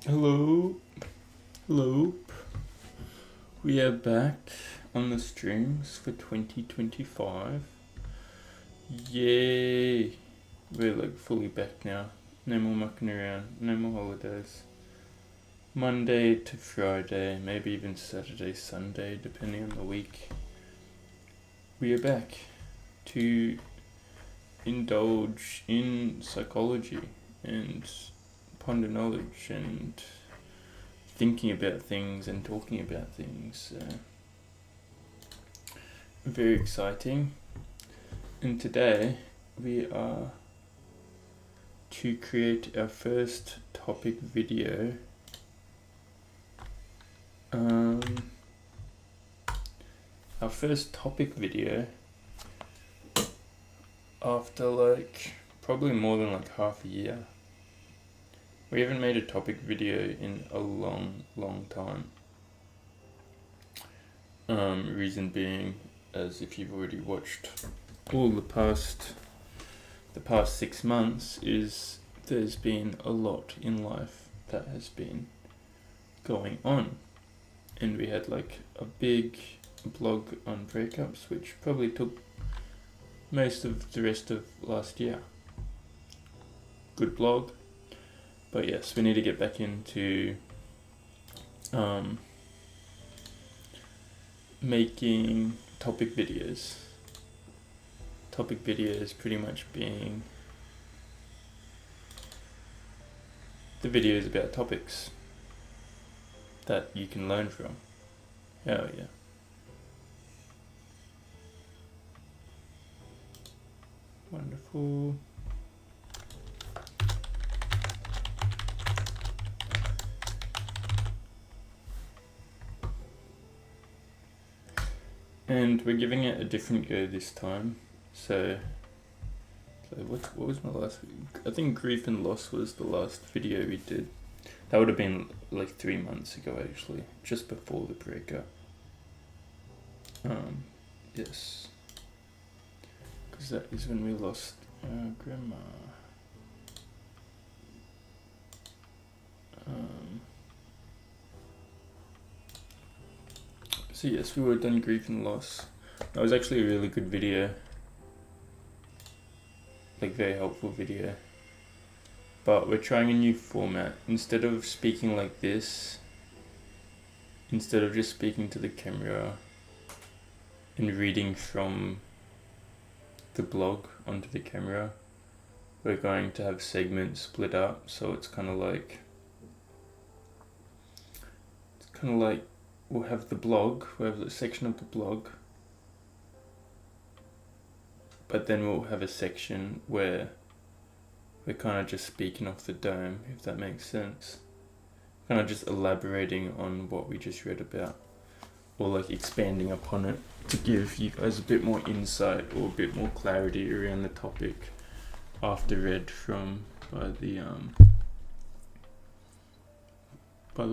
Hello, hello. We are back on the streams for 2025. Yay! We're like fully back now. No more mucking around, no more holidays. Monday to Friday, maybe even Saturday, Sunday, depending on the week. We are back to indulge in psychology and ponder knowledge and thinking about things and talking about things. Very exciting. And today we are to create our first topic video. Our first topic video after like probably more than like half a year. We haven't made a topic video in a long time. Reason being, as if you've already watched all the past 6 months, is there's been a lot in life that has been going on, and we had like a big blog on breakups, which probably took most of the rest of last year. Good blog, but yes, we need to get back into making topic videos. Topic videos pretty much being the videos about topics that you can learn from. Hell yeah. Wonderful. And we're giving it a different go this time. So what was my last video? I think Grief and Loss was the last video we did. That would have been like 3 months ago actually, just before the breakup. Yes. Because that is when we lost our grandma. So yes, we were done Grief and Loss. That was actually a really good video. Like very helpful video. But we're trying a new format. Instead of speaking like this, instead of just speaking to the camera and reading from the blog onto the camera, we're going to have segments split up, so it's kind of like we'll have the blog, we'll have the section of the blog, but then we'll have a section where we're kind of just speaking off the dome, if that makes sense. Kind of just elaborating on what we just read about, or like expanding upon it to give you guys a bit more insight or a bit more clarity around the topic after read from by the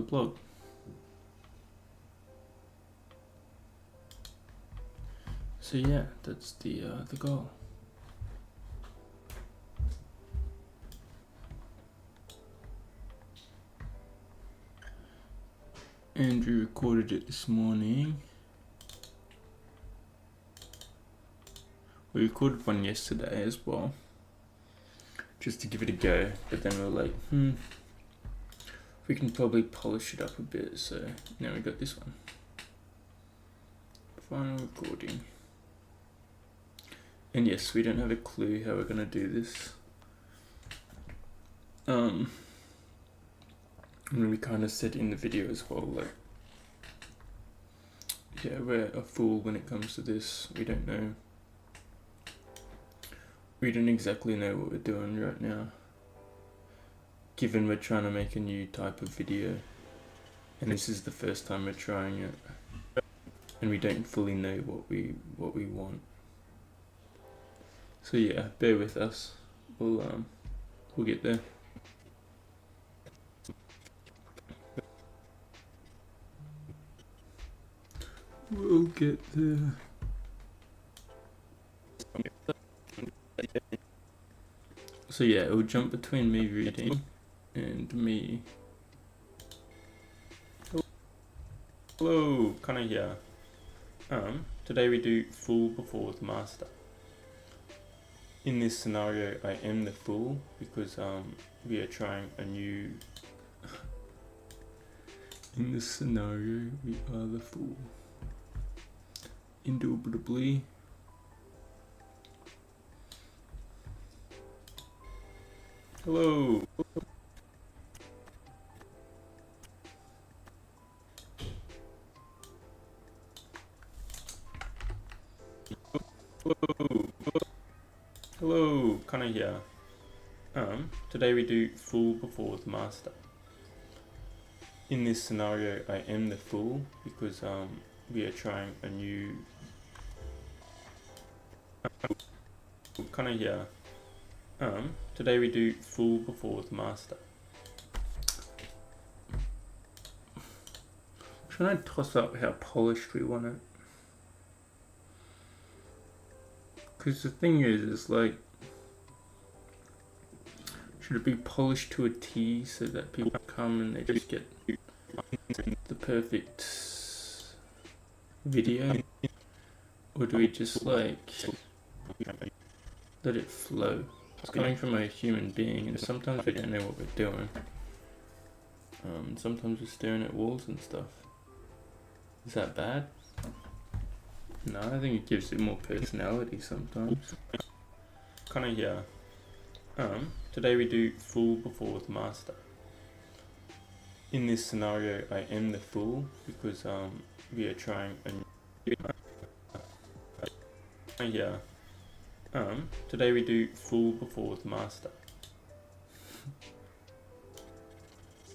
blog. So yeah, that's the goal. Andrew recorded it this morning. We recorded one yesterday as well, just to give it a go, but then we were like, we can probably polish it up a bit, so now we got this one. Final recording. And yes, we don't have a clue how we're gonna do this. And we kind of said in the video as well, like, yeah, we're a fool when it comes to this. We don't know. We don't exactly know what we're doing right now, given we're trying to make a new type of video, and this is the first time we're trying it, and we don't fully know what we want. So yeah, bear with us. We'll get there. We'll get there. So yeah, it will jump between me reading and me Hello, Connor here. Today we do fool before the master. In this scenario, I am the fool because we are trying a new. In this scenario, we are the fool. Indubitably. Hello. Hello, Connor here. Today we do fool before the master. In this scenario, I am the fool because we are trying a new. Connor here. Today we do fool before the master. Should I toss up how polished we want it? Because the thing is like, should it be polished to a T so that people come and they just get the perfect video? Or do we just like let it flow? It's coming from a human being, and sometimes we don't know what we're doing. Sometimes we're staring at walls and stuff. Is that bad? No, I think it gives it more personality sometimes. Connor here. Today we do fool before the master. In this scenario, I am the fool because we are trying a new. Connor here. Today we do fool before the master.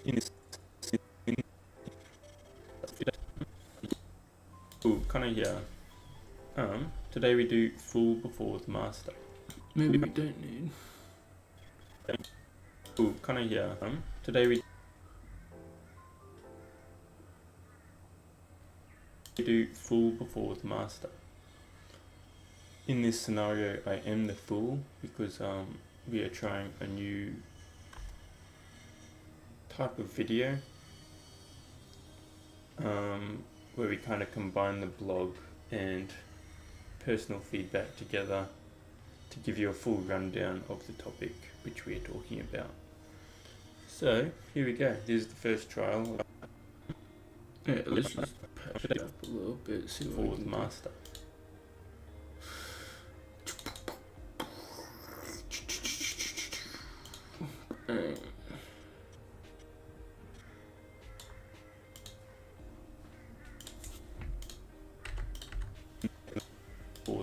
In this. Connor here. Today we do fool before the master. Maybe we don't need. Connor here. Today we do fool before the master. In this scenario, I am the fool because we are trying a new type of video where we kind of combine the blog and personal feedback together to give you a full rundown of the topic which we are talking about. So here we go. This is the first trial. Yeah, let's just patch it up a little bit. See what the master.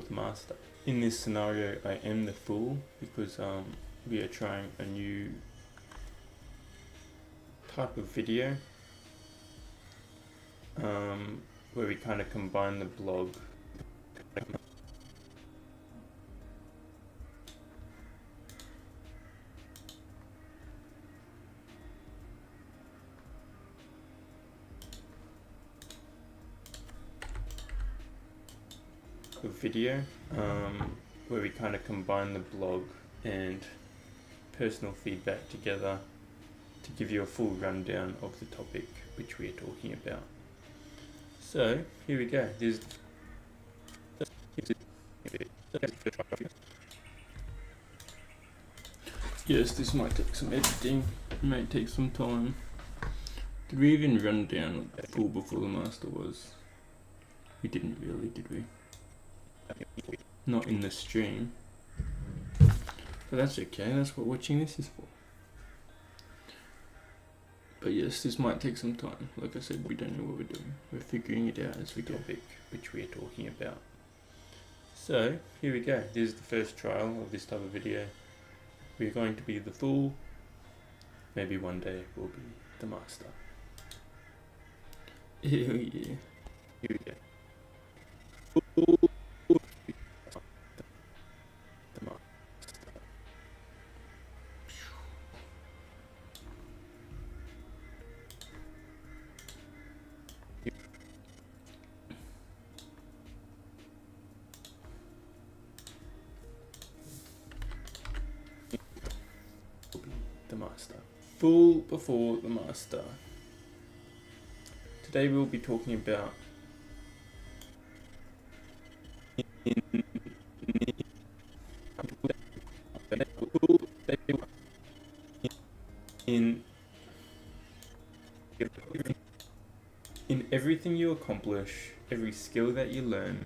Master. In this scenario, I am the fool because we are trying a new type of video where we kind of combine the blog where we kind of combine the blog and personal feedback together to give you a full rundown of the topic which we are talking about. So here we go. Yes, this might take some editing. It might take some time. Did we even run down what the fool before the master was? We didn't really, did we? Not in the stream. But that's okay, that's what watching this is for. But yes, this might take some time. Like I said, we don't know what we're doing. We're figuring it out as we go. Topic which we are talking about. So, here we go. This is the first trial of this type of video. We're going to be the fool. Maybe one day we'll be the master. Hell yeah. Here we go. The master. Fool before the master. today we'll be talking about in in everything you accomplish, every skill that you learn.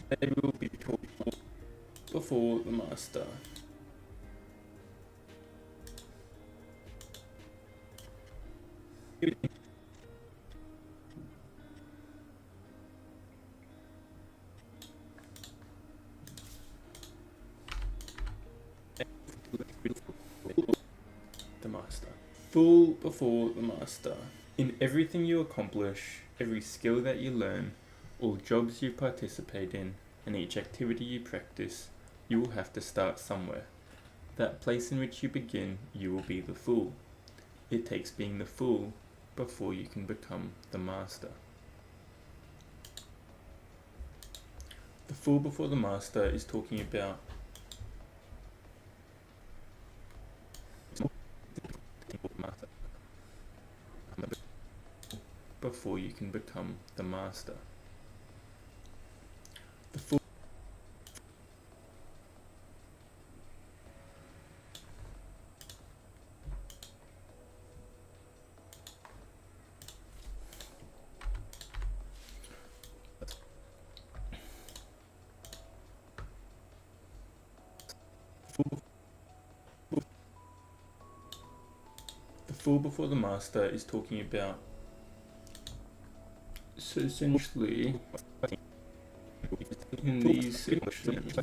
Today we'll be talking before the master. The master. Full before the master. In everything you accomplish, every skill that you learn, all jobs you participate in, and each activity you practice, you will have to start somewhere. That place in which you begin, you will be the fool. It takes being the fool before you can become the master. The fool before the master is talking about before you can become the master. The fool The fool before the master is talking about, so essentially, in these sections,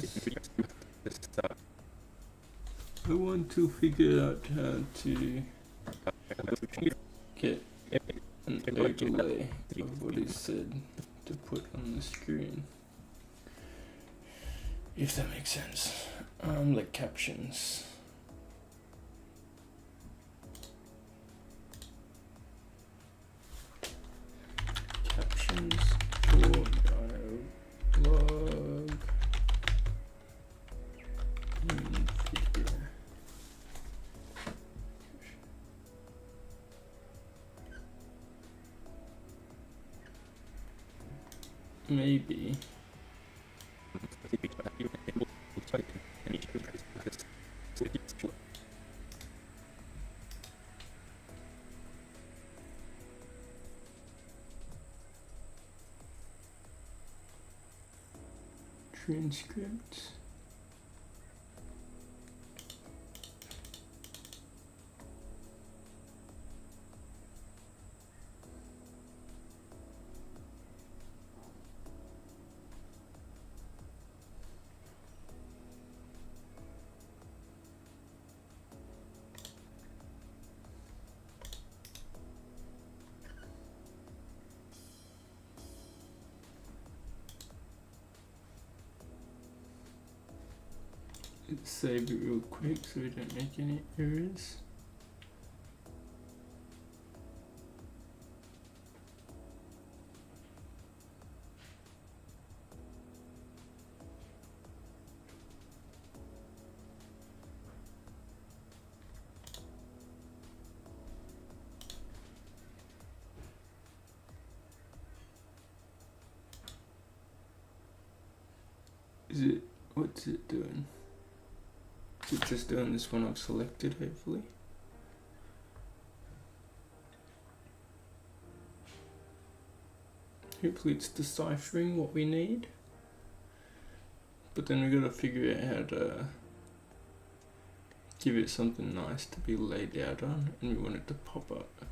I want to figure out how to get an overlay of what is said to put on the screen, if that makes sense. Like captions. Captions for dialogue in figure. Maybe. Transcript. Let's save it real quick so we don't make any errors. What's it doing? Is it just doing this one I've selected, hopefully? Hopefully it's deciphering what we need. But then we gotta figure out how to give it something nice to be laid out on, and we want it to pop up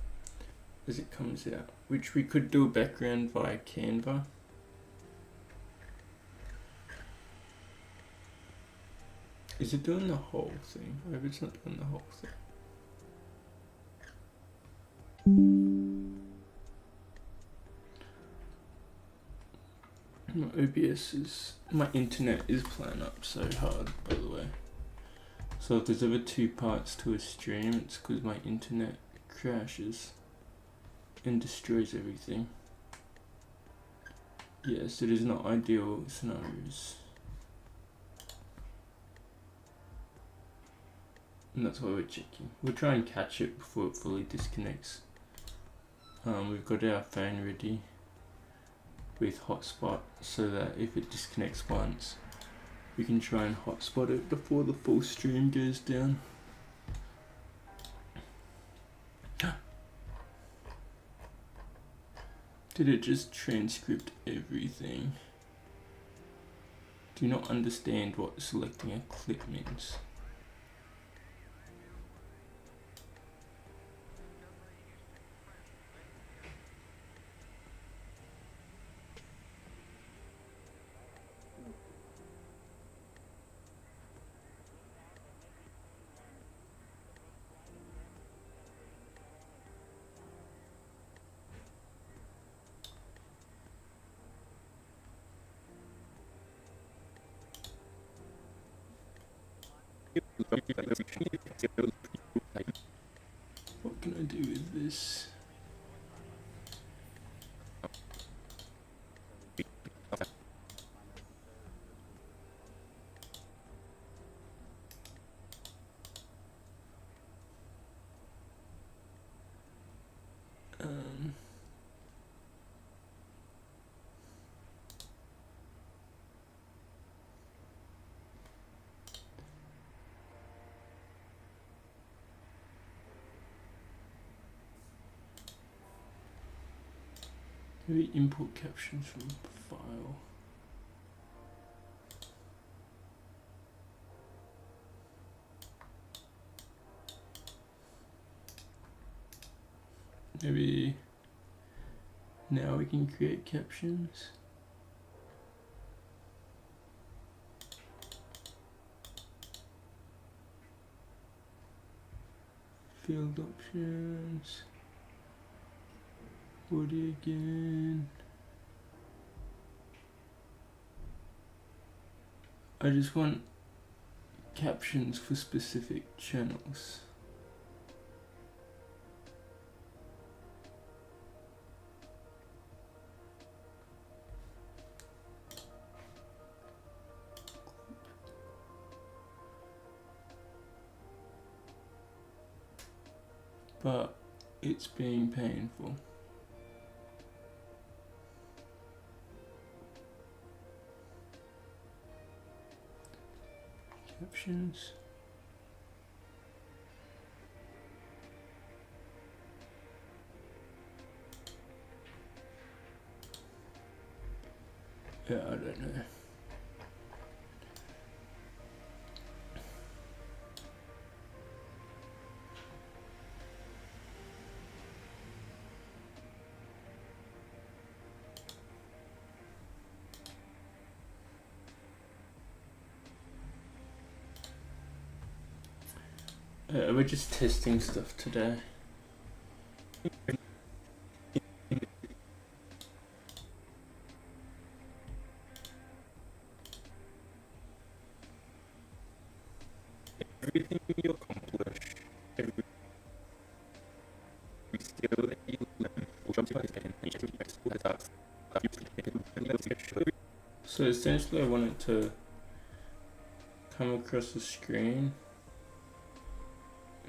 as it comes out, which we could do a background via Canva. Is it doing the whole thing? I hope it's not doing the whole thing. My internet is playing up so hard, by the way. So if there's ever two parts to a stream, it's because my internet crashes and destroys everything. Yes, it is not ideal scenarios. and that's why we're checking. We'll try and catch it before it fully disconnects. We've got our phone ready with hotspot so that if it disconnects once, we can try and hotspot it before the full stream goes down. Did it just transcript everything? Do you not understand what selecting a clip means? What can I do with this? Maybe import captions from file. Maybe now we can create captions. Field options. Audio again. I just want captions for specific channels. But it's being painful. Captions. Yeah, I don't know. We're just testing stuff today. Everything you accomplish, every skill that you learn will show up in each of the tasks. So essentially I want it to come across the screen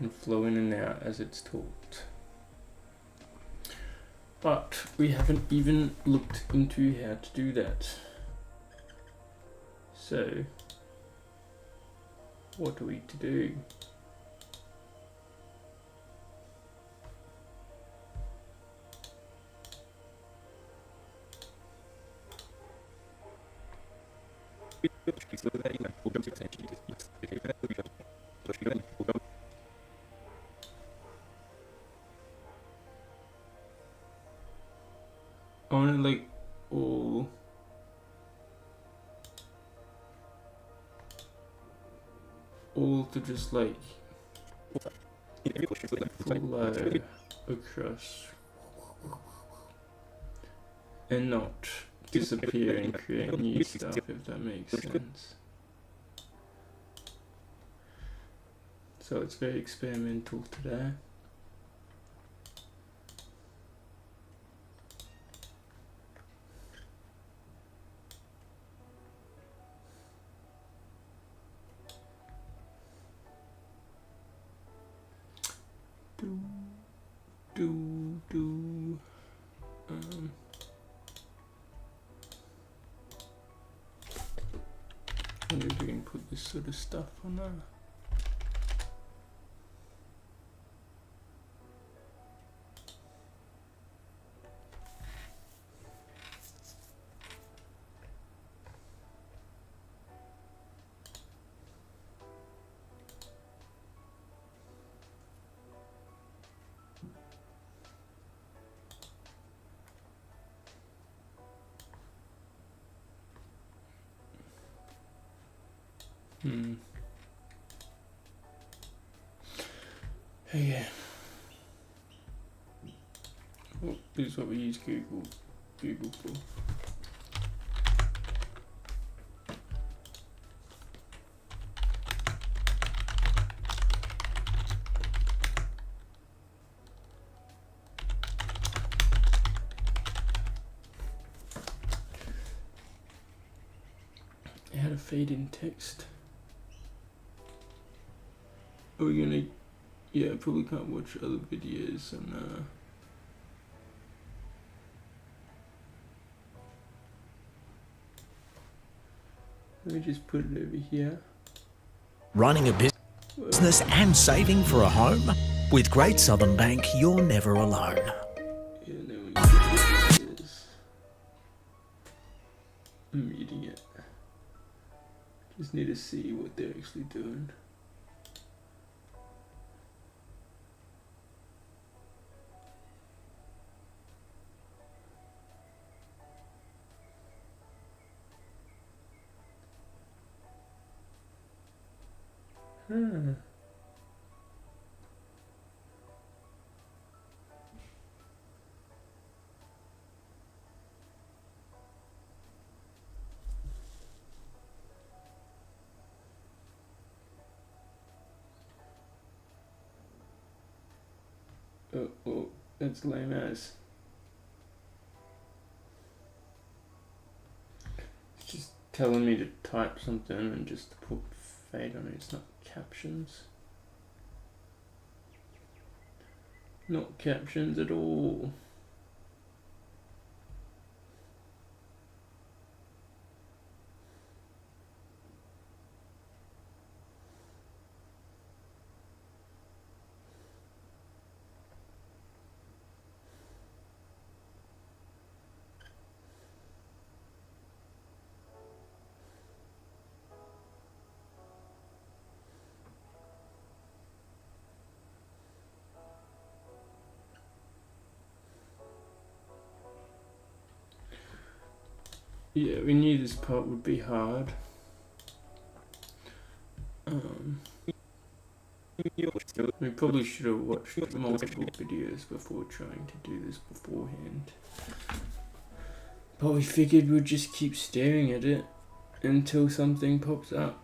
and flow in and out as it's talked. But we haven't even looked into how to do that. So what are we to do? I want to like all to just like flow across and not disappear and create new stuff, if that makes sense. So it's very experimental today. sort of stuff on there. Yeah. Well, this is what we use Google for. How to fade in text. Are we gonna? Yeah, probably can't watch other videos on. Let me just put it over here. Running a business and saving for a home? With Great Southern Bank, you're never alone. Yeah, no one can see what it is. I'm reading it. Just need to see what they're actually doing. Oh, that's lame as. It's just telling me to type something and just put fade on it. It's not captions. Not captions at all. Yeah, we knew this part would be hard. We probably should have watched multiple videos before trying to do this beforehand. But we figured we'd just keep staring at it until something pops up.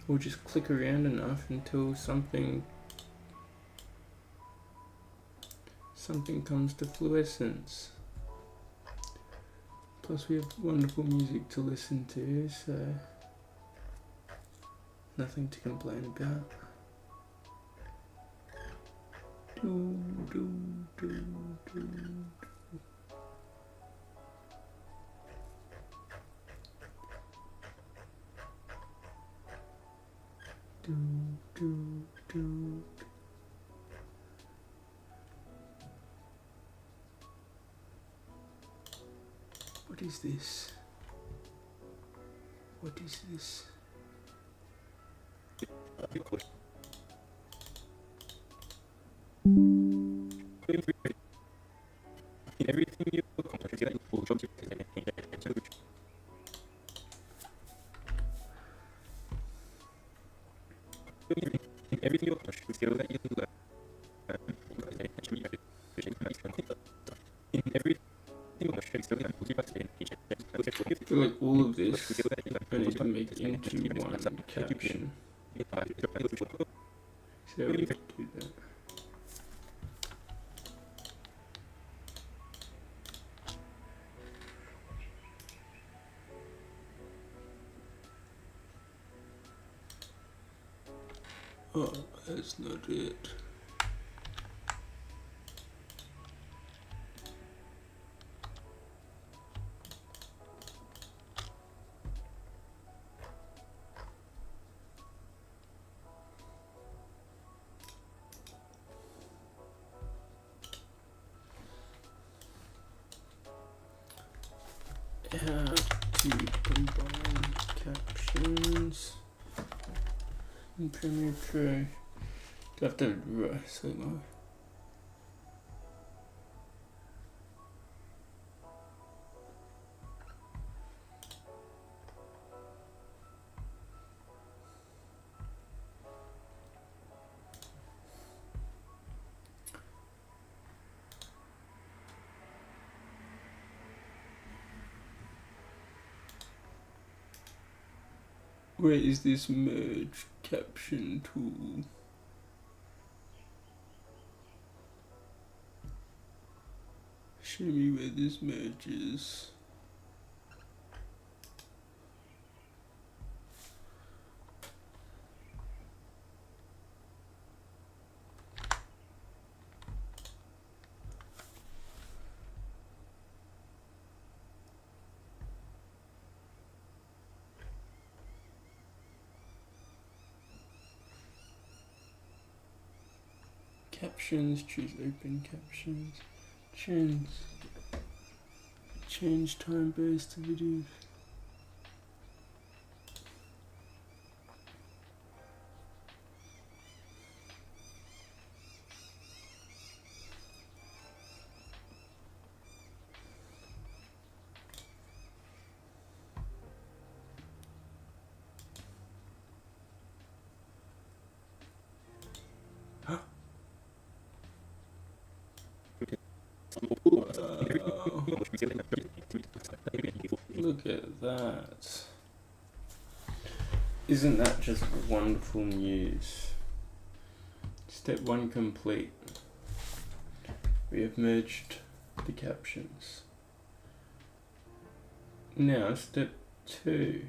Or just click around enough until something comes to fluorescence. Plus we have wonderful music to listen to, so nothing to complain about. Do, do, do, do. Do, do, do. What is this? What is this? Everything you accomplish, you will jump to everything you accomplish, the skill that you learn, in everything you accomplish, the skill that I feel like all of this I need to make into one caption. So we can do that. Oh, that's not it. How to combine captions in Premiere Pro. Do I have to select my where is this merge caption tool? Show me where this merges. Captions, choose open captions, change time base to videos. Look at that. Isn't that just wonderful news? Step 1 complete. We have merged the captions. Now step 2.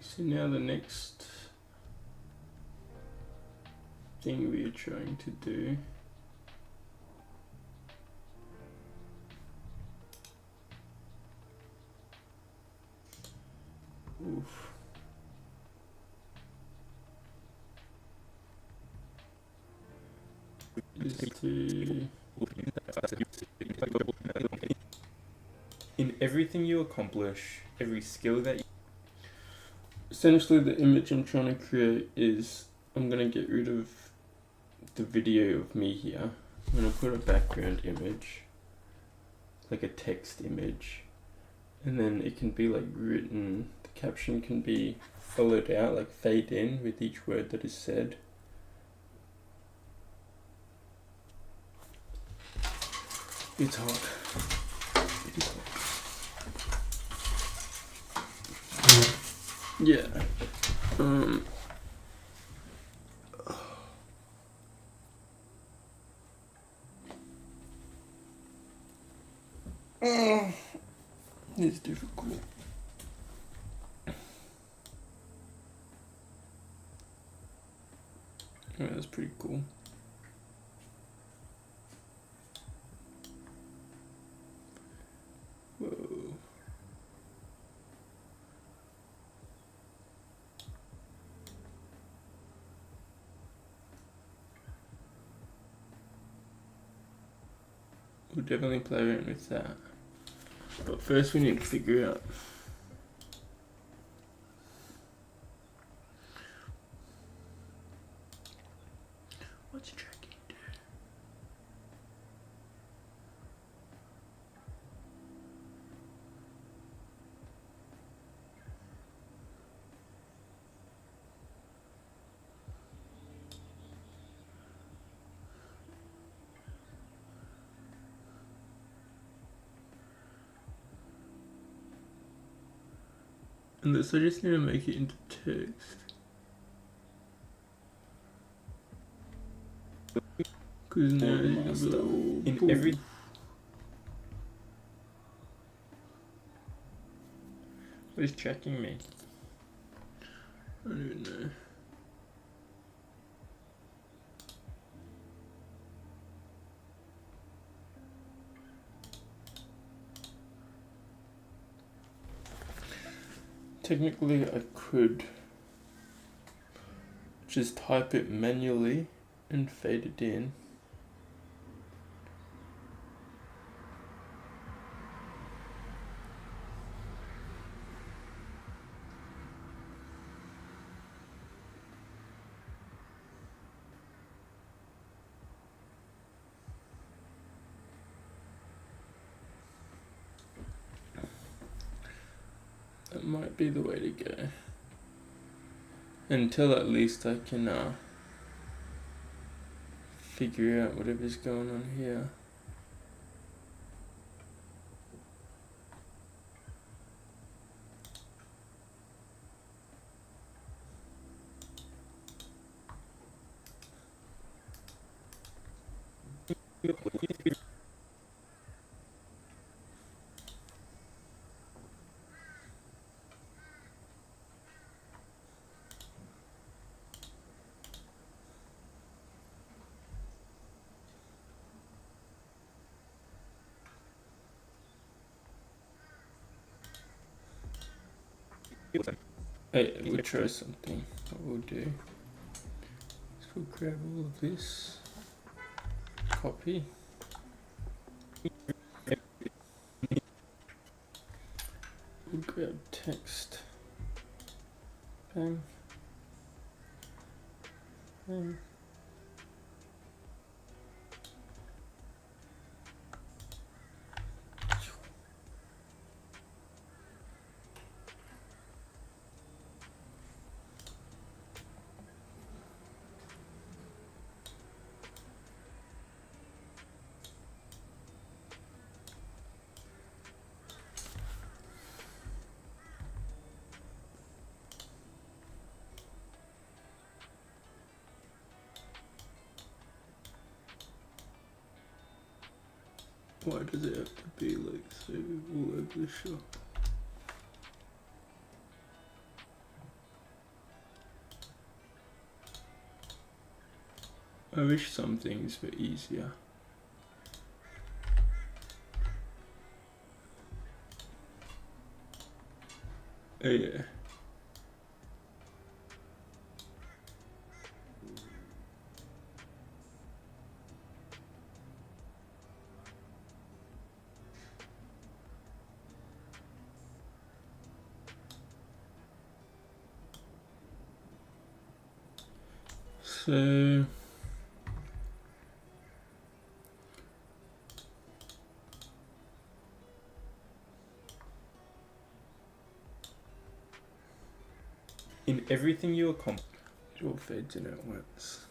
So now the next thing we are trying to do is to, in everything you accomplish, every skill that you, essentially the image I'm trying to create is, I'm going to get rid of the video of me here. I'm going to put a background image, like a text image, and then it can be like written, the caption can be followed out, like fade in with each word that is said. It's hot. It is hot. Yeah. It's difficult. Yeah, that's pretty cool. Whoa. We'll definitely play around with that. But first we need to figure out what's Unless I just need to make it into text. Cause now Order it's gonna be master. like, oh, In boom. every Who's tracking me? I don't even know. Technically, I could just type it manually and fade it in. That might be the way to go. Until at least I can figure out whatever's going on here. Hey, we'll try something. What we'll do is we'll grab all of this, copy. We'll grab text. Bang. Bang. Why does it have to be like so all over the shop? I wish some things were easier. Oh yeah. So in everything you accomplish. it all fades in at once.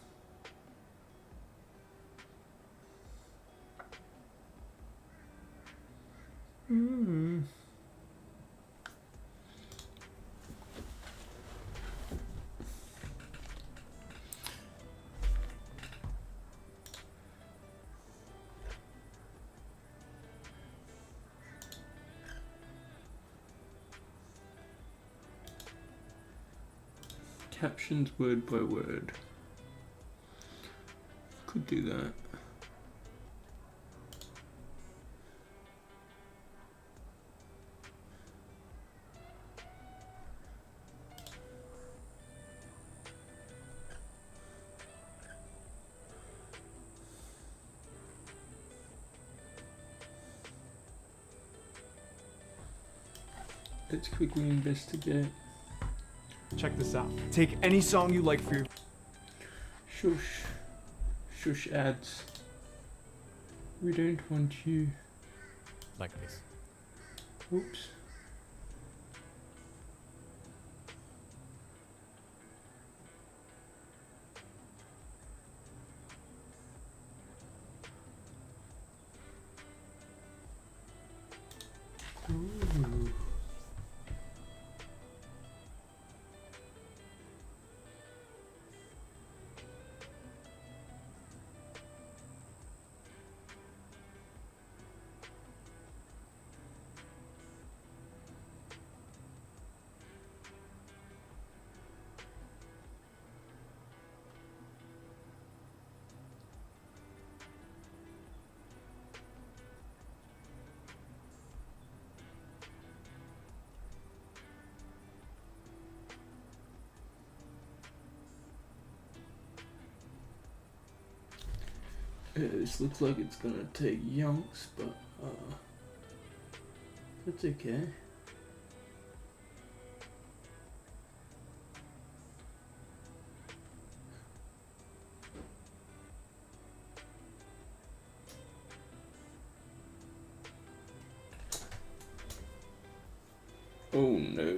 Captions word by word. Could do that. Let's quickly investigate. Check this out. Take any song you like for your Shush. Shush ads. We don't want you. like this. Oops. Ooh. Yeah, this looks like it's gonna take yonks, but that's okay. Oh no.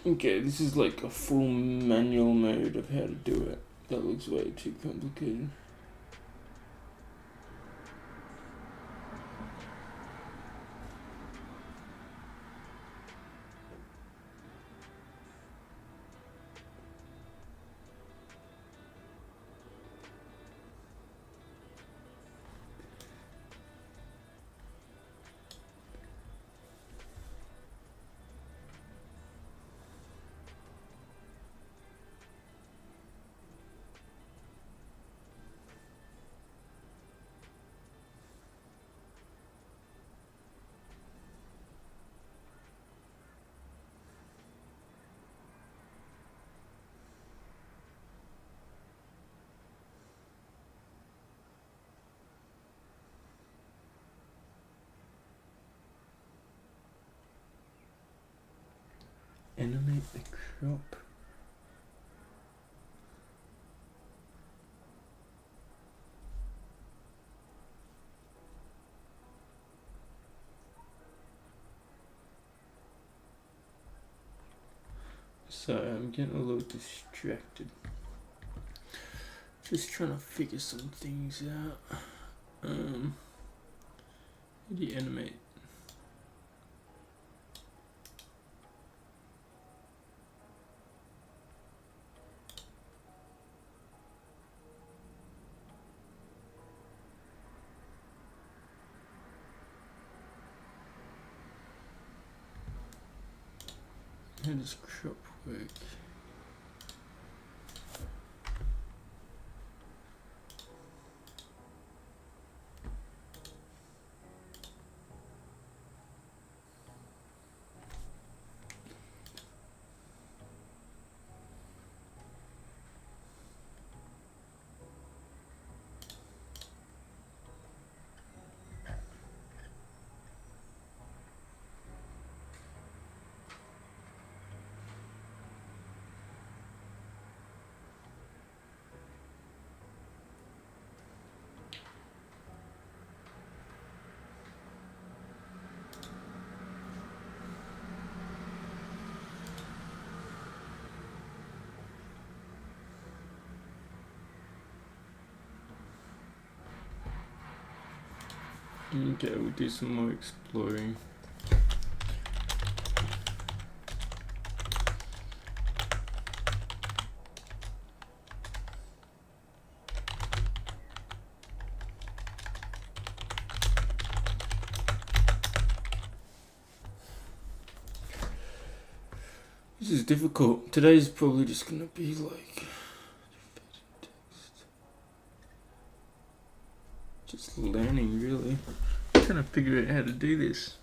Okay, this is like a full manual mode of how to do it. That looks way too complicated. Animate the crop. So I'm getting a little distracted. Just trying to figure some things out. How do you animate? How does crop work? Okay, we'll do some more exploring. This is difficult. Today's probably just gonna be like just learning, really. Trying to figure out how to do this.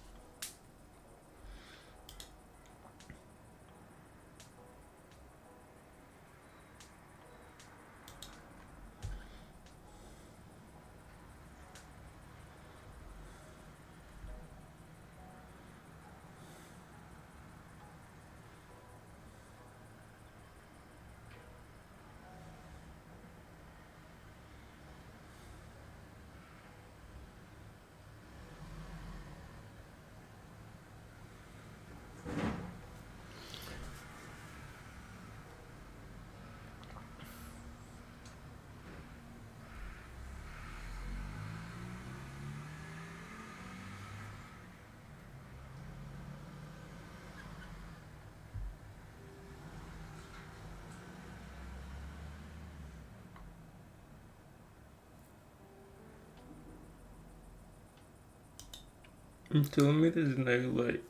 I'm telling me there's no like.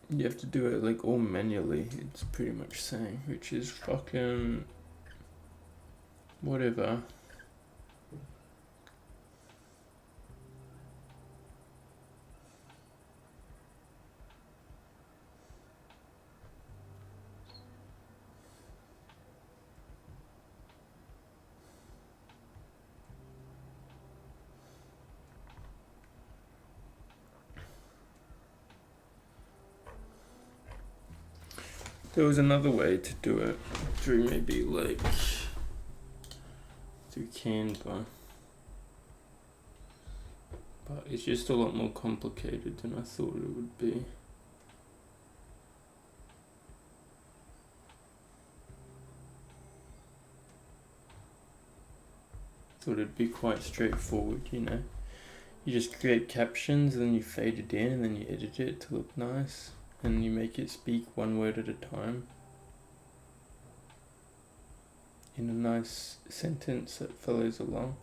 You have to do it like all manually. It's pretty much saying, which is fucking whatever. There was another way to do it through maybe like through Canva, but it's just a lot more complicated than I thought it would be. Thought it'd be quite straightforward, you know. You just create captions, and then you fade it in, and then you edit it to look nice, and you make it speak one word at a time in a nice sentence that follows along.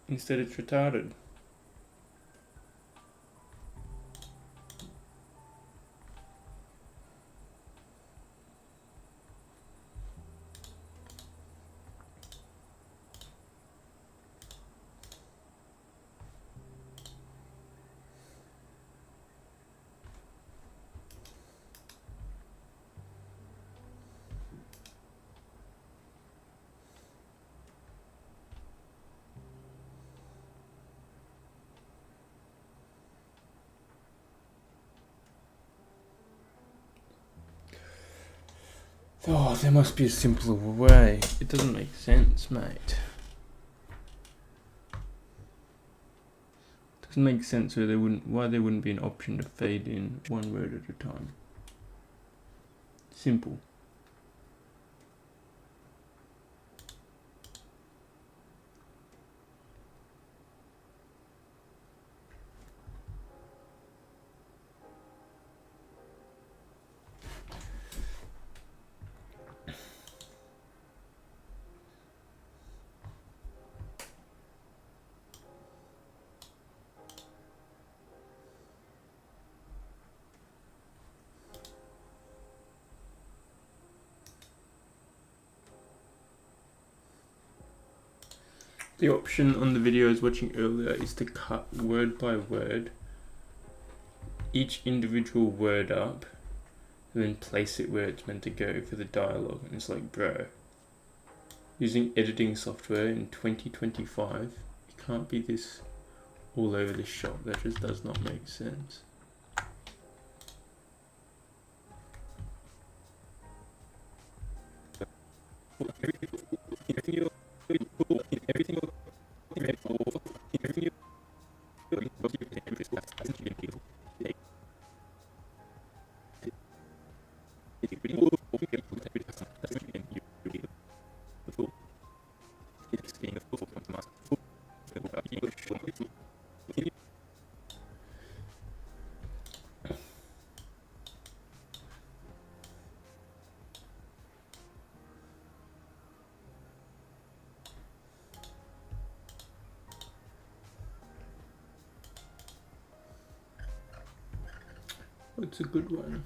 Instead, it's retarded. Oh, there must be a simpler way. It doesn't make sense, mate. Doesn't make sense why there wouldn't be an option to fade in one word at a time. Simple. The option on the video I was watching earlier is to cut word by word each individual word up and then place it where it's meant to go for the dialogue. And it's like, bro, using editing software in 2025, you can't be this all over the shop. That just does not make sense. What's a good one?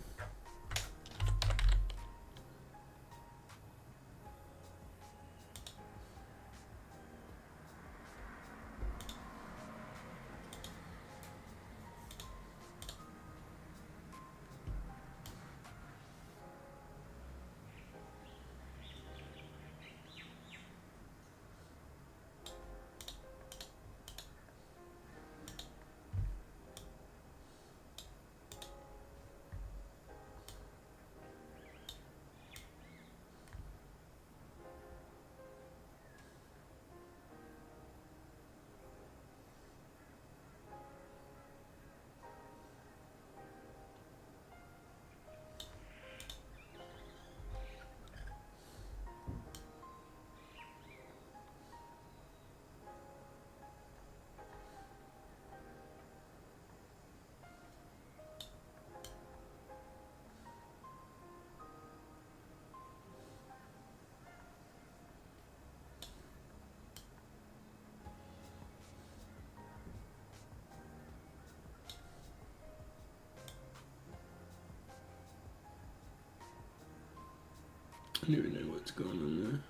I don't even know what's going on there.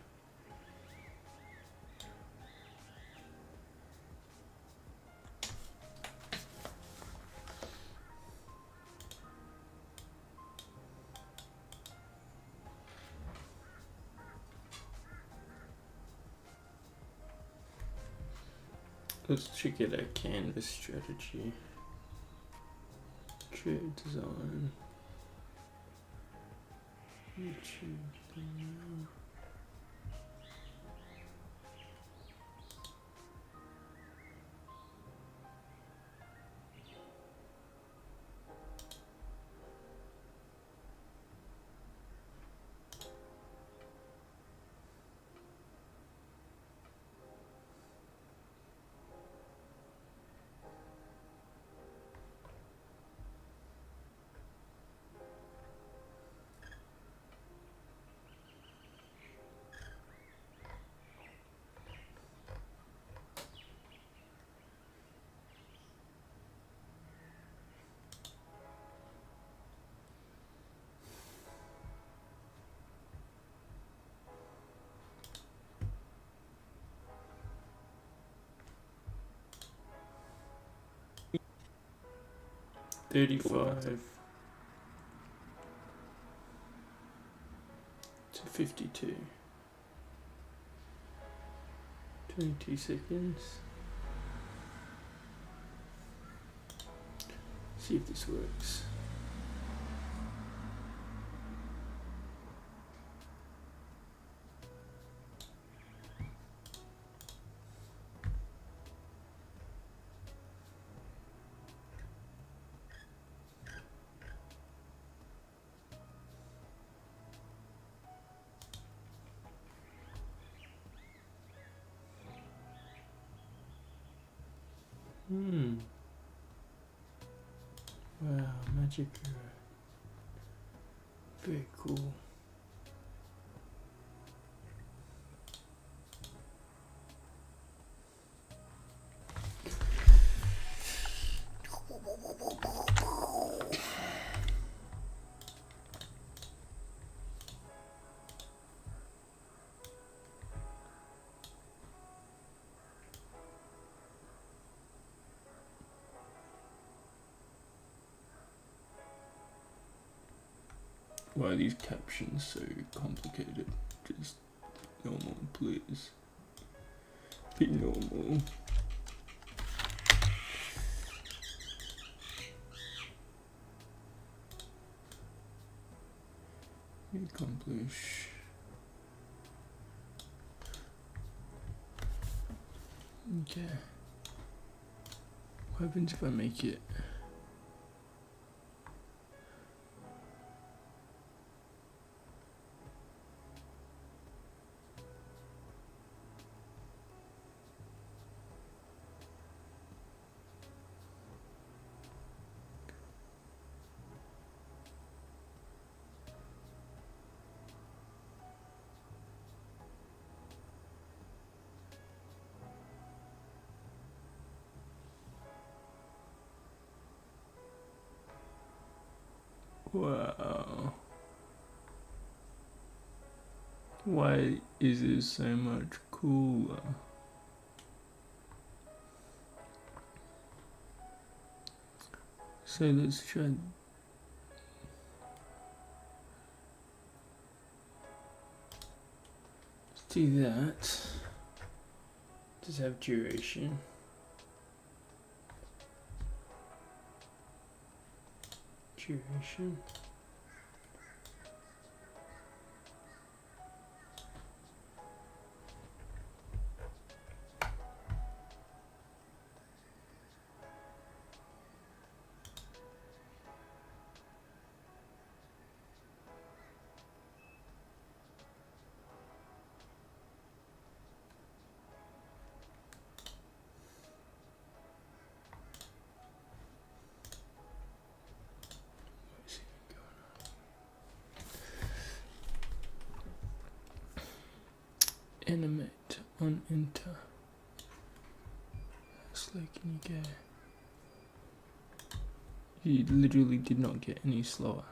Let's check out our canvas strategy. Create design. YouTube. Thumbnail. $35 to 52. 22 seconds. See if this works. Wow, magic. Very cool. Why are these captions so complicated? Just normal, please. Be normal. Accomplish. Okay. What happens if I make it? Wow. Why is it so much cooler? So let's try. Let's do that. Does have duration. Duration. Animate on enter. How slow can you go? You literally did not get any slower.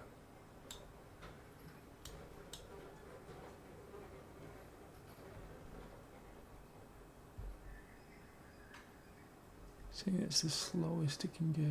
I think that's the slowest it can go.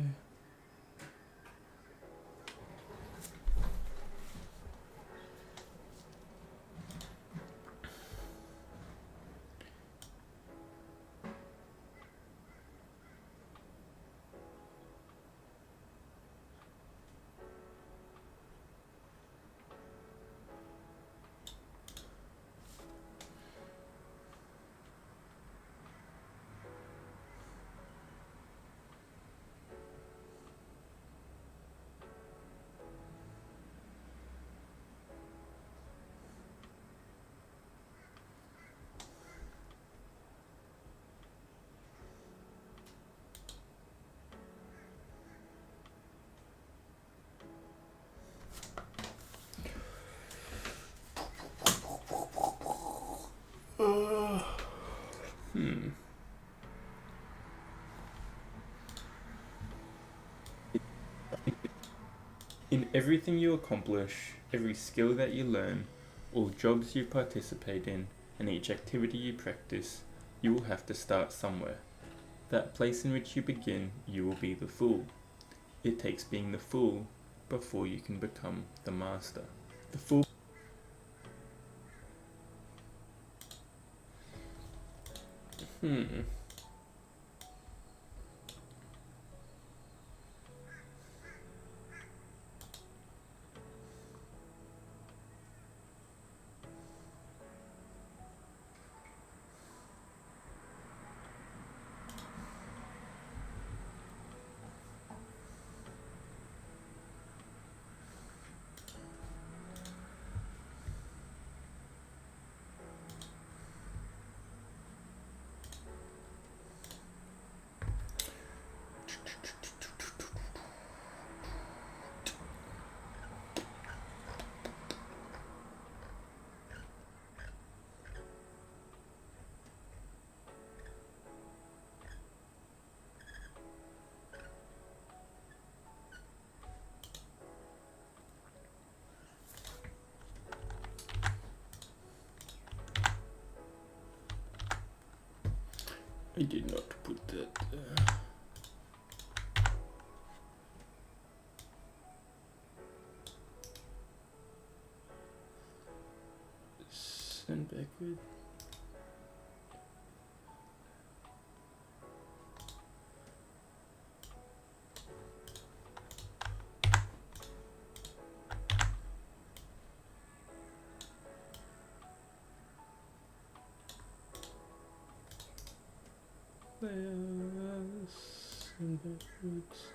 In everything you accomplish, every skill that you learn, all jobs you participate in, and each activity you practice, you will have to start somewhere. That place in which you begin, you will be the fool. It takes being the fool before you can become the master. The fool. I did not put that there. Send backward. Send backwards.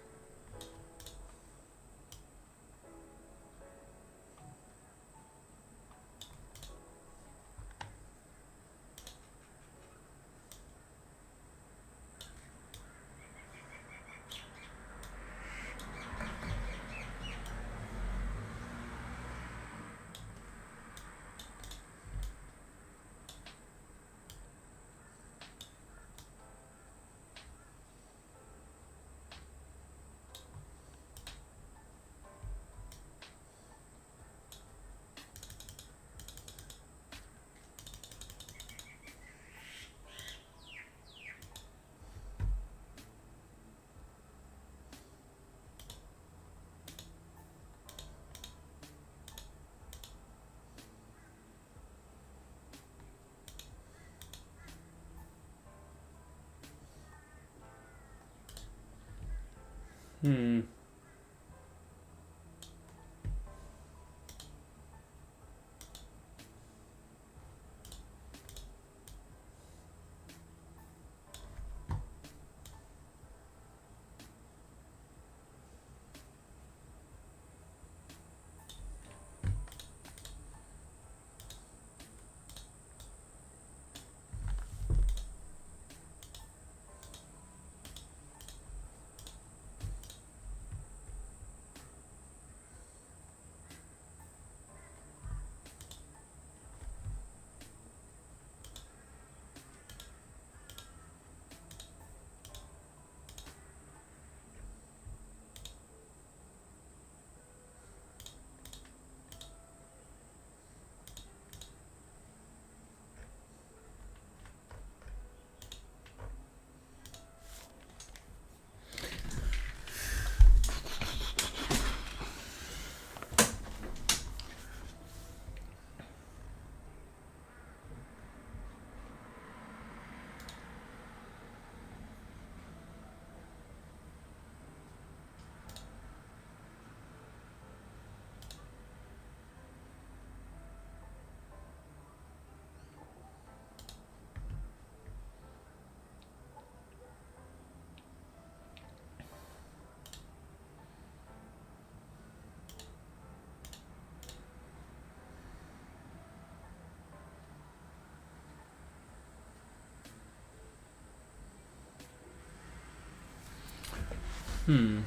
Hmm.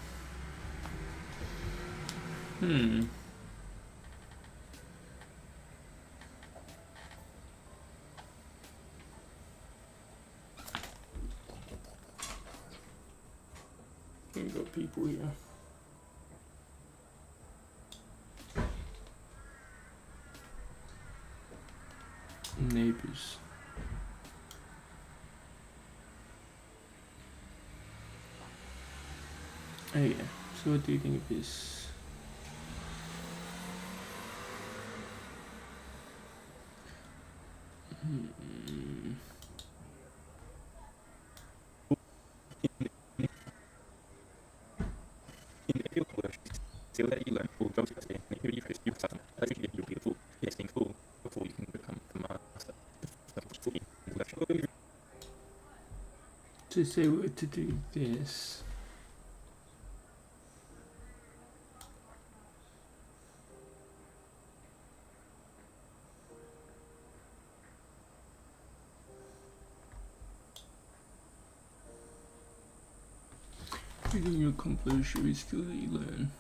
Hmm. We've got people here. Neighbors. Oh yeah. So what do you think of this? Hmm. In every college, skill that you learn will jobs you participate in, activity you practice, you start as you you'll be the fool. Yes, being fool before you can become the master. The fool introduction. To say what to do this. Everything you accomplish, every skill that you learn.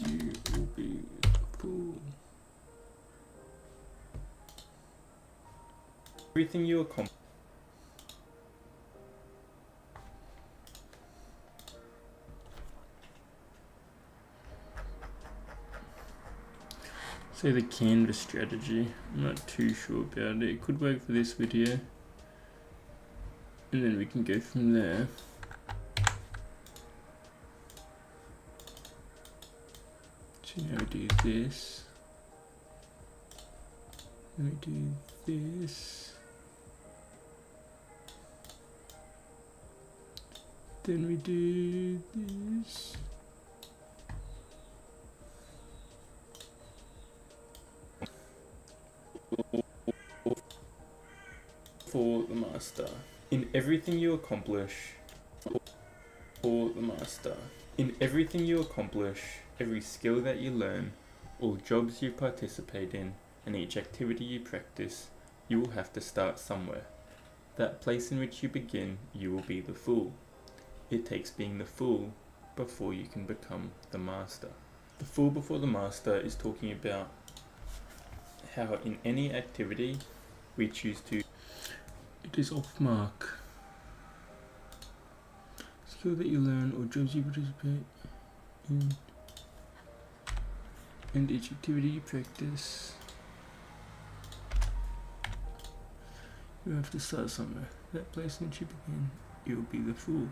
You will be a fool. Everything you accomplish. Say the canvas strategy. I'm not too sure about it. It could work for this video. And then we can go from there. So now we do this. Then we do this. Then we do this. For the master. In everything you accomplish, For the master. in everything you accomplish, every skill that you learn, all jobs you participate in, and each activity you practice, you will have to start somewhere. That place in which you begin, you will be the fool. It takes being the fool before you can become the master. The fool before the master is talking about how in any activity we choose to It is off mark. Skill that you learn or jobs you participate in. And each activity you practice. You have to start somewhere. That place in which you begin, you'll be the fool.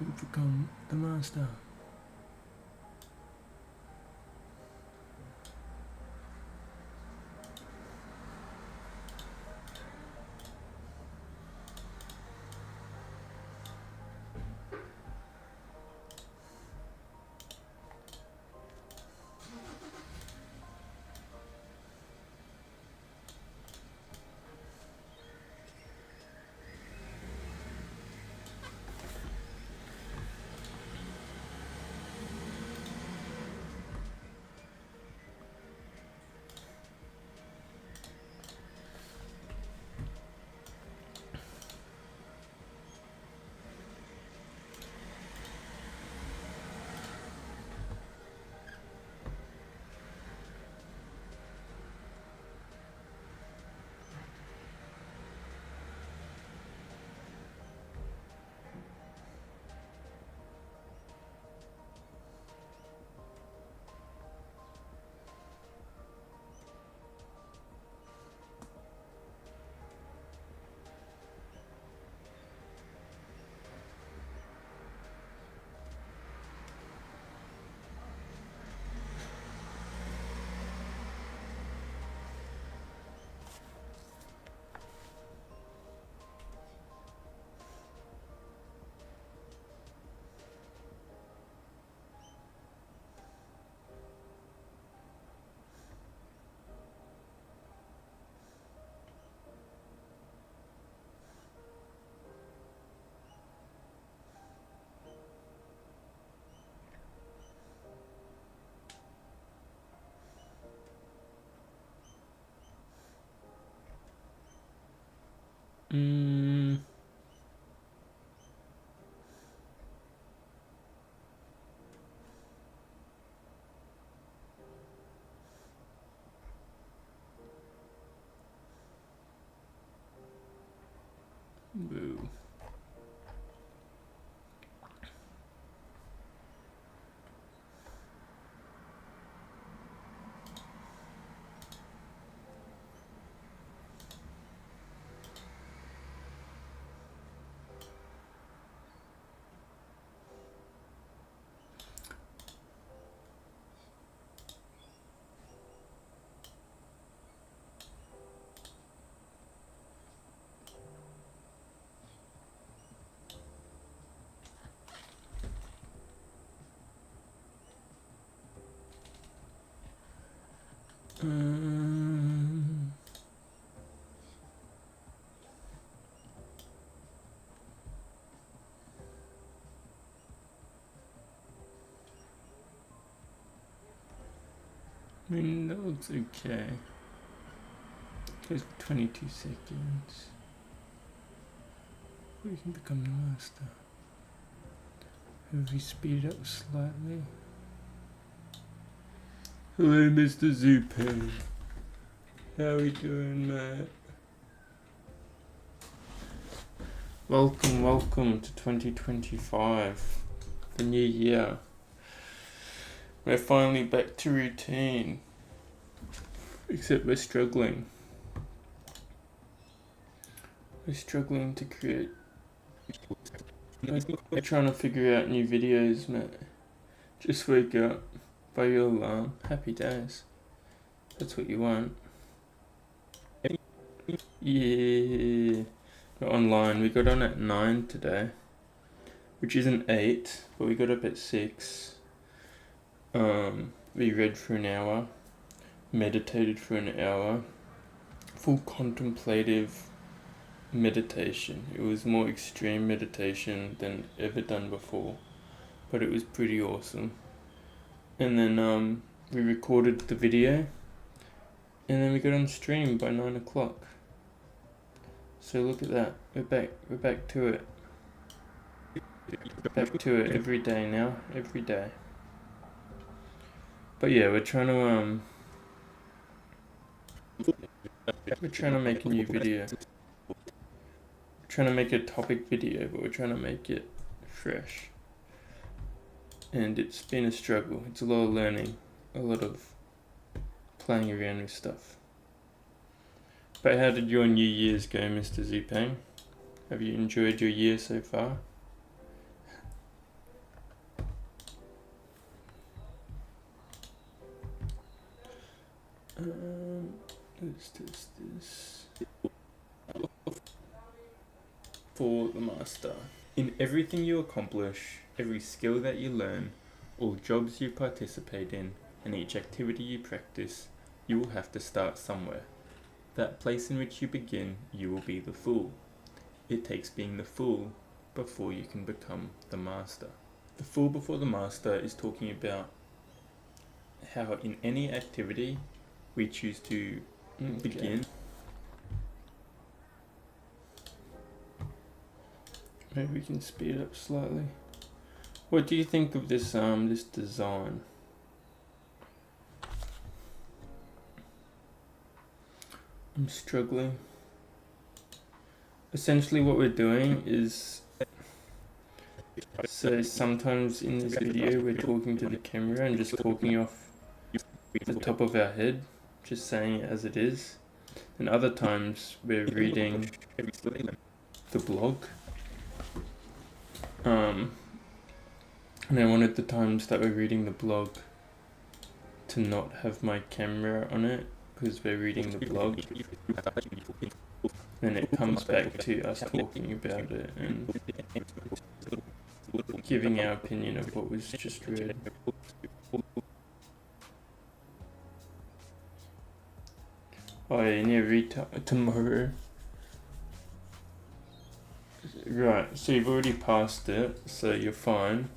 You become the master. Mm. Boo. Um, I mean, that looks okay. Goes for 22 seconds. We can become the master. Have we speed up slightly? Hello, Mr. Zupan. How we doing, mate? Welcome to 2025, the new year. We're finally back to routine. Except we're struggling. We're struggling to create. We're trying to figure out new videos, mate. Just wake up by your alarm. Happy days. That's what you want. Yeah. We're online. We got on at 9 today, which isn't 8, but we got up at 6. We read for an hour, meditated for an hour, full contemplative meditation. It was more extreme meditation than ever done before, but it was pretty awesome. And then we recorded the video, and then we got on stream by 9 o'clock. So look at that. We're back to it. Back to it every day now. Every day. But yeah, we're trying to make a new video. We're trying to make a topic video, but we're trying to make it fresh. And it's been a struggle. It's a lot of learning, a lot of playing around with stuff. But how did your New Year's go, Mr. Zupang? Have you enjoyed your year so far? Let's test this. For the master. In everything you accomplish, every skill that you learn, all jobs you participate in, and each activity you practice, you will have to start somewhere. That place in which you begin, you will be the fool. It takes being the fool before you can become the master. The fool before the master is talking about how in any activity we choose to begin. Maybe we can speed it up slightly. What do you think of this this design? I'm struggling. Essentially what we're doing is, so sometimes in this video we're talking to the camera and just talking off the top of our head, just saying it as it is. And other times we're reading the blog. And I wanted the times that we're reading the blog to not have my camera on it, because we're reading the blog. Then it comes back to us talking about it and giving our opinion of what was just read. Oh yeah, you need to read tomorrow. Right, so you've already passed it, so you're fine.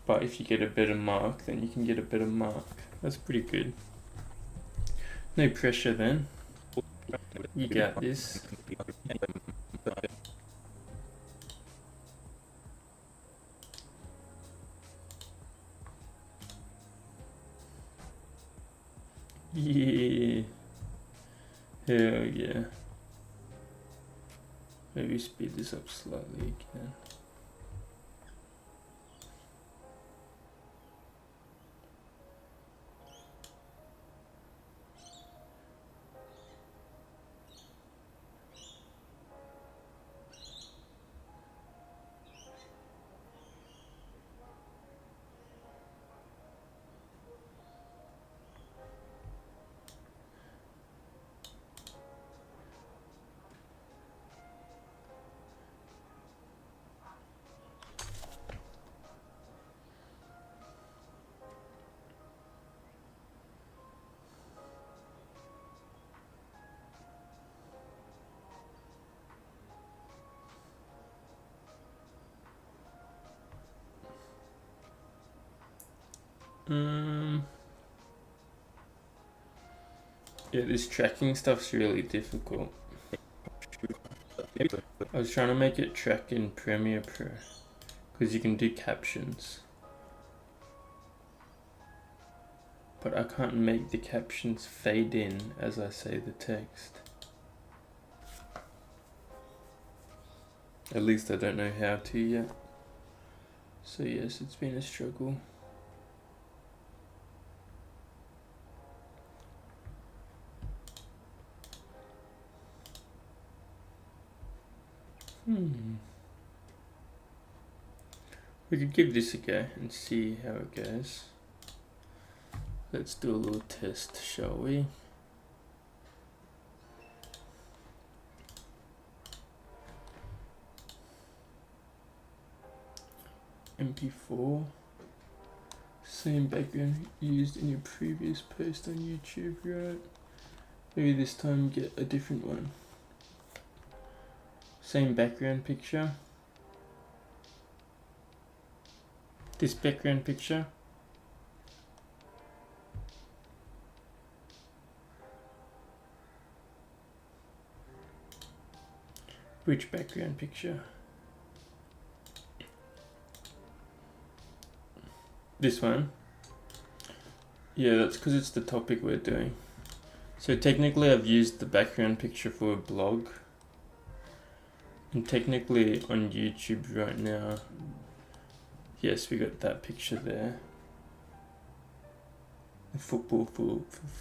But if you get a better mark, then you can get a better mark. That's pretty good. No pressure then. You got this. Hell yeah. Maybe speed this up slightly again. Yeah, this tracking stuff's really difficult. I was trying to make it track in Premiere Pro, because you can do captions. But I can't make the captions fade in as I say the text. At least I don't know how to yet. So yes, it's been a struggle. We could give this a go and see how it goes. Let's do a little test, shall we? MP4. Same background used in your previous post on YouTube, right? Maybe this time get a different one. Same background picture. This background picture. Which background picture? This one. Yeah, that's because it's the topic we're doing. So technically I've used the background picture for a blog. And technically on YouTube right now, yes, we got that picture there. The football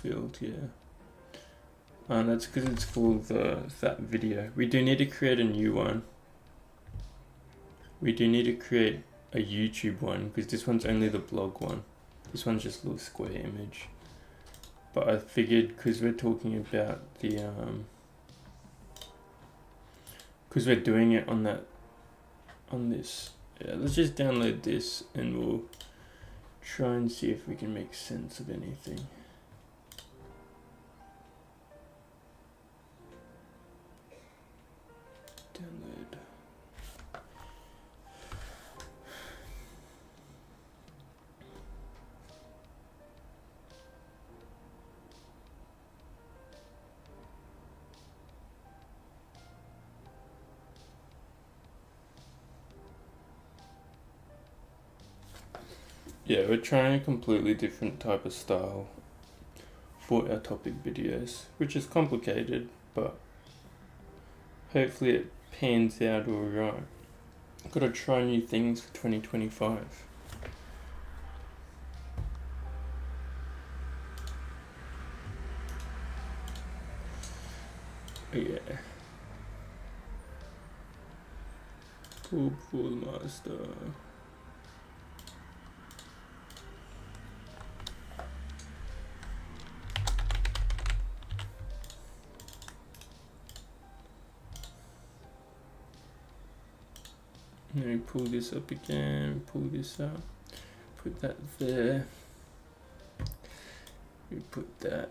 field, yeah. And that's because it's for that video. We do need to create a new one. We do need to create a YouTube one, because this one's only the blog one. This one's just a little square image. But I figured, because we're talking about the because we're doing it on this, yeah, let's just download this and we'll try and see if we can make sense of anything. Download. Yeah, we're trying a completely different type of style for our topic videos, which is complicated, but hopefully it pans out alright. Gotta try new things for 2025. Yeah. Poop full master. Let me pull this up again, pull this out, put that there, we put that,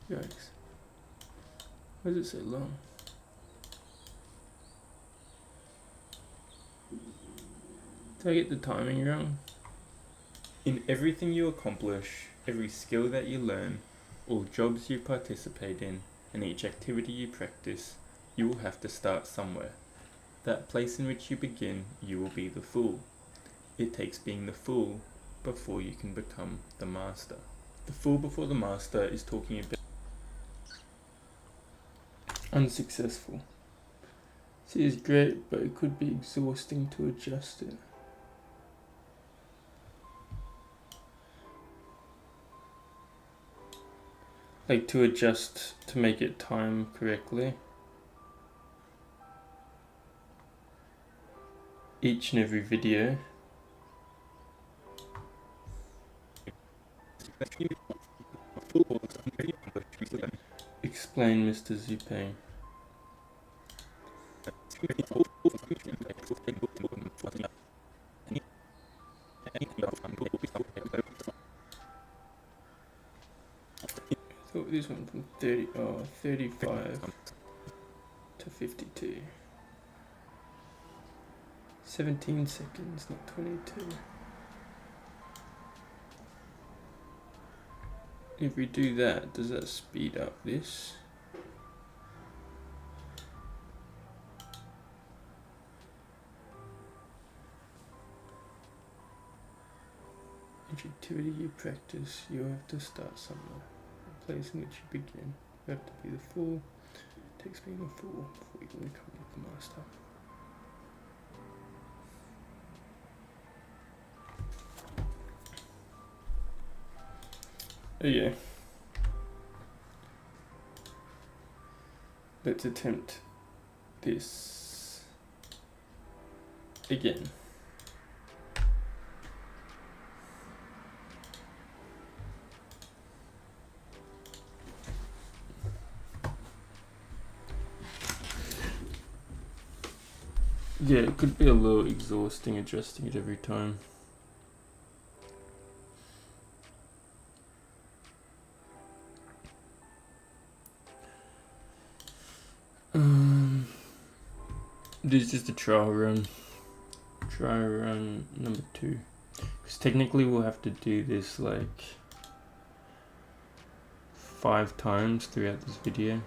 yikes, why is it so long? Did I get the timing wrong? In everything you accomplish, every skill that you learn, all jobs you participate in, and each activity you practice, you will have to start somewhere. That place in which you begin, you will be the fool. It takes being the fool before you can become the master. The fool before the master is talking about unsuccessful. See, it's great, but it could be exhausting to adjust it. Like to adjust to make it time correctly. Each and every video. Explain, Mr. Zupang. I thought this one from 35 to 52. 17 seconds, not 22. If we do that, does that speed up this? Each activity you practice, you have to start somewhere. The place in which you begin. You have to be the fool. It takes being a fool before you can become the master. Oh yeah. Let's attempt this again. Yeah, it could be a little exhausting adjusting it every time. This is just a trial run. Trial run number 2. Because technically we'll have to do this like 5 times throughout this video.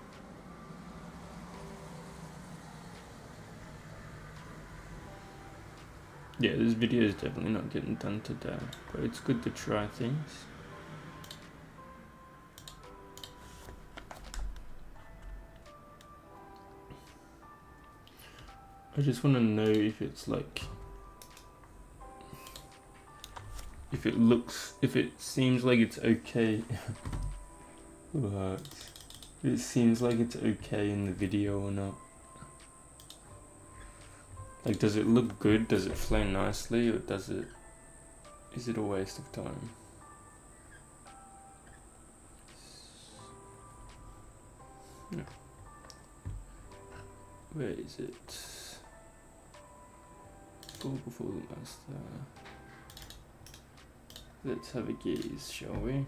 Yeah, this video is definitely not getting done today, but it's good to try things. I just want to know if it's like, if it seems like it's okay. If it seems like it's okay in the video or not. Like, does it look good? Does it flow nicely? Or is it a waste of time? No. Where is it? Fool before the master. Let's have a gaze, shall we?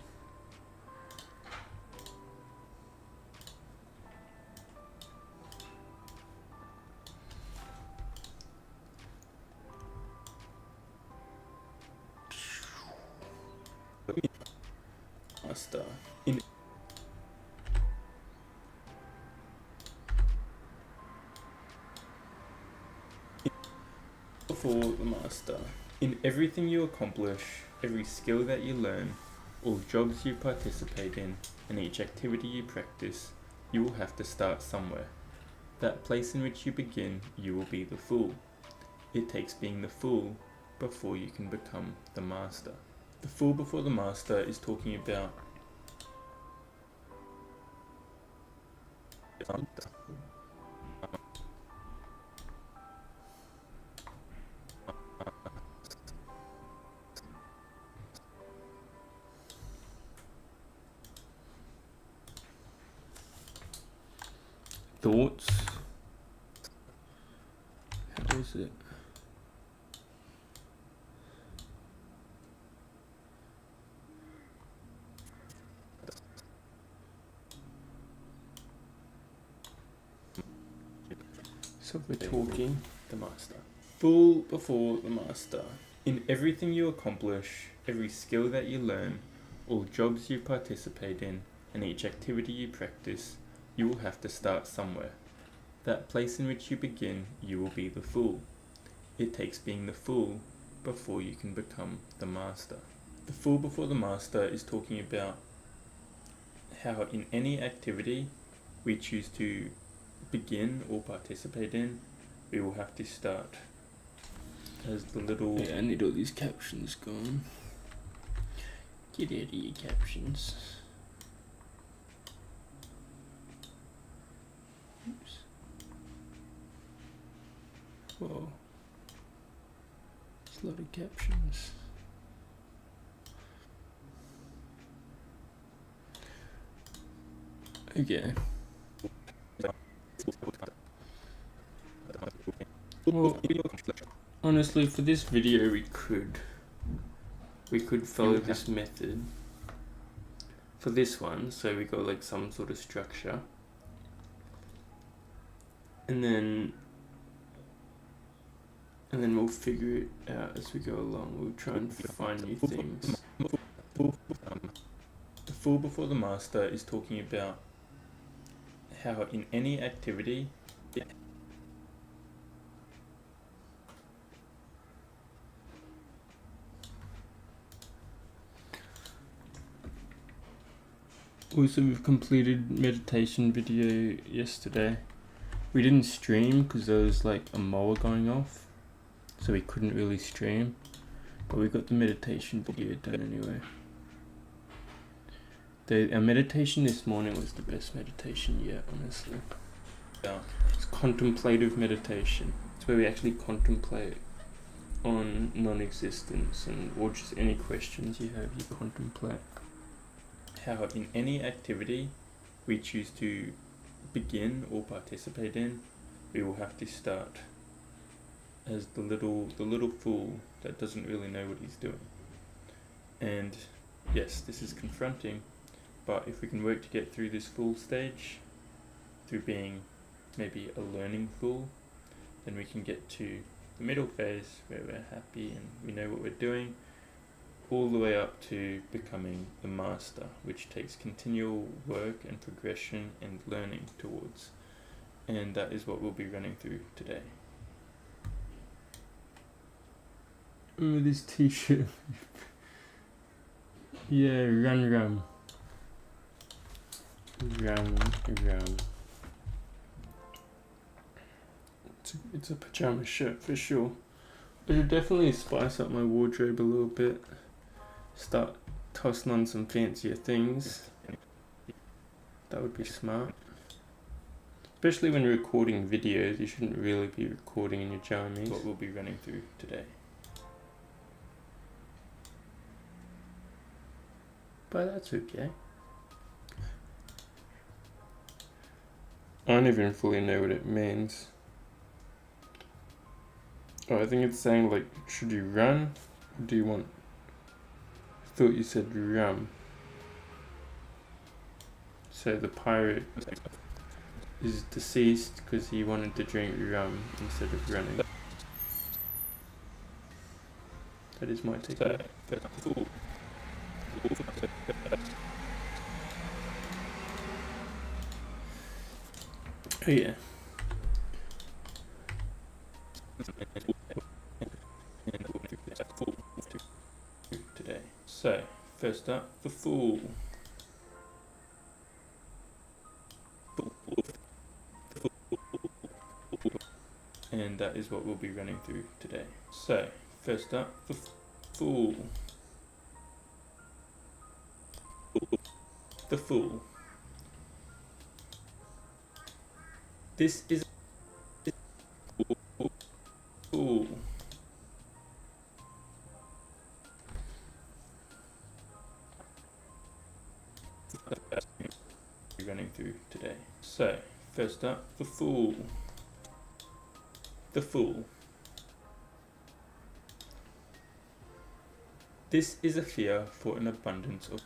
Master. Before the master. In everything you accomplish, every skill that you learn, all jobs you participate in, and each activity you practice, you will have to start somewhere. That place in which you begin, you will be the fool. It takes being the fool before you can become the master. The fool before the master is talking about thoughts. How is it? So we're talking the master. Fool before the master. In everything you accomplish, every skill that you learn, all jobs you participate in, and each activity you practice, you will have to start somewhere. That place in which you begin, you will be the fool. It takes being the fool before you can become the master. The fool before the master is talking about how in any activity we choose to begin or participate in, we will have to start as the little... Yeah, I need all these captions gone. Get out of your captions. Oops. Whoa. There's a lot of captions. Okay. Well, honestly, for this video, we could follow this method for this one. So we got like some sort of structure, and then we'll figure it out as we go along. We'll try and find new things. The fool before the master is talking about how in any activity Also, we've completed meditation video yesterday. We didn't stream because there was like a mower going off, so we couldn't really stream, but we got the meditation video done anyway. Our meditation this morning was the best meditation yet, honestly. Yeah. It's contemplative meditation. It's where we actually contemplate on non-existence or just any questions you have, you contemplate. How in any activity we choose to begin or participate in, we will have to start as the little fool that doesn't really know what he's doing. And yes, this is confronting, but if we can work to get through this fool stage, through being maybe a learning fool, then we can get to the middle phase where we're happy and we know what we're doing, all the way up to becoming the master, which takes continual work and progression and learning towards. And that is what we'll be running through today. Remember this t-shirt? Yeah, rum. It's a pajama shirt for sure. I should definitely spice up my wardrobe a little bit. Start tossing on some fancier things. That would be smart. Especially when recording videos, you shouldn't really be recording in your jammies. What we'll be running through today. But that's okay. I don't even fully know what it means. Oh, I think it's saying like, should you run? Or do you want... I thought you said rum. So the pirate is deceased because he wanted to drink rum instead of running. That is my take. Oh yeah. Today. So, first up, the fool. And that is what we'll be running through today. So, first up, the fool. The fool. This is fool. Running through today. So, first up, the fool. The fool. This is a fear for an abundance of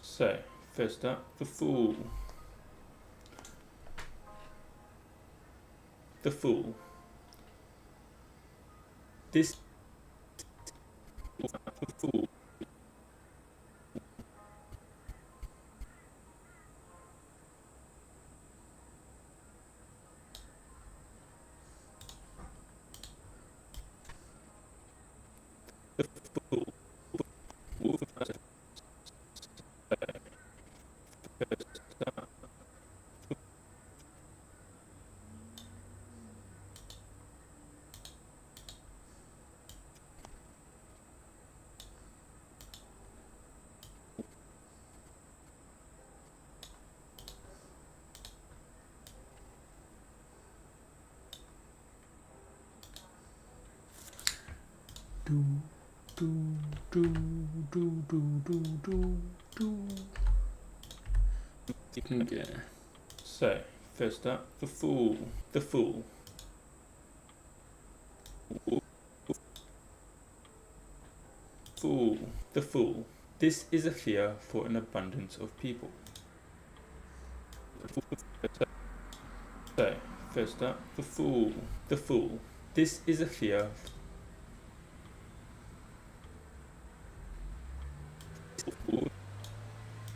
So, First up, the Fool. The Fool. This the Fool. Okay. So, first up, the Fool. The Fool. Fool. The Fool. This is a fear for an abundance of people. So, first up, the Fool. The Fool. This is a fear.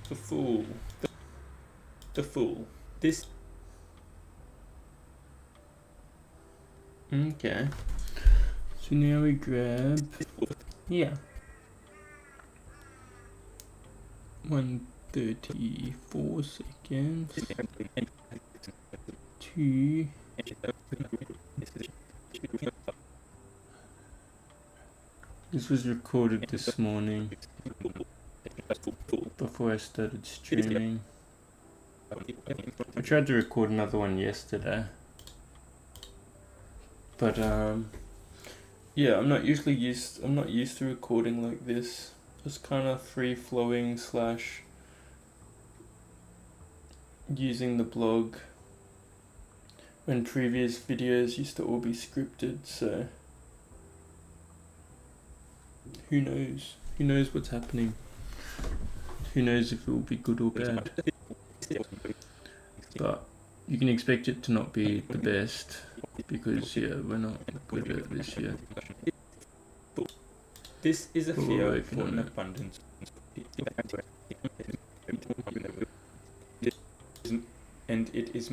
The Fool. The Fool. This. Okay. So now we grab. Yeah. 134 seconds. 2. This was recorded this morning before I started streaming. I tried to record another one yesterday, but yeah, I'm not used to recording like this. It's kind of free flowing / using the blog, when previous videos used to all be scripted, so who knows what's happening, who knows if it will be good or bad, but you can expect it to not be the best, because yeah, we're not good at this yet. This is a fear for an abundance. And it is.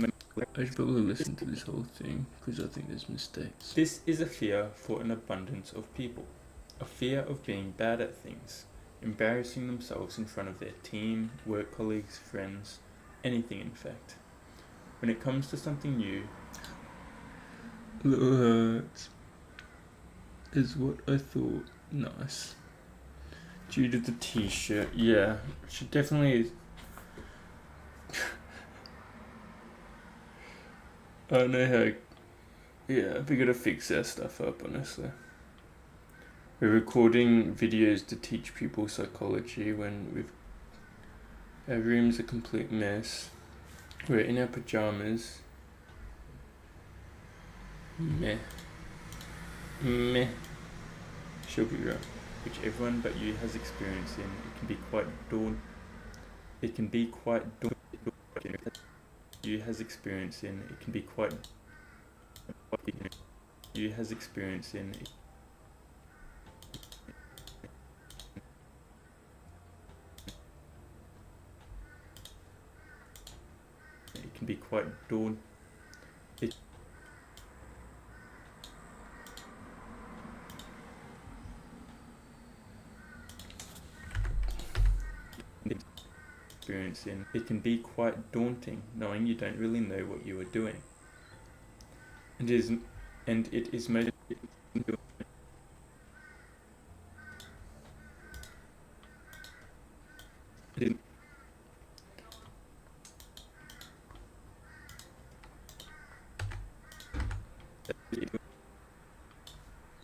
I should probably listen to this whole thing because I think there's mistakes. This is a fear for an abundance of people. A fear of being bad at things, embarrassing themselves in front of their team, work colleagues, friends, anything in fact. When it comes to something new, little hurts is what I thought. Nice. Due to the t-shirt, yeah, should definitely. I don't know how. Yeah, we gotta fix that stuff up, honestly. We're recording videos to teach people psychology when our room's a complete mess. We're in our pajamas. Meh. She'll be right. Which everyone but you has experience in. It can be quite daunting. You has experience in. It can be quite. You has experience in. It can be quite daunting. It can be quite daunting knowing you don't really know what you are doing. And it is most.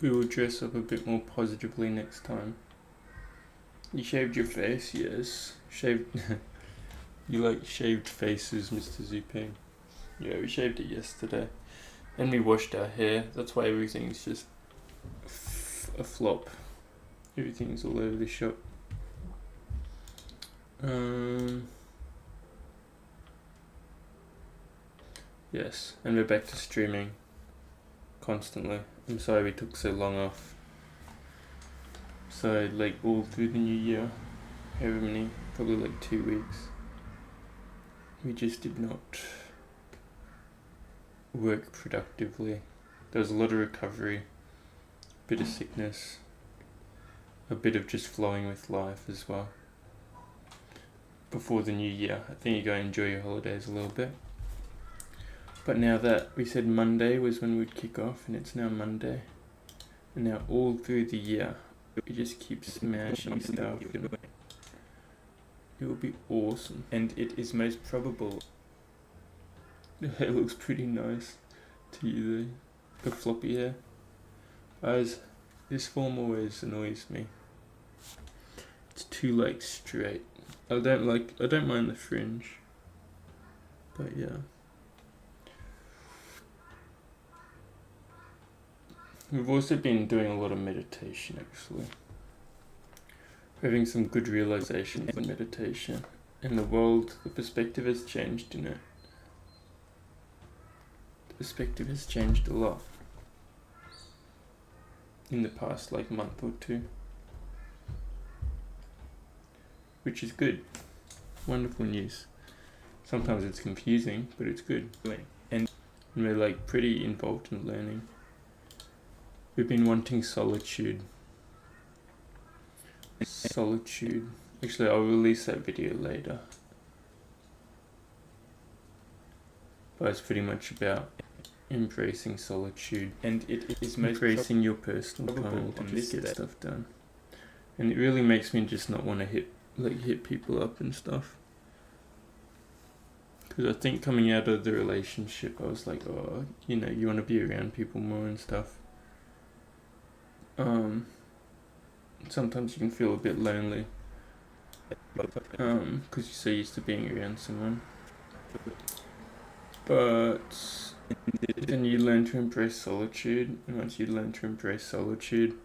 We will dress up a bit more positively next time. You shaved your face, yes. Shaved. You like shaved faces, Mr. Zuping. Yeah, we shaved it yesterday. And we washed our hair. That's why everything's just a flop. Everything's all over the shop. Yes, and we're back to streaming constantly. I'm sorry we took so long off. So like all through the new year, however many, probably like 2 weeks, we just did not work productively. There was a lot of recovery, a bit of sickness, a bit of just flowing with life as well. Before the new year, I think you go enjoy your holidays a little bit. But now that we said Monday was when we'd kick off, and it's now Monday, and now all through the year, we just keep smashing stuff, and it will be awesome. And it is most probable. The hair looks pretty nice to you though. The floppy hair. Guys, this form always annoys me. It's too like straight. I don't mind the fringe. But yeah. We've also been doing a lot of meditation actually. We're having some good realizations in meditation. In the world, the perspective has changed in it. The perspective has changed a lot in the past like month or two. Which is good. Wonderful news. Sometimes it's confusing, but it's good. And we're like pretty involved in learning. We've been wanting solitude. Solitude. Actually, I'll release that video later. But it's pretty much about embracing solitude. And it is most embracing your personal time to just get stuff done. And it really makes me just not want to hit people up and stuff. Because I think coming out of the relationship, I was like, oh, you know, you want to be around people more and stuff. Sometimes you can feel a bit lonely. Because you're so used to being around someone. But then you learn to embrace solitude, and once you learn to embrace solitude,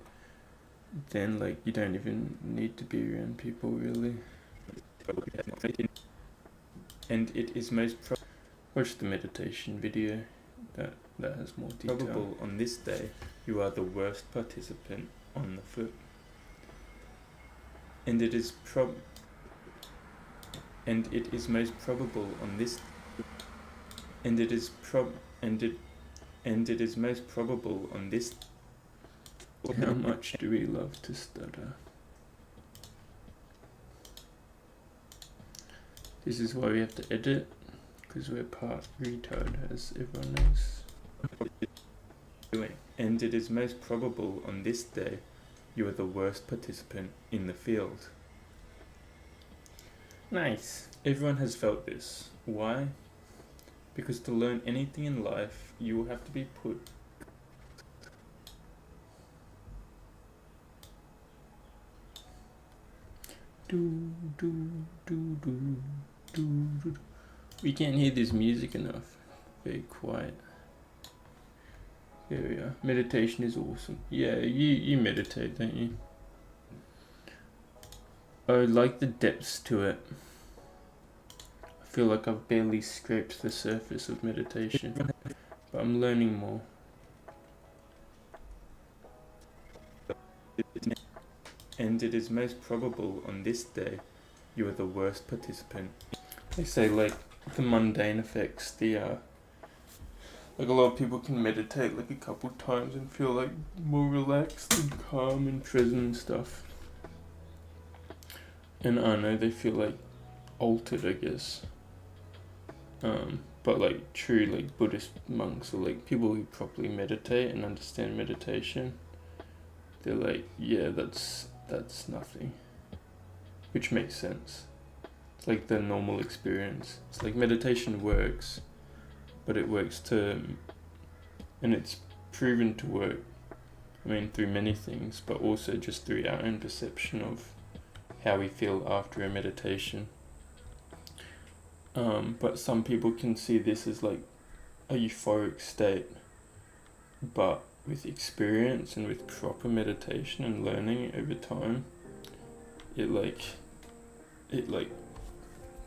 then like you don't even need to be around people really. And it is most watch the meditation video. That has more detail. probable on this day you are the worst participant on the foot. And it is most probable on this and it is most probable on this. How much do we love to stutter? This is why we have to edit, because we're part retard, as everyone knows. And it is most probable on this day you are the worst participant in the field. Nice. Everyone has felt this. Why? Because to learn anything in life, you will have to be put We can't hear this music enough. Very quiet. There we are. Meditation is awesome. Yeah, you meditate, don't you? I like the depths to it. I feel like I've barely scraped the surface of meditation, but I'm learning more. And it is most probable on this day you are the worst participant. They say like the mundane effects, like a lot of people can meditate like a couple times and feel like more relaxed and calm and present and stuff. And I know they feel like altered, I guess. But like true like Buddhist monks or like people who properly meditate and understand meditation, they're like, yeah, that's nothing. Which makes sense. It's like the normal experience. It's like meditation works, but it works and it's proven to work, I mean, through many things, but also just through our own perception of how we feel after a meditation. But some people can see this as like a euphoric state, but with experience and with proper meditation and learning over time,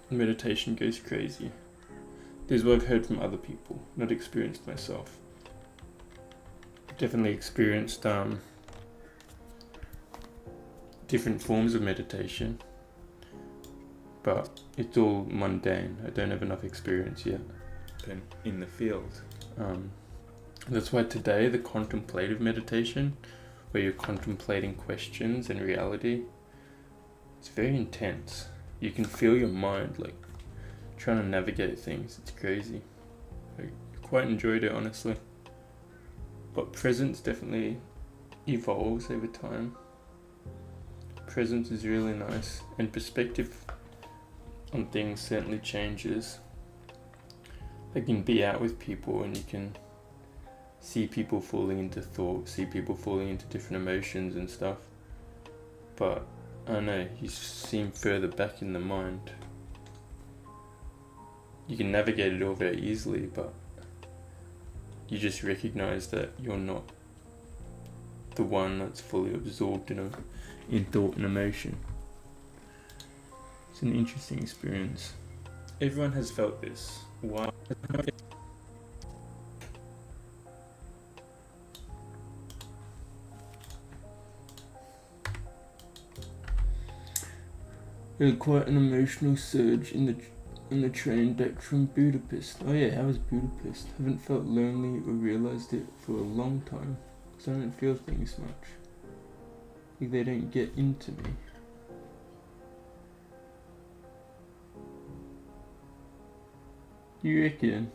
meditation goes crazy. This is what I've heard from other people, not experienced myself. Definitely experienced different forms of meditation, but it's all mundane. I don't have enough experience yet. In the field. That's why today the contemplative meditation, where you're contemplating questions and reality, it's very intense. You can feel your mind like trying to navigate things. It's crazy. I quite enjoyed it, honestly. But presence definitely evolves over time. Presence is really nice, and perspective on things certainly changes. Like, you can be out with people and you can see people falling into thought, see people falling into different emotions and stuff. But I don't know, you seem further back in the mind. You can navigate it all very easily, but you just recognize that you're not the one that's fully absorbed in thought and emotion. It's an interesting experience. Everyone has felt this. Why? Had quite an emotional surge in the train back from Budapest. Oh yeah, how was Budapest? Haven't felt lonely or realized it for a long time, because I don't feel things much. Like they don't get into me. You reckon?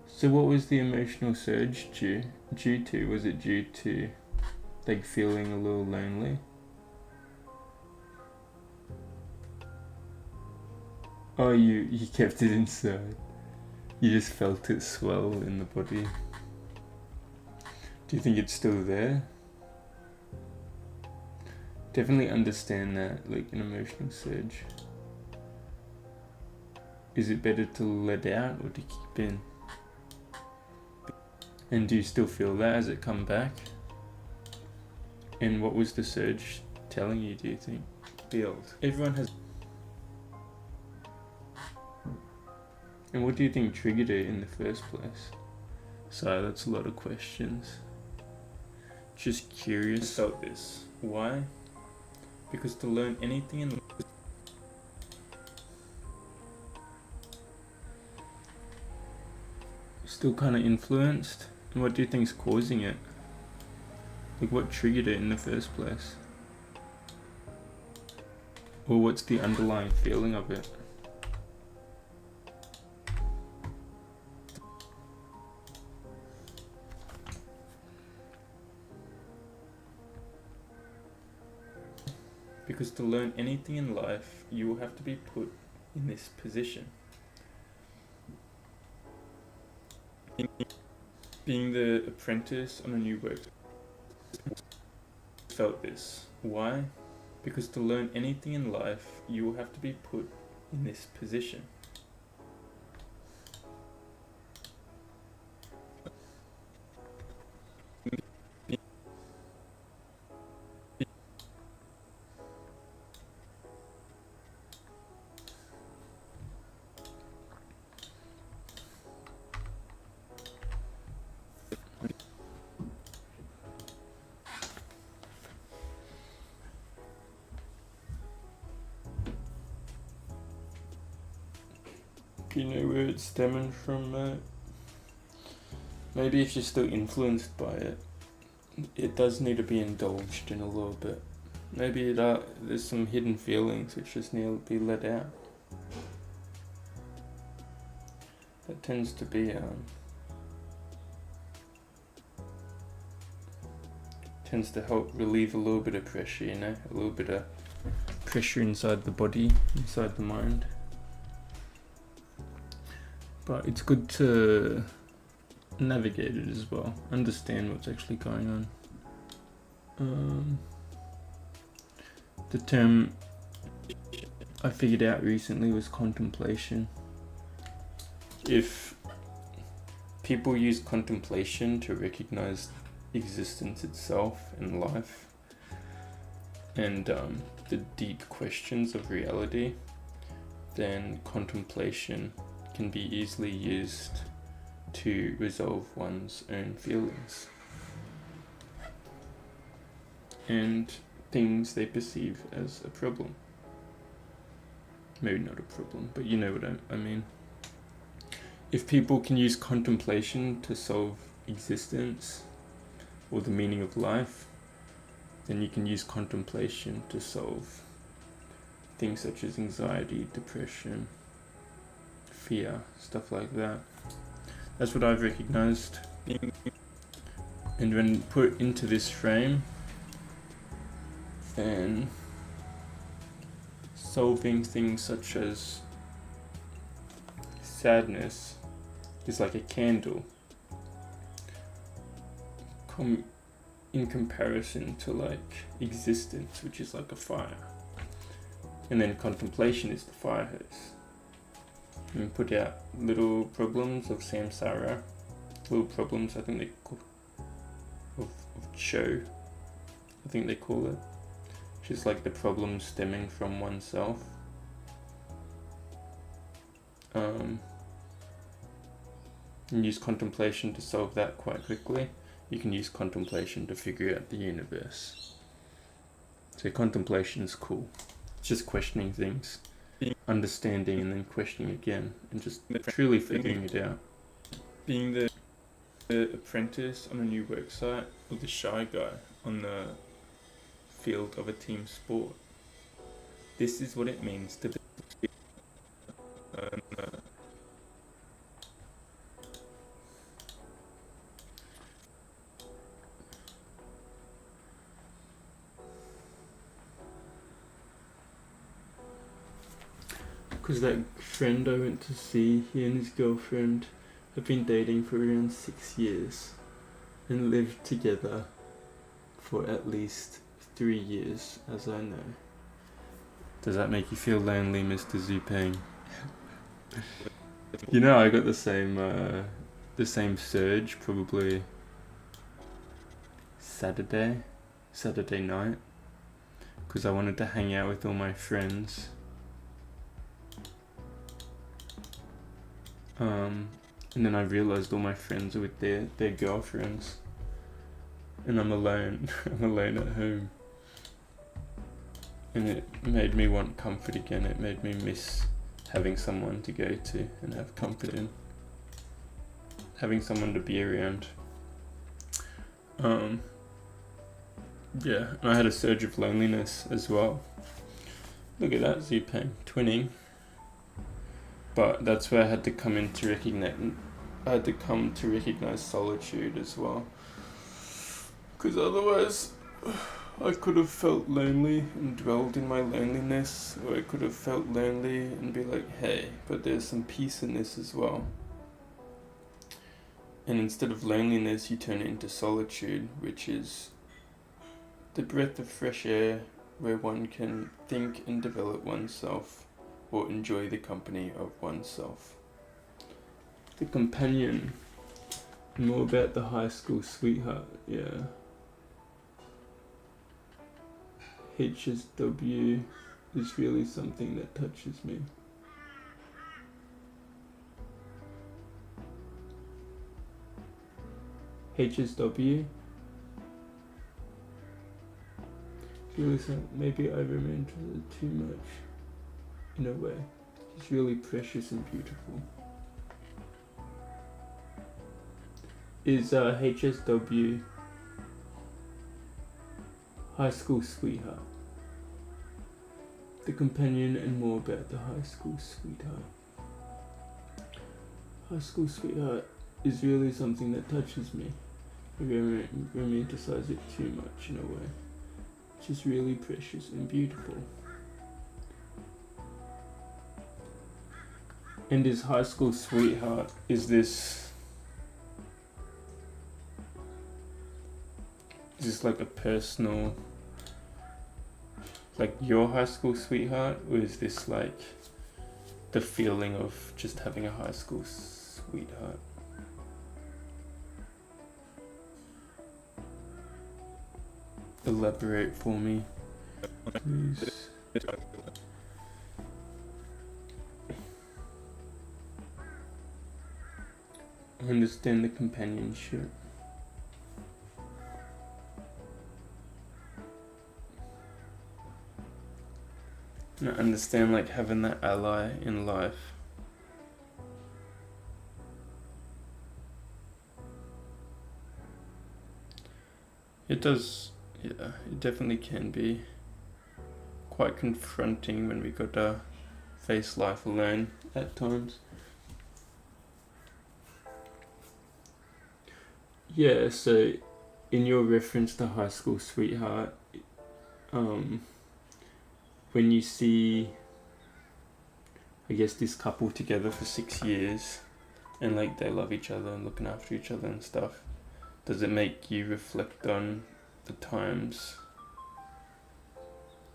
So what was the emotional surge due to? Was it due to like feeling a little lonely? Oh, you kept it inside. You just felt it swell in the body. Do you think it's still there? Definitely understand that, like an emotional surge. Is it better to let out or to keep in? And do you still feel that as it come back? And what was the surge telling you, do you think? Field. Everyone has. And what do you think triggered it in the first place? Sorry, that's a lot of questions. Just curious. Felt this. Why? Because to learn anything in Still kind of influenced? And what do you think's causing it? Like, what triggered it in the first place? Or what's the underlying feeling of it? Because to learn anything in life, you will have to be put in this position. Being the apprentice on a new work. Felt this. Why? Because to learn anything in life, you will have to be put in this position. Do you know where it's stemming from, mate? Maybe if you're still influenced by it, it does need to be indulged in a little bit. Maybe there's some hidden feelings which just need to be let out. That tends to be tends to help relieve a little bit of pressure, you know, a little bit of pressure inside the body, inside the mind. But it's good to navigate it as well, understand what's actually going on. The term I figured out recently was contemplation. If people use contemplation to recognize existence itself and life and the deep questions of reality, then contemplation can be easily used to resolve one's own feelings and things they perceive as a problem. Maybe not a problem, but you know what I mean. If people can use contemplation to solve existence or the meaning of life, then you can use contemplation to solve things such as anxiety, depression, fear, stuff like that. That's what I've recognized. And when put into this frame, then solving things such as sadness is like a candle in comparison to like existence, which is like a fire. And then contemplation is the fire hose. And put out little problems of samsara, little problems, I think they call of cho, I think they call it, which is like the problems stemming from oneself. And use contemplation to solve that quite quickly. You can use contemplation to figure out the universe. So contemplation is cool. It's just questioning things, understanding and then questioning again, and just truly figuring it out. Being the apprentice on a new work site, or the shy guy on the field of a team sport. This is what it means to be Because that friend I went to see, he and his girlfriend have been dating for around 6 years and lived together for at least 3 years, as I know. Does that make you feel lonely, Mr. Zupeng? You know, I got the same surge probably Saturday night, because I wanted to hang out with all my friends. And then I realized all my friends are with their girlfriends, and I'm alone. I'm alone at home, and it made me want comfort again. It made me miss having someone to go to and have comfort in, having someone to be around. Yeah, and I had a surge of loneliness as well. Look at that, Zupeng, twinning. But that's where I had to come in to recognize. I had to come to recognize solitude as well. Because otherwise, I could have felt lonely and dwelled in my loneliness, or I could have felt lonely and be like, hey, but there's some peace in this as well. And instead of loneliness, you turn it into solitude, which is the breath of fresh air where one can think and develop oneself, or enjoy the company of oneself. The companion, more about the high school sweetheart, yeah. HSW is really something that touches me. HSW? Really maybe I romanticized it too much. In a way, it's really precious and beautiful. Is HSW high school sweetheart? The companion and more about the high school sweetheart. High school sweetheart is really something that touches me. I romanticize it too much in a way. It's just really precious and beautiful. And his high school sweetheart is this like a personal, like your high school sweetheart, or is this like the feeling of just having a high school sweetheart? Elaborate for me, please. understand the companionship. And I understand like having that ally in life. It does, yeah, it definitely can be quite confronting when we gotta face life alone at times. Yeah, so in your reference to high school sweetheart, when you see, I guess, this couple together for 6 years and like they love each other and looking after each other and stuff, does it make you reflect on the times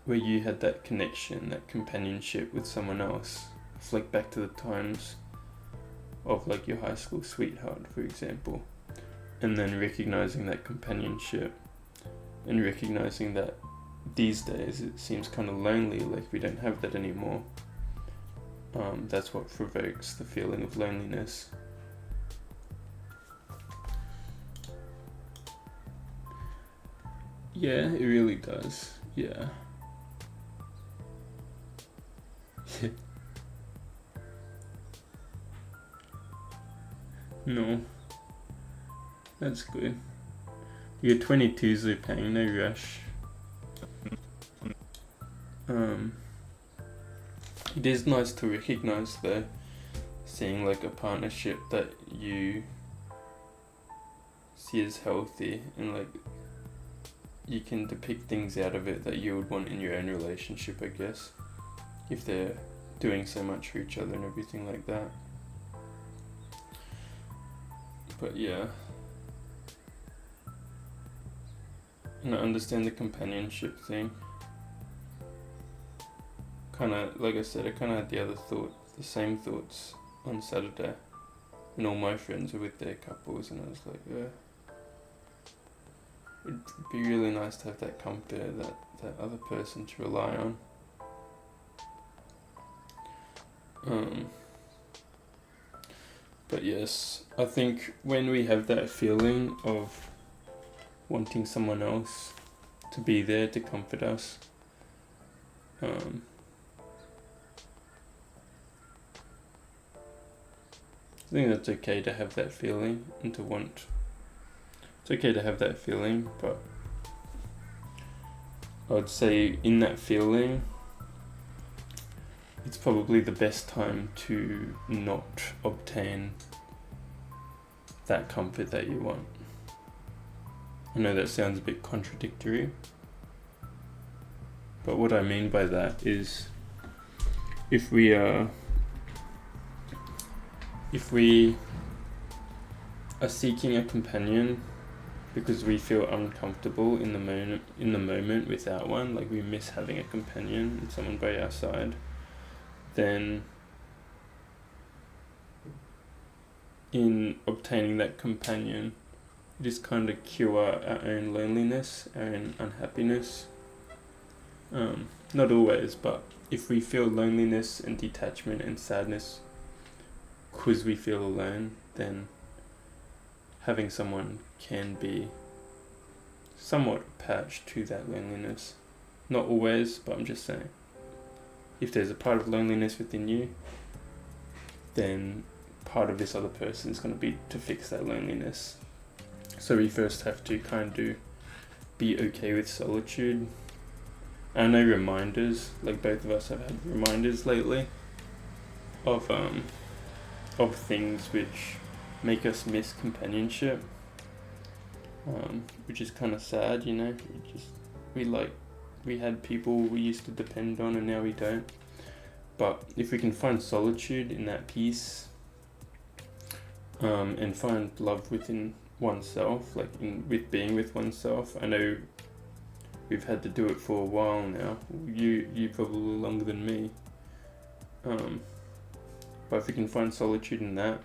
where you had that connection, that companionship with someone else? Reflect back to the times of like your high school sweetheart, for example, and then recognizing that companionship and recognizing that these days it seems kind of lonely, like we don't have that anymore. That's what provokes the feeling of loneliness. Yeah, it really does. Yeah. No. That's good. You're 22, Zupang, no rush. It is nice to recognize though, seeing like a partnership that you see as healthy and like you can depict things out of it that you would want in your own relationship, I guess, if they're doing so much for each other and everything like that. But yeah, and I understand the companionship thing. Kinda, like I said, I kinda had the same thoughts on Saturday when all my friends were with their couples, and I was like, yeah, it'd be really nice to have that comfort, that other person to rely on. But yes, I think when we have that feeling of wanting someone else to be there to comfort us, I think that's okay to have that feeling and to want. It's okay to have that feeling, but I would say in that feeling, it's probably the best time to not obtain that comfort that you want. I know that sounds a bit contradictory, but what I mean by that is if we are seeking a companion because we feel uncomfortable in the moment without one, like we miss having a companion and someone by our side, then in obtaining that companion, it is kind of cure our own loneliness, our own unhappiness. Not always, but if we feel loneliness and detachment and sadness because we feel alone, then having someone can be somewhat a patch to that loneliness. Not always, but I'm just saying, if there's a part of loneliness within you, then part of this other person is going to be to fix that loneliness. So we first have to kind of be okay with solitude. I know reminders, like both of us have had reminders lately of things which make us miss companionship, which is kind of sad, you know. We had people we used to depend on and now we don't. But if we can find solitude in that peace, and find love within oneself, like with being with oneself. I know we've had to do it for a while now. You probably longer than me. But if we can find solitude in that,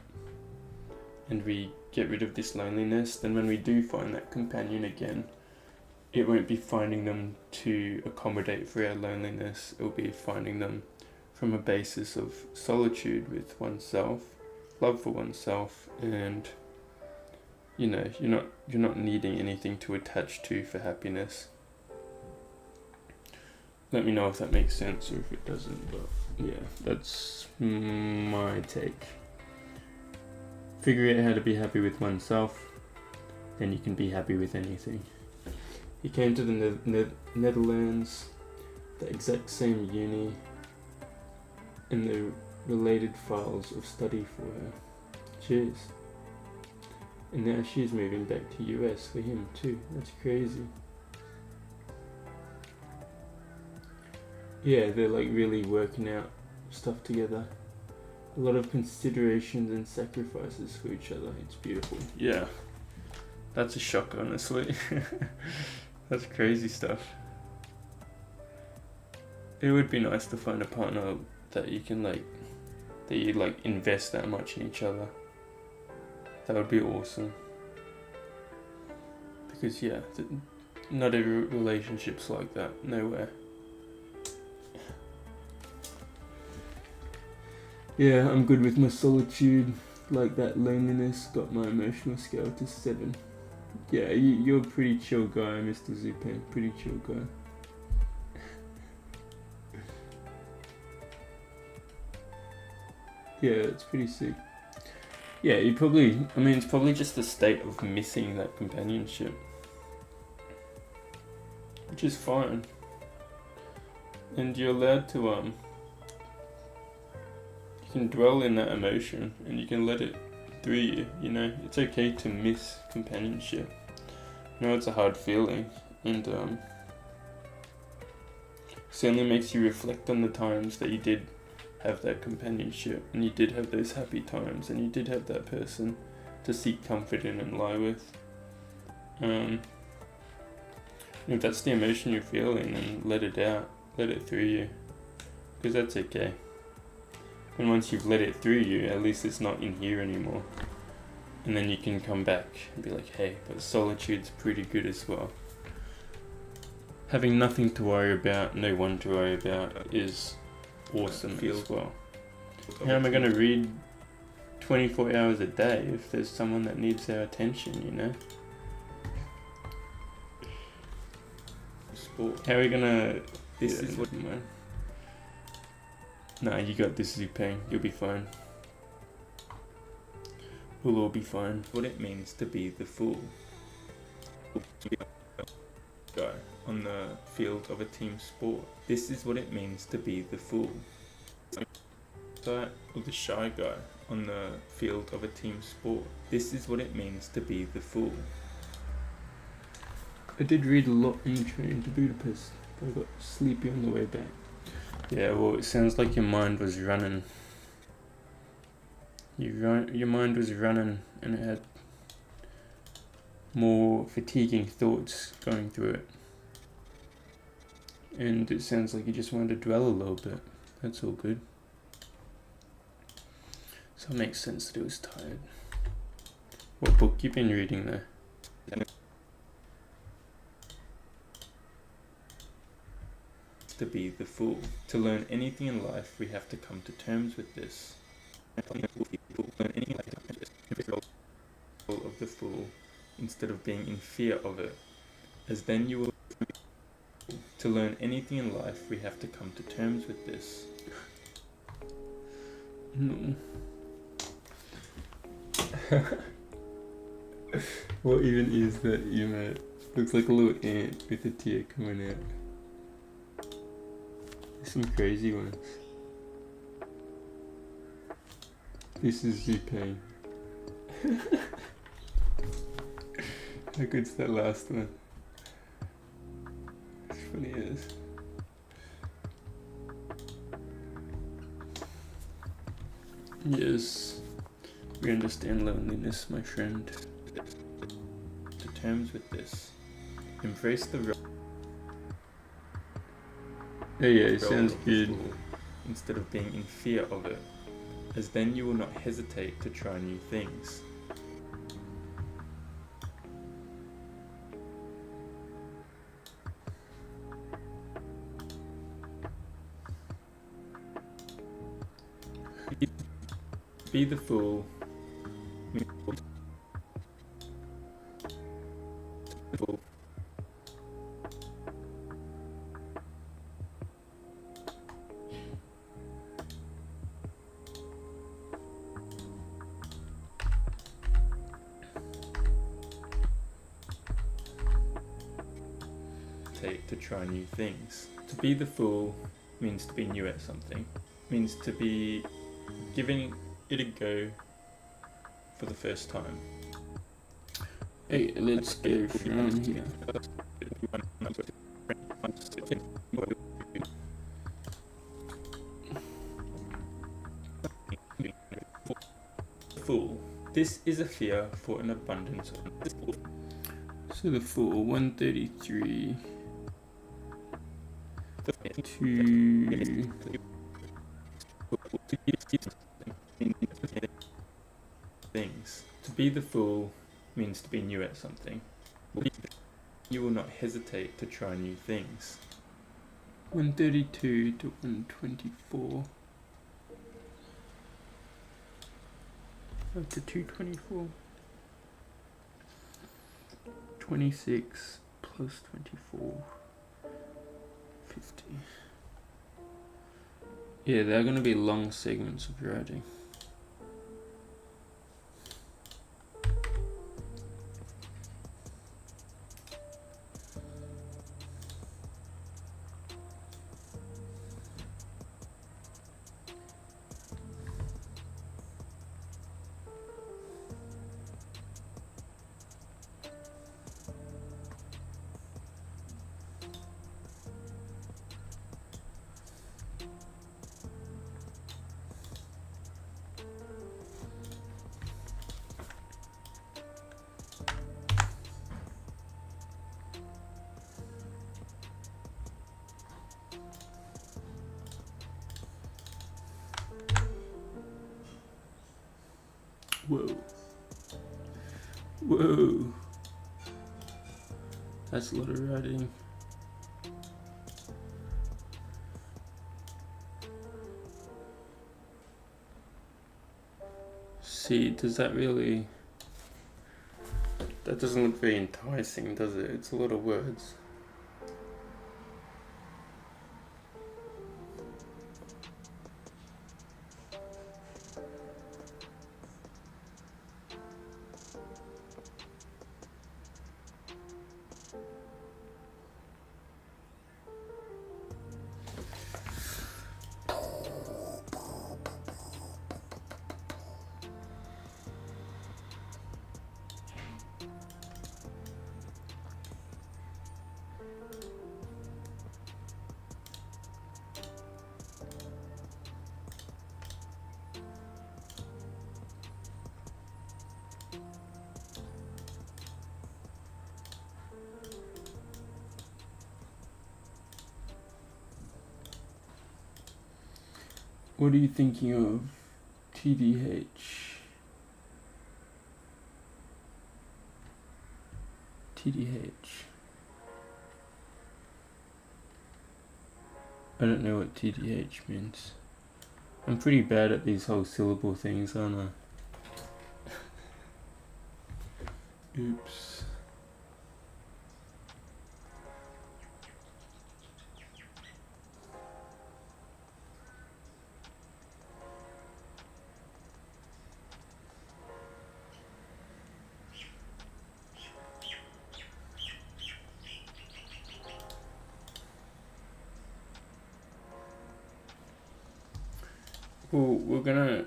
and we get rid of this loneliness, then when we do find that companion again, it won't be finding them to accommodate for our loneliness. It'll be finding them from a basis of solitude with oneself love for oneself, and you're not needing anything to attach to for happiness. Let me know if that makes sense or if it doesn't, but yeah, that's my take. Figure out how to be happy with oneself, then you can be happy with anything. He came to the Netherlands, the exact same uni, and the related files of study for her. Cheers. And now she's moving back to US for him too. That's crazy. Yeah, they're like really working out stuff together. A lot of considerations and sacrifices for each other. It's beautiful. Yeah. That's a shock, honestly. That's crazy stuff. It would be nice to find a partner that you can that you invest that much in each other. That would be awesome. Because yeah, not every relationship's like that. Nowhere. Yeah, I'm good with my solitude. Like that loneliness got my emotional scale to 7. Yeah, you're a pretty chill guy, Mr. Zupan. Pretty chill guy. Yeah, it's pretty sick. Yeah, it's probably just a state of missing that companionship. Which is fine. And you're allowed to, you can dwell in that emotion and you can let it through you, It's okay to miss companionship. I know it's a hard feeling, and certainly makes you reflect on the times that you did have that companionship, and you did have those happy times, and you did have that person to seek comfort in and lie with. If that's the emotion you're feeling, then let it out, let it through you, because that's okay. And once you've let it through you, at least it's not in here anymore. And then you can come back and be like, hey, but solitude's pretty good as well. Having nothing to worry about, no one to worry about, is awesome as well. How am I going to read 24 hours a day if there's someone that needs our attention, Sport. How are we going to... This is what... Nah, you got this, Zupang. You'll be fine. We'll all be fine. What it means to be the fool. Guy on the field of a team sport. This is what it means to be the fool. Or the shy guy on the field of a team sport. This is what it means to be the fool. I did read a lot on the train to Budapest, but I got sleepy on the way back. Yeah, well, it sounds like your mind was running. Your mind was running, and it had more fatiguing thoughts going through it. And it sounds like you just wanted to dwell a little bit. That's all good. So it makes sense that it was tired. What book you been reading there? To be the fool. To learn anything in life, we have to come to terms with this. Of the fool, instead of being in fear of it, as then you will. To learn anything in life, we have to come to terms with this. No. What even is that emote? Looks like a little ant with a tear coming out. There's some crazy ones. This is Zupain. How good's that last one? It's funny as. Yes, we understand loneliness, my friend. To terms with this. Embrace the yeah, it sounds good. Instead of being in fear of it, as then you will not hesitate to try new things. be the fool. To try new things. To be the fool means to be new at something. Means to be giving it a go for the first time. Hey, let's go from here. Fool. This is a fear for an abundance of. So the fool, 133 to things. To be the fool means to be new at something. You will not hesitate to try new things. 132 to 124. Up to 224. 26 plus 24. 50. Yeah, they're going to be long segments of writing. Whoa. Whoa. That's a lot of writing. See, does that really... That doesn't look very enticing, does it? It's a lot of words. What are you thinking of? TDH. TDH. I don't know what TDH means. I'm pretty bad at these whole syllable things, aren't I? Oops. Well, we're gonna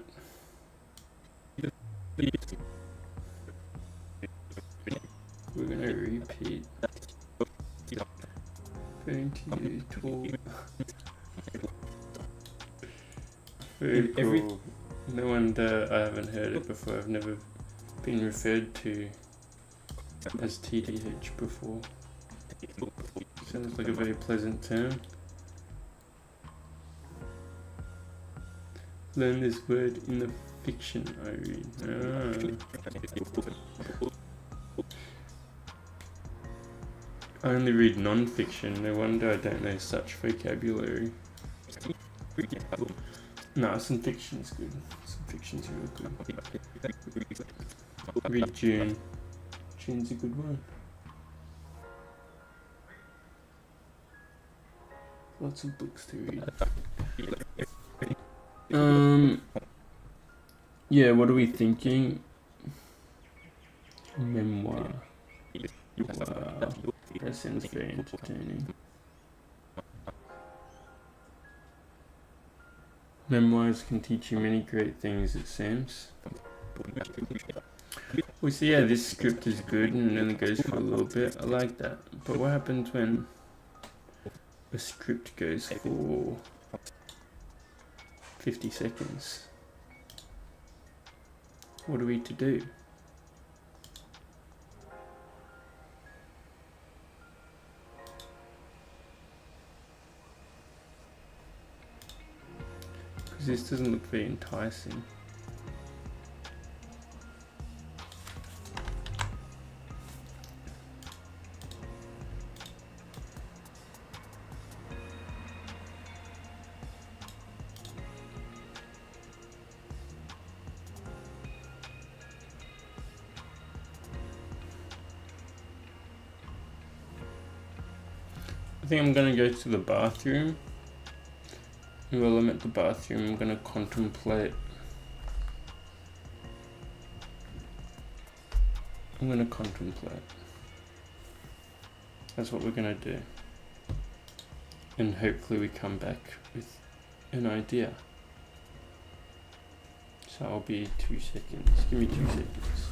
repeat 22, 12. Very cool. No wonder I haven't heard it before. I've never been referred to as TDH before. Sounds like a very pleasant term. Learn this word in the fiction I read. I only read non-fiction. No wonder I don't know such vocabulary. No, some fiction's good. Some fiction's real good. Read June. June's a good one. Lots of books to read. Yeah, what are we thinking? Memoir. Wow, that sounds very entertaining. Memoirs can teach you many great things, it seems. Well, so yeah, this script is good and it only goes for a little bit. I like that. But what happens when a script goes for 50 seconds? What are we to do? Because this doesn't look very enticing. I think I'm gonna go to the bathroom. And while I'm at the bathroom, I'm gonna contemplate. That's what we're gonna do. And hopefully we come back with an idea. So I'll be 2 seconds. Give me 2 seconds.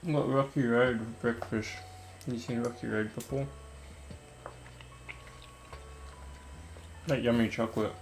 Got Rocky Road for breakfast. You seen Rocky Road before? That yummy chocolate.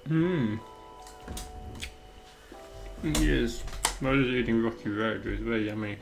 Yes, I was eating Rocky Road. It was very yummy.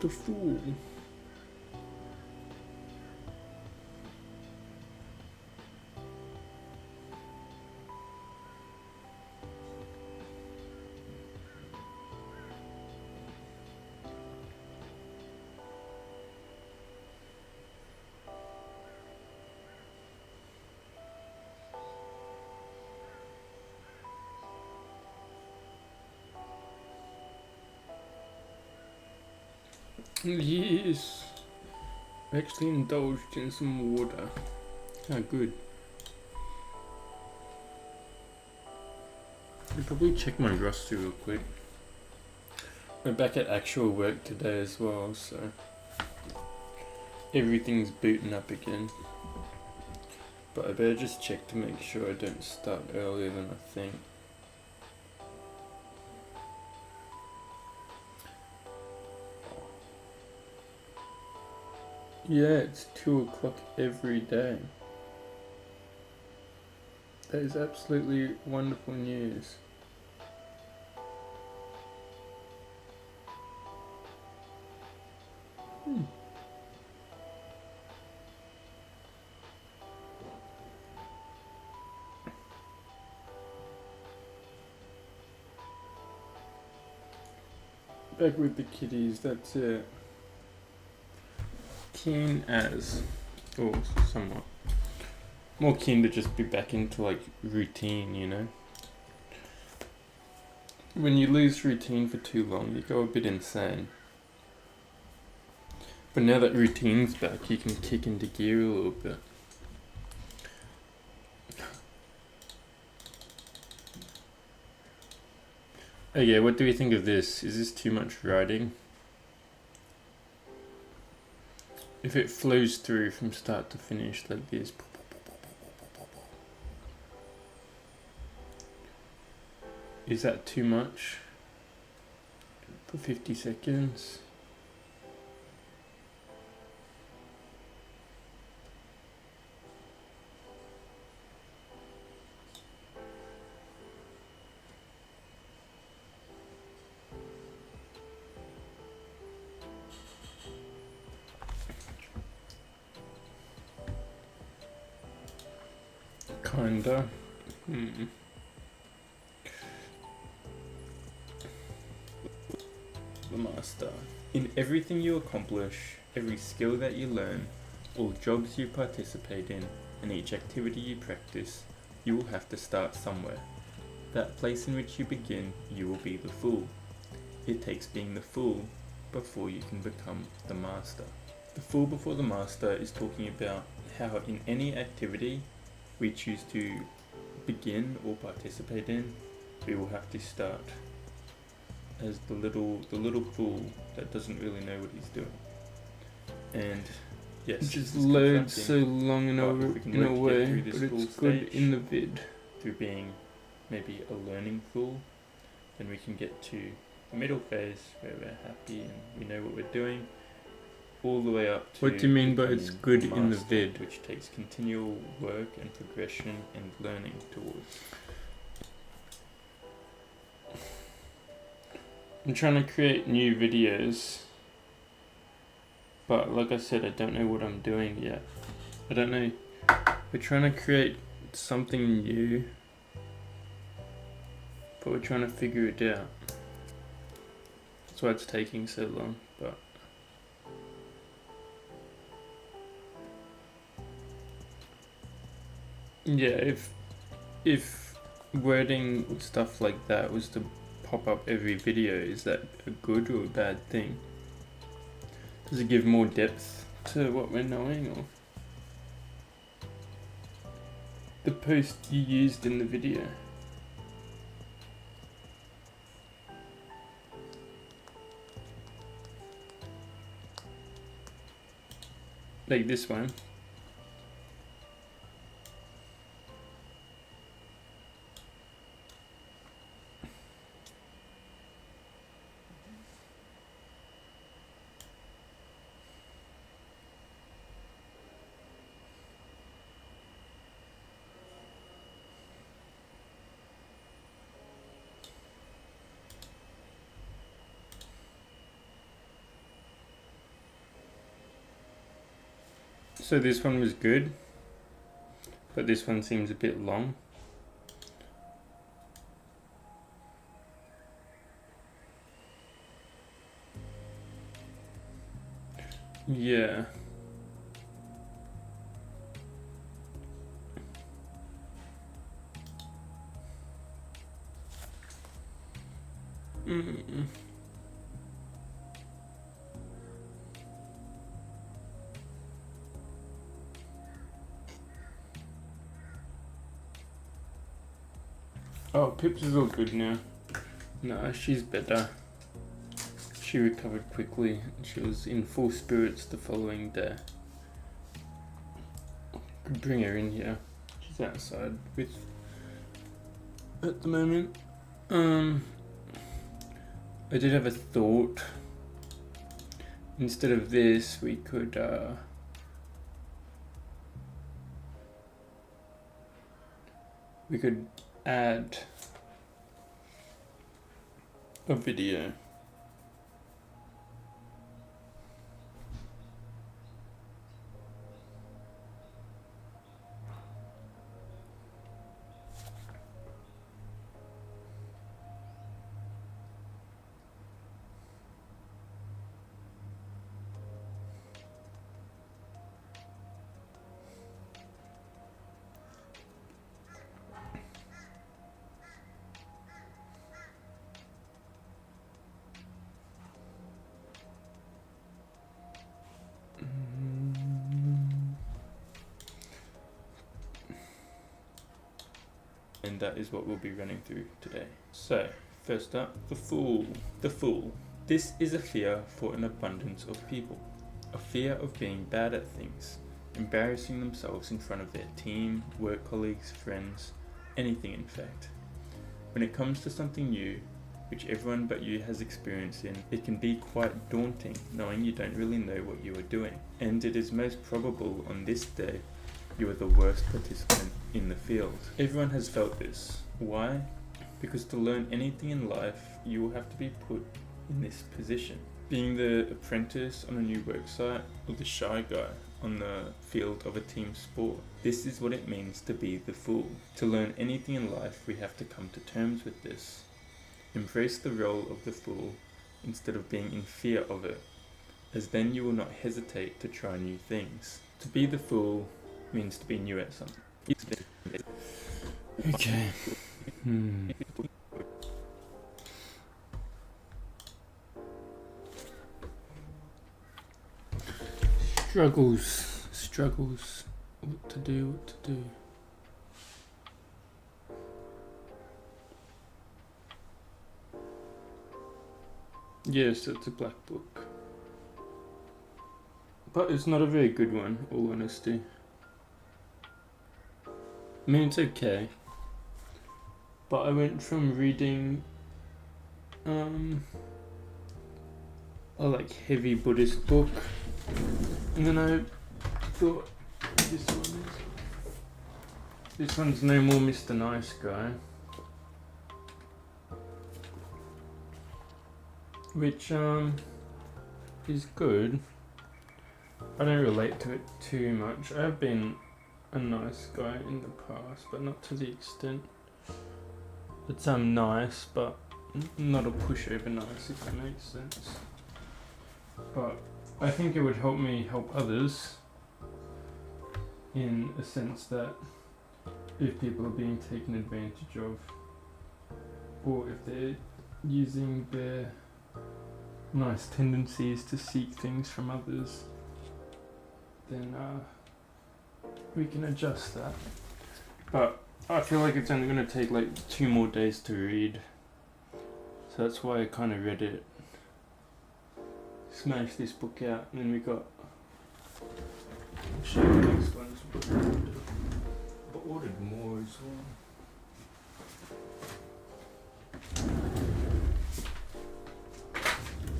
The Fool. Yes, I actually indulged in some water. How good. I'll probably check my roster real quick. We're back at actual work today as well, so everything's booting up again. But I better just check to make sure I don't start earlier than I think. Yeah, it's 2 o'clock every day. That is absolutely wonderful news. Back with the kiddies, that's it. Keen as, or somewhat more keen to just be back into like routine, you know. When you lose routine for too long, you go a bit insane. But now that routine's back, you can kick into gear a little bit. Okay, what do we think of this? Is this too much writing? If it flows through from start to finish like this. Is that too much? For 50 seconds? Kinda. The master. In everything you accomplish, every skill that you learn, all jobs you participate in, and each activity you practice, you will have to start somewhere. That place in which you begin, you will be the fool. It takes being the fool before you can become the master. The fool before the master is talking about how in any activity we choose to begin or participate in, we will have to start as the little fool that doesn't really know what he's doing. And yes, Just loads so long and over in a way, but it's good in the vid. Through being maybe a learning fool, then we can get to the middle phase where we're happy and we know what we're doing, all the way up to What do you mean by it's good in the master, vid? which takes continual work and progression and learning towards. I'm trying to create new videos, but like I said, I don't know what I'm doing yet. I don't know. We're trying to create something new, but we're trying to figure it out. That's why it's taking so long, but yeah, if wording stuff like that was to pop up every video, is that a good or a bad thing? Does it give more depth to what we're knowing, or the post you used in the video? Like this one. So this one was good, but this one seems a bit long. Yeah. Mm. Oh, Pips is all good now. No, she's better. She recovered quickly and she was in full spirits the following day. Could bring her in here. She's outside with at the moment. I did have a thought. Instead of this, we could add a video. And that is what we'll be running through today. So, first up, the Fool. The Fool. This is a fear for an abundance of people. A fear of being bad at things, embarrassing themselves in front of their team, work colleagues, friends, anything in fact. When it comes to something new, which everyone but you has experience in, it can be quite daunting knowing you don't really know what you are doing. And it is most probable on this day you are the worst participant in the field. Everyone has felt this. Why? Because to learn anything in life, you will have to be put in this position. Being the apprentice on a new worksite or the shy guy on the field of a team sport. This is what it means to be the fool. To learn anything in life, we have to come to terms with this. Embrace the role of the fool instead of being in fear of it, as then you will not hesitate to try new things. To be the fool means to be new at something. Okay. Struggles. What to do. Yes, it's a black book. But it's not a very good one, all honesty. I mean, it's okay. But I went from reading a like heavy Buddhist book, and then I thought this one's No More Mr. Nice Guy, which is good. I don't relate to it too much. I've been a nice guy in the past, but not to the extent. It's nice, but not a pushover nice, if that makes sense. But I think it would help me help others in a sense that if people are being taken advantage of, or if they're using their nice tendencies to seek things from others, then we can adjust that. But I feel like it's only going to take like 2 more days to read, so that's why I kind of read it, smashed this book out, and then we got, I'll show you the next ones. I ordered more as well.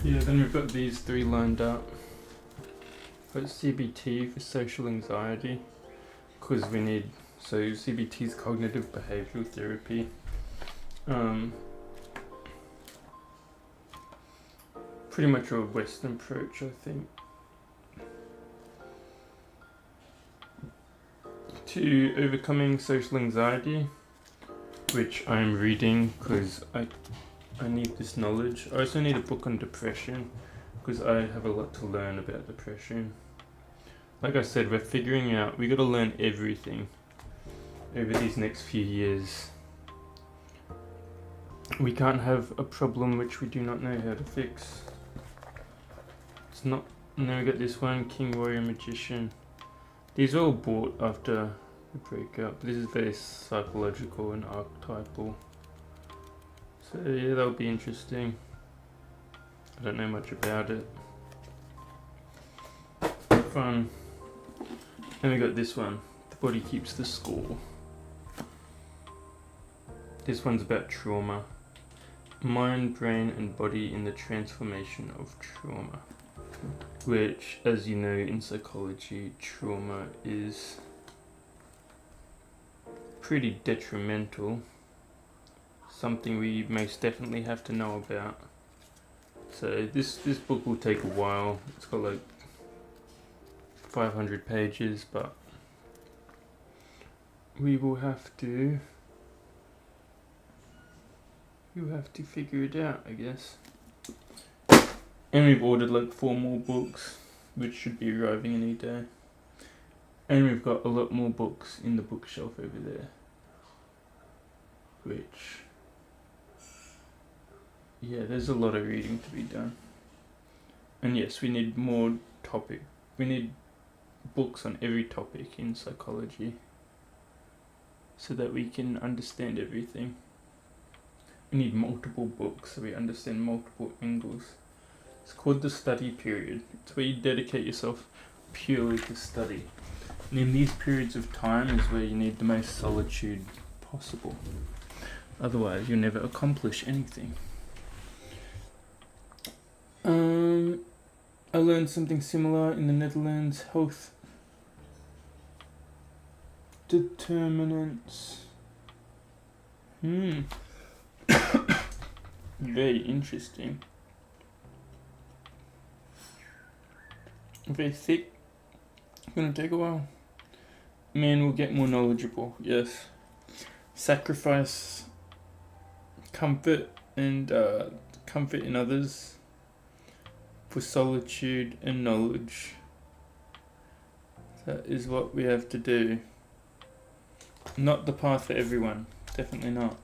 Yeah, then we've got these 3 lined up. Got CBT for social anxiety, because we need, so CBT is cognitive behavioral therapy. Pretty much a Western approach, I think, to overcoming social anxiety, which I'm reading because I need this knowledge. I also need a book on depression because I have a lot to learn about depression. Like I said, we're figuring out, we got to learn everything over these next few years. We can't have a problem which we do not know how to fix. It's not. And then we got this one, King, Warrior, Magician. These are all bought after the breakup. This is very psychological and archetypal. So yeah, that'll be interesting. I don't know much about it. Fun. Then we got this one, The Body Keeps the Score. This one's about trauma. Mind, brain and body in the transformation of trauma. Which, as you know in psychology, trauma is pretty detrimental. Something we most definitely have to know about. So this book will take a while. It's got like 500 pages, but we will have to figure it out, I guess. And we've ordered like 4 more books, which should be arriving any day. And we've got a lot more books in the bookshelf over there, which, yeah, there's a lot of reading to be done. And yes, we need more topic. We need books on every topic in psychology so that we can understand everything. We need multiple books so we understand multiple angles. It's called the study period. It's where you dedicate yourself purely to study. And in these periods of time is where you need the most solitude possible. Otherwise, you'll never accomplish anything. I learned something similar in the Netherlands. Health determinants. Very interesting. Very thick. Gonna take a while. Man will get more knowledgeable, yes. Sacrifice comfort and comfort in others for solitude and knowledge. That is what we have to do. Not the path for everyone. Definitely not.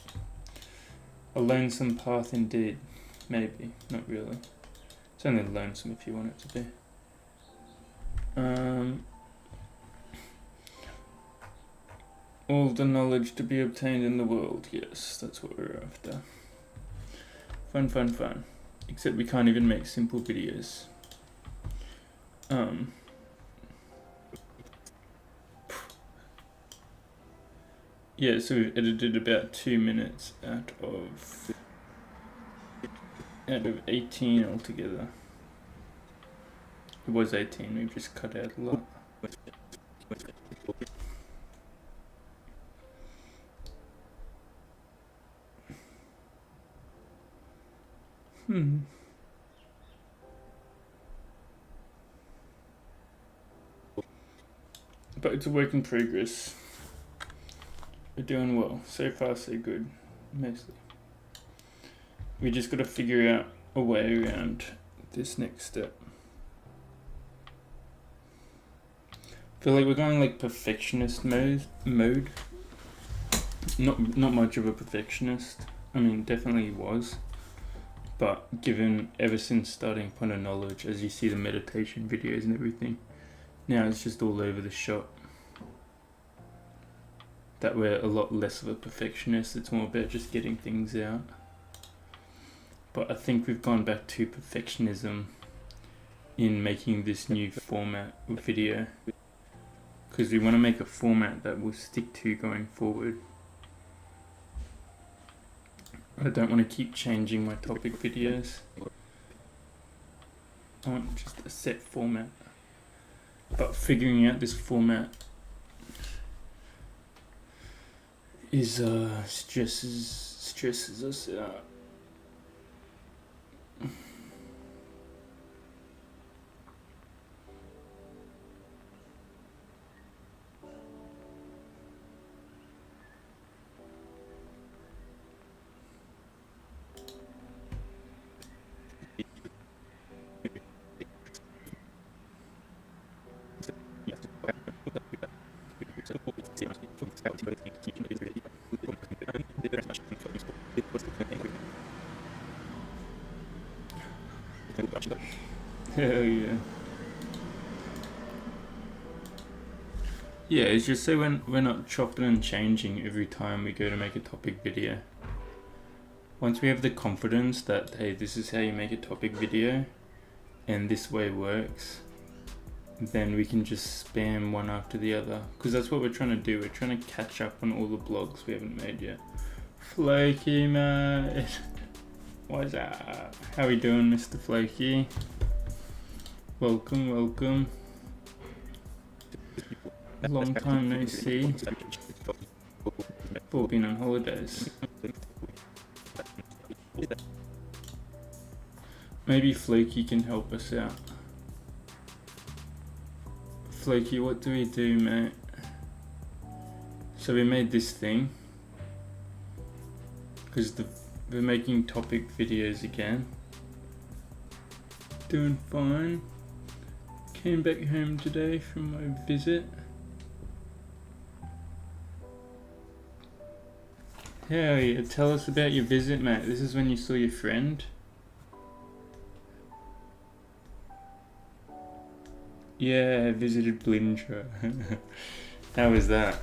A lonesome path indeed. Maybe. Not really. It's only lonesome if you want it to be. All the knowledge to be obtained in the world. Yes, that's what we're after. Fun, fun, fun. Except we can't even make simple videos. Yeah, so we've edited about 2 minutes out of 18 altogether. It was 18, we've just cut out a lot. But it's a work in progress. We're doing well. So far, so good. Mostly. we just got to figure out a way around this next step. I feel like we're going like perfectionist mode. Not much of a perfectionist. I mean, definitely was. But given ever since starting Point of Knowledge, as you see the meditation videos and everything, now it's just all over the shop. That we're a lot less of a perfectionist. It's more about just getting things out. But I think we've gone back to perfectionism in making this new format of video, because we want to make a format that we'll stick to going forward. I don't want to keep changing my topic videos. I want just a set format. But figuring out this format is stresses us out. Hell yeah. Yeah, it's just so we're not chopping and changing every time we go to make a topic video. Once we have the confidence that, hey, this is how you make a topic video and this way works, then we can just spam one after the other. Because that's what we're trying to do. We're trying to catch up on all the blogs we haven't made yet. Flaky, mate. What's up? How we doing, Mr. Flaky? Welcome, welcome. Long time no see. We've been on holidays. Maybe Flaky can help us out. Flaky, what do we do, mate? So we made this thing because we're making topic videos again. Doing fine. Came back home today from my visit. Hell yeah, tell us about your visit, mate. This is when you saw your friend. Yeah, I visited Blindra. How was that?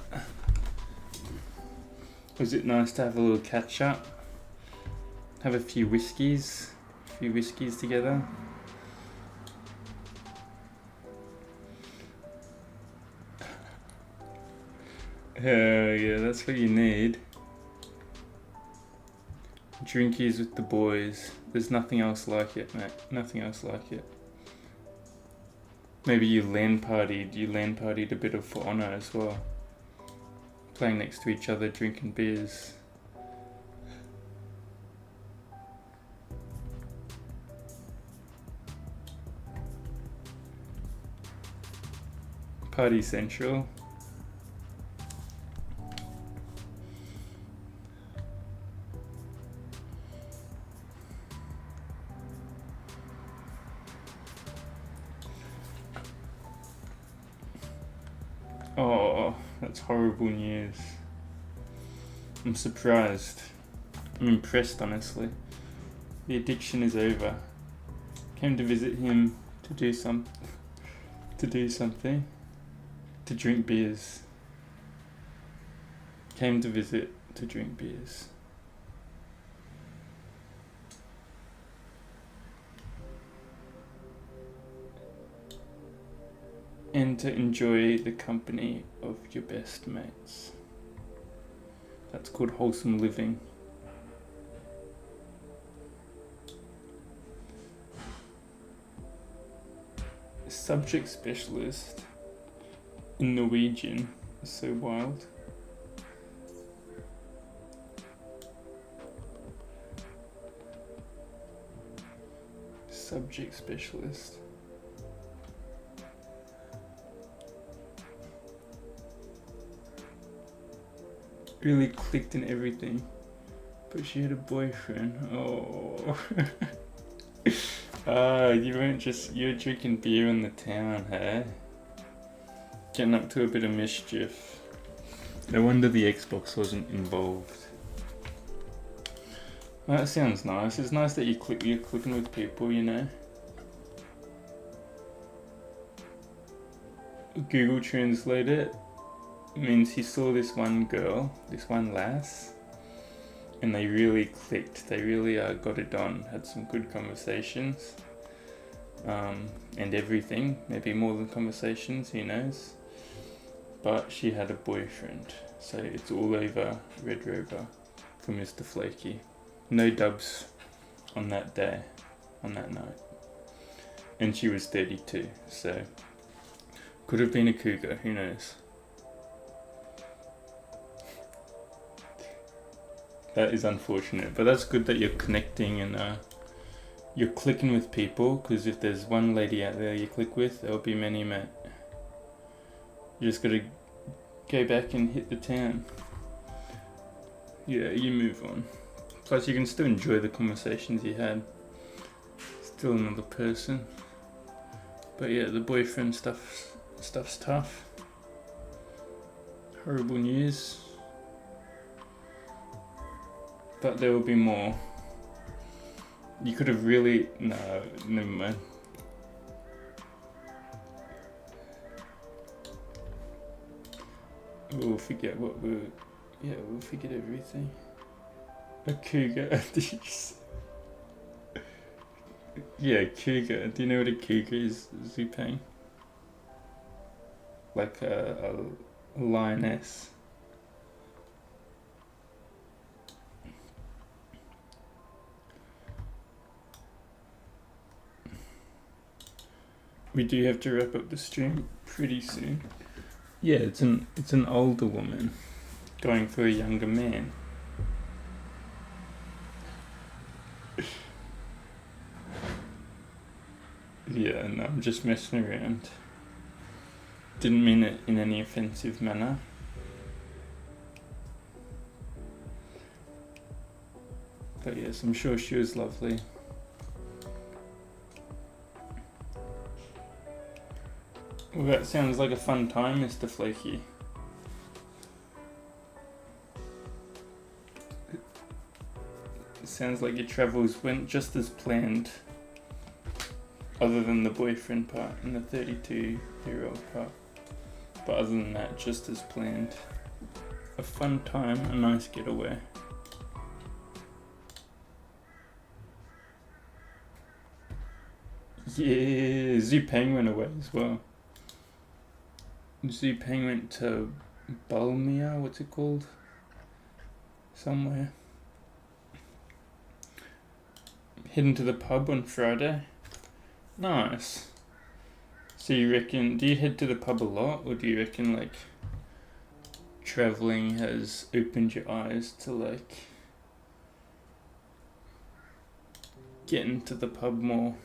Was it nice to have a little catch up? Have a few whiskeys together? Hell yeah, that's what you need. Drinkies with the boys. There's nothing else like it, mate. Nothing else like it. Maybe you LAN partied a bit of For Honor as well. Playing next to each other, drinking beers. Party Central. Oh, that's horrible news. I'm surprised. I'm impressed, honestly. The addiction is over. Came to visit him to do something. To drink beers. Came to visit to drink beers. And to enjoy the company of your best mates. That's called wholesome living. Subject specialist in Norwegian is so wild. Subject specialist. Really clicked in everything. But she had a boyfriend. Oh. You were drinking beer in the town, hey? Getting up to a bit of mischief. No wonder the Xbox wasn't involved. That sounds nice. It's nice that you're clicking with people, you know? Google Translate it means he saw this one girl, this one lass, and they really clicked. They really got it on, had some good conversations, and everything. Maybe more than conversations, who knows? But she had a boyfriend, so it's all over Red Rover for Mr. Flaky. No dubs on that day, on that night. And she was 32, so could have been a cougar, who knows? That is unfortunate, but that's good that you're connecting and you're clicking with people, because if there's one lady out there you click with, there'll be many, mate. You just gotta go back and hit the town. Yeah, you move on. Plus you can still enjoy the conversations you had. Still another person. But yeah, the boyfriend stuff's tough. Horrible news. But there will be more. You could have really... No, never mind. We'll forget what we're... Yeah, we'll forget everything. A cougar. Yeah, cougar. Do you know what a cougar is, Zupang? Like a lioness. We do have to wrap up the stream pretty soon. Yeah, it's an older woman going for a younger man. Yeah, no, I'm just messing around. Didn't mean it in any offensive manner. But yes, I'm sure she was lovely. Well, that sounds like a fun time, Mr. Flaky. It sounds like your travels went just as planned. Other than the boyfriend part and the 32-year-old part. But other than that, just as planned. A fun time, a nice getaway. Yeah, Zupang went away as well. Zupang went to Balmia, what's it called? Somewhere. Heading to the pub on Friday. Nice. So you reckon, do you head to the pub a lot, or do you reckon like travelling has opened your eyes to like getting to the pub more?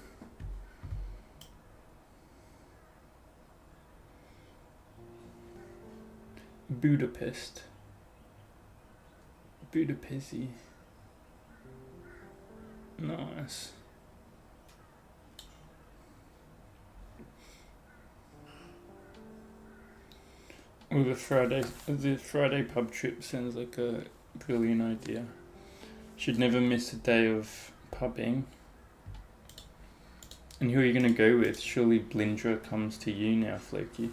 Budapest. Budapesti. Nice. Well, the Friday pub trip sounds like a brilliant idea. Should never miss a day of pubbing. And who are you going to go with? Surely Blindra comes to you now, Floki.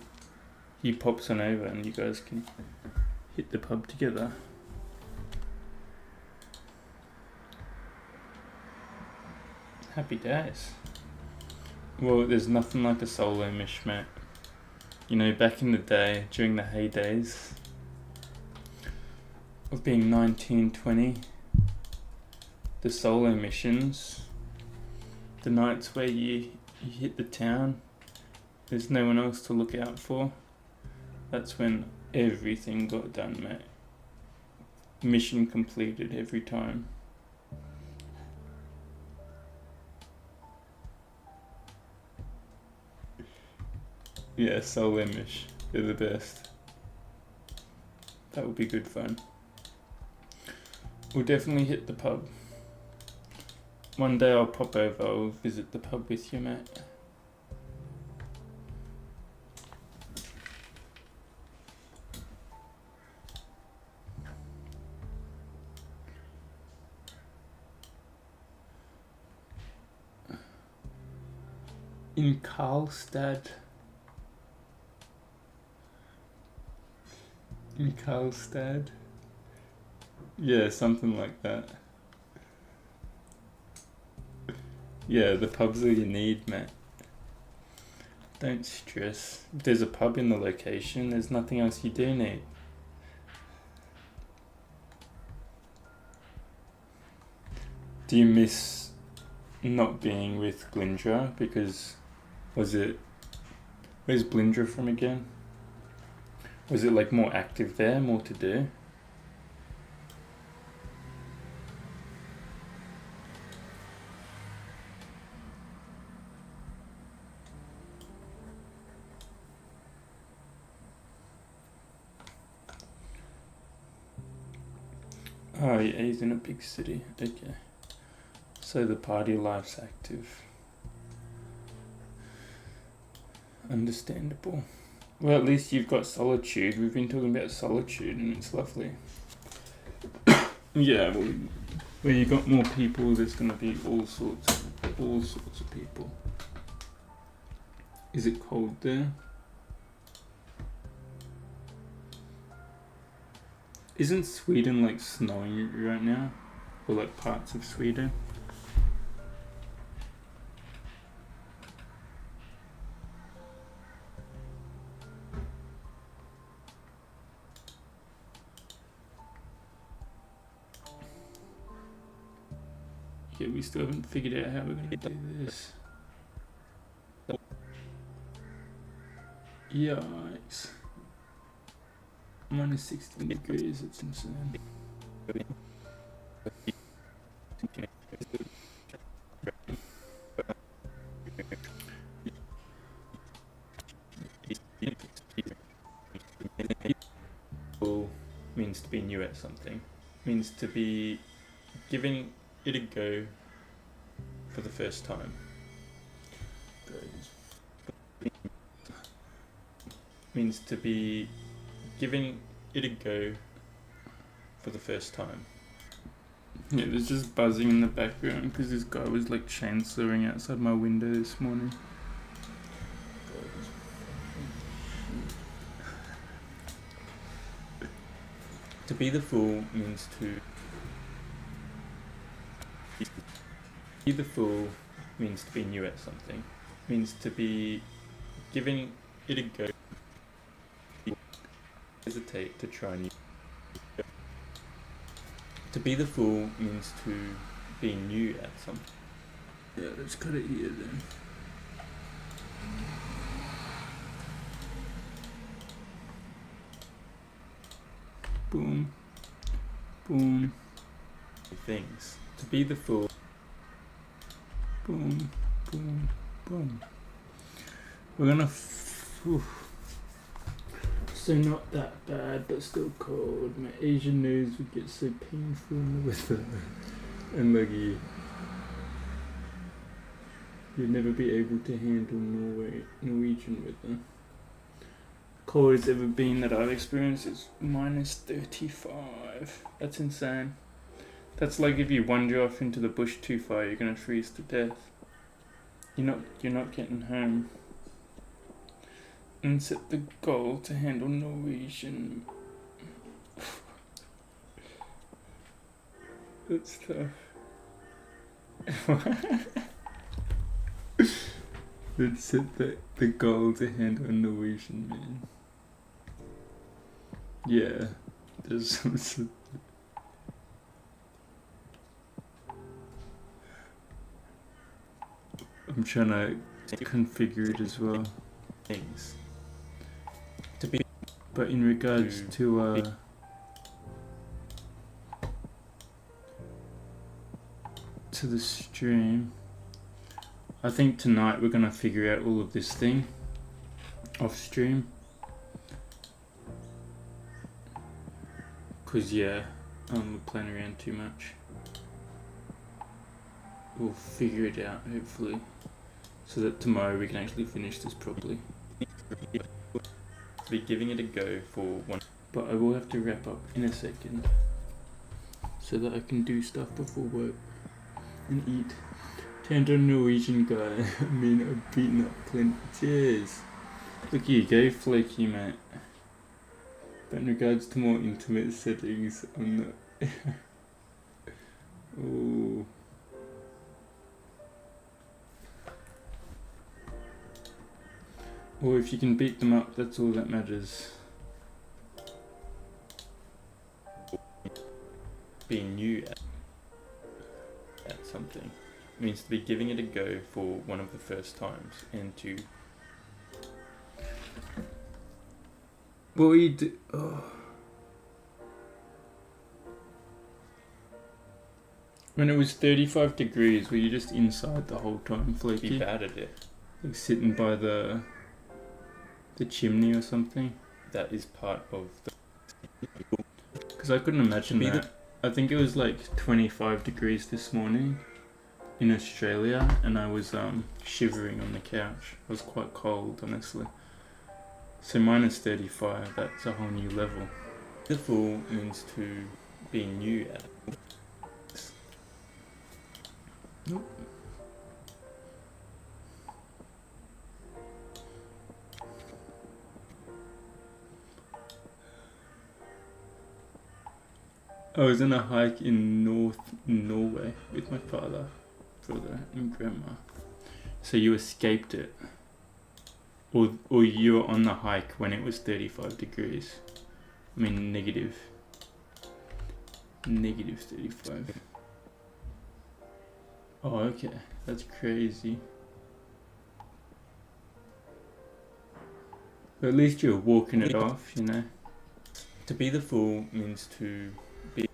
He pops on over and you guys can hit the pub together. Happy days. Well, there's nothing like a solo mishmat. You know, back in the day, during the heydays of being 19, 20, the solo missions, the nights where you hit the town, there's no one else to look out for, that's when everything got done, mate. Mission completed every time. Yeah, solo mish. They're the best. That would be good fun. We'll definitely hit the pub. One day I'll pop over, I'll visit the pub with you, mate. In Karlstad. In Karlstad. Yeah, something like that. Yeah, the pub's all you need, mate. Don't stress. If there's a pub in the location, there's nothing else you do need. Do you miss not being with Glindra? Because where's Blindra from again? Was it like more active there, more to do? Oh yeah, he's in a big city. Okay. So the party life's active. Understandable. Well, at least you've got solitude. We've been talking about solitude and it's lovely. Yeah, well, where you got more people, there's gonna be all sorts of people. Is it cold there? Isn't Sweden like snowing right now? Or like parts of Sweden? Yeah, we still haven't figured out how we're gonna do this. Yikes. Minus 16 degrees, it's insane. Means to be new at something. Means to be giving it a go for the first time. Means to be giving it a go for the first time. Yeah, there's just buzzing in the background because this guy was like chainsawing outside my window this morning. To be the fool means to be the fool means to be new at something. Means to be giving it a go. Hesitate to try new. To be the fool means to be new at something. Yeah, let's cut it here then. Boom. Boom. Things. To be the fool. Boom. Boom. Boom. We're gonna. So not that bad, but still cold. My Asian nose would get so painful in the weather. And like you'd never be able to handle Norwegian weather. Coldest ever been that I've experienced is minus 35. That's insane. That's like if you wander off into the bush too far, you're gonna freeze to death. You're not getting home. And set the goal to handle Norwegian. That's tough. Let's set the goal to handle Norwegian, man. Yeah, there's I'm trying to configure it as well. Things. To be, but in regards to the stream, I think tonight we're gonna figure out all of this thing off stream. 'Cause yeah, playing around too much. We'll figure it out, hopefully, so that tomorrow we can actually finish this properly. Be giving it a go for one. But I will have to wrap up in a second, so that I can do stuff before work and eat. Tender Norwegian guy. I mean, I've beaten up plenty. Cheers. Look, here you go, flaky mate. But in regards to more intimate settings, I'm not. Oh. Or if you can beat them up, that's all that matters. Being new at something means to be giving it a go for one of the first times, and to What were you do? Oh. When it was 35 degrees, were you just inside the whole time, be Flaky? bad at it. Like sitting by the chimney or something? That is part of the. Because I couldn't imagine Be that. I think it was like 25 degrees this morning in Australia, and I was shivering on the couch. It was quite cold, honestly. So minus 35, that's a whole new level. The fool means to be new at. Nope. I was on a hike in North Norway with my father, brother, and grandma. So you escaped it, or you were on the hike when it was 35 degrees. I mean negative 35. Oh, okay, that's crazy. But at least you're walking it off, you know. To be the fool means to be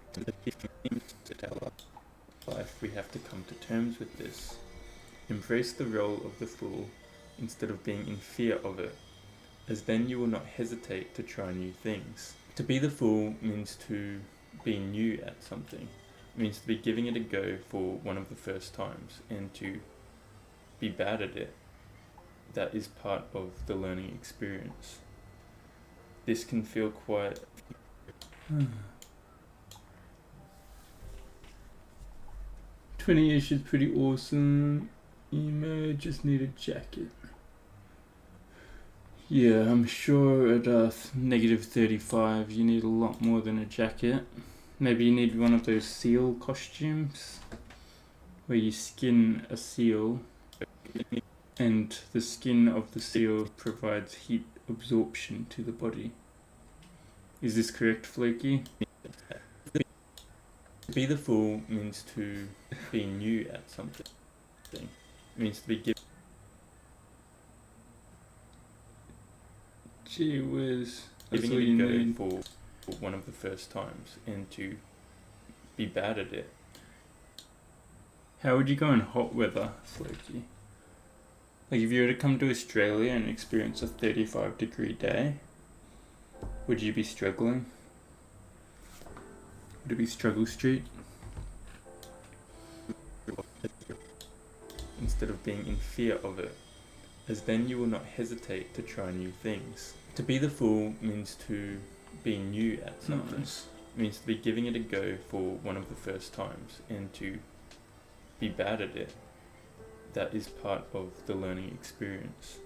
life. We have to come to terms with this. Embrace the role of the fool instead of being in fear of it, as then you will not hesitate to try new things. To be the fool means to be new at something, means to be giving it a go for one of the first times, and to be bad at it. That is part of the learning experience. This can feel quite 20-ish is pretty awesome. Emo, just need a jacket. Yeah, I'm sure at negative 35 you need a lot more than a jacket. Maybe you need one of those seal costumes where you skin a seal and the skin of the seal provides heat absorption to the body. Is this correct, Flaky? To be the fool means to be new at something. Means to be given. Gee whiz. That's Giving all it you a go need. for one of the first times, and to be bad at it. How would you go in hot weather, Flaky? Like if you were to come to Australia and experience a 35-degree day, would you be struggling? Would it be struggle street? Instead of being in fear of it, as then you will not hesitate to try new things. To be the fool means to be new at something. Nice. Means to be giving it a go for one of the first times, and to be bad at it. That is part of the learning experience.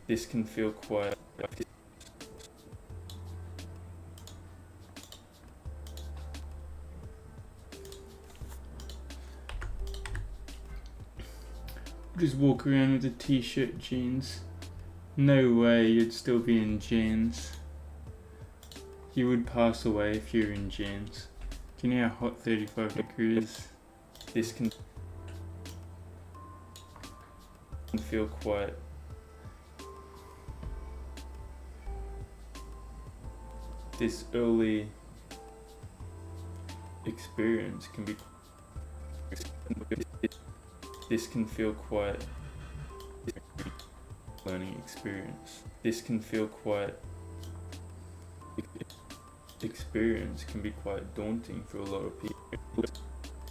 This can feel quite. Just walk around with a t-shirt, jeans. No way you'd still be in jeans. You would pass away if you were in jeans. Do you know how hot 35 degrees? This can feel quite. This early experience can be. This can feel quite. Learning experience. This can feel quite. experience can be quite daunting for a lot of people.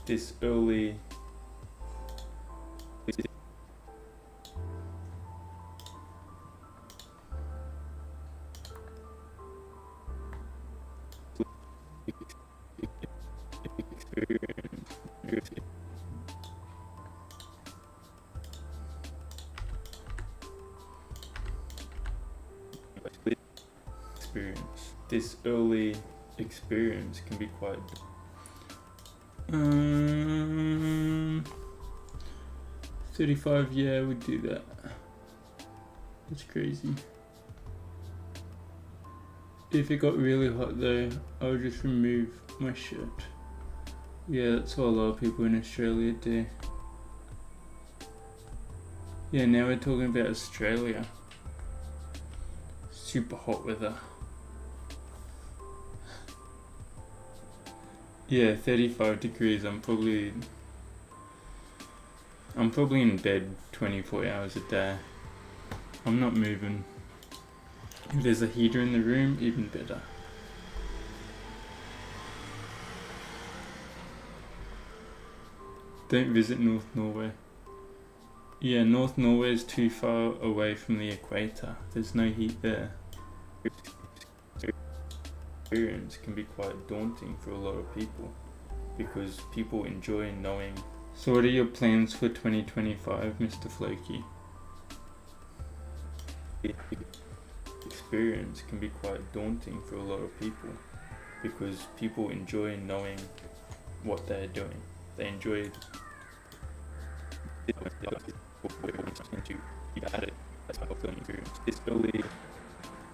This early this early experience can be quite 35, yeah, I would do that. That's crazy. If it got really hot though, I would just remove my shirt. Yeah, that's what a lot of people in Australia do. Yeah, now we're talking about Australia. Super hot weather. Yeah, 35 degrees. I'm probably in bed 24 hours a day. I'm not moving. If there's a heater in the room, even better. Don't visit North Norway. Yeah, North Norway is too far away from the equator. There's no heat there. Experience can be quite daunting for a lot of people because people enjoy knowing. So what are your plans for 2025, Mr. Floki? Experience can be quite daunting for a lot of people because people enjoy knowing what they're doing. They enjoy to be at it. That's how film experience. This early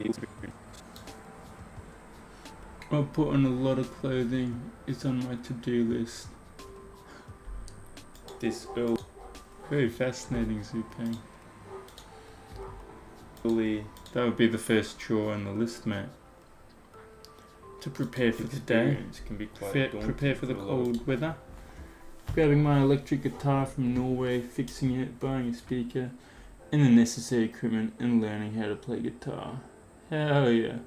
experience. I'll put on a lot of clothing. It's on my to-do list. This early, very fascinating, Zupang. That would be the first chore on the list, mate. To prepare for the day, can be quite prepare for the cold weather. Grabbing my electric guitar from Norway, fixing it, buying a speaker, and the necessary equipment, and learning how to play guitar. Hell yeah.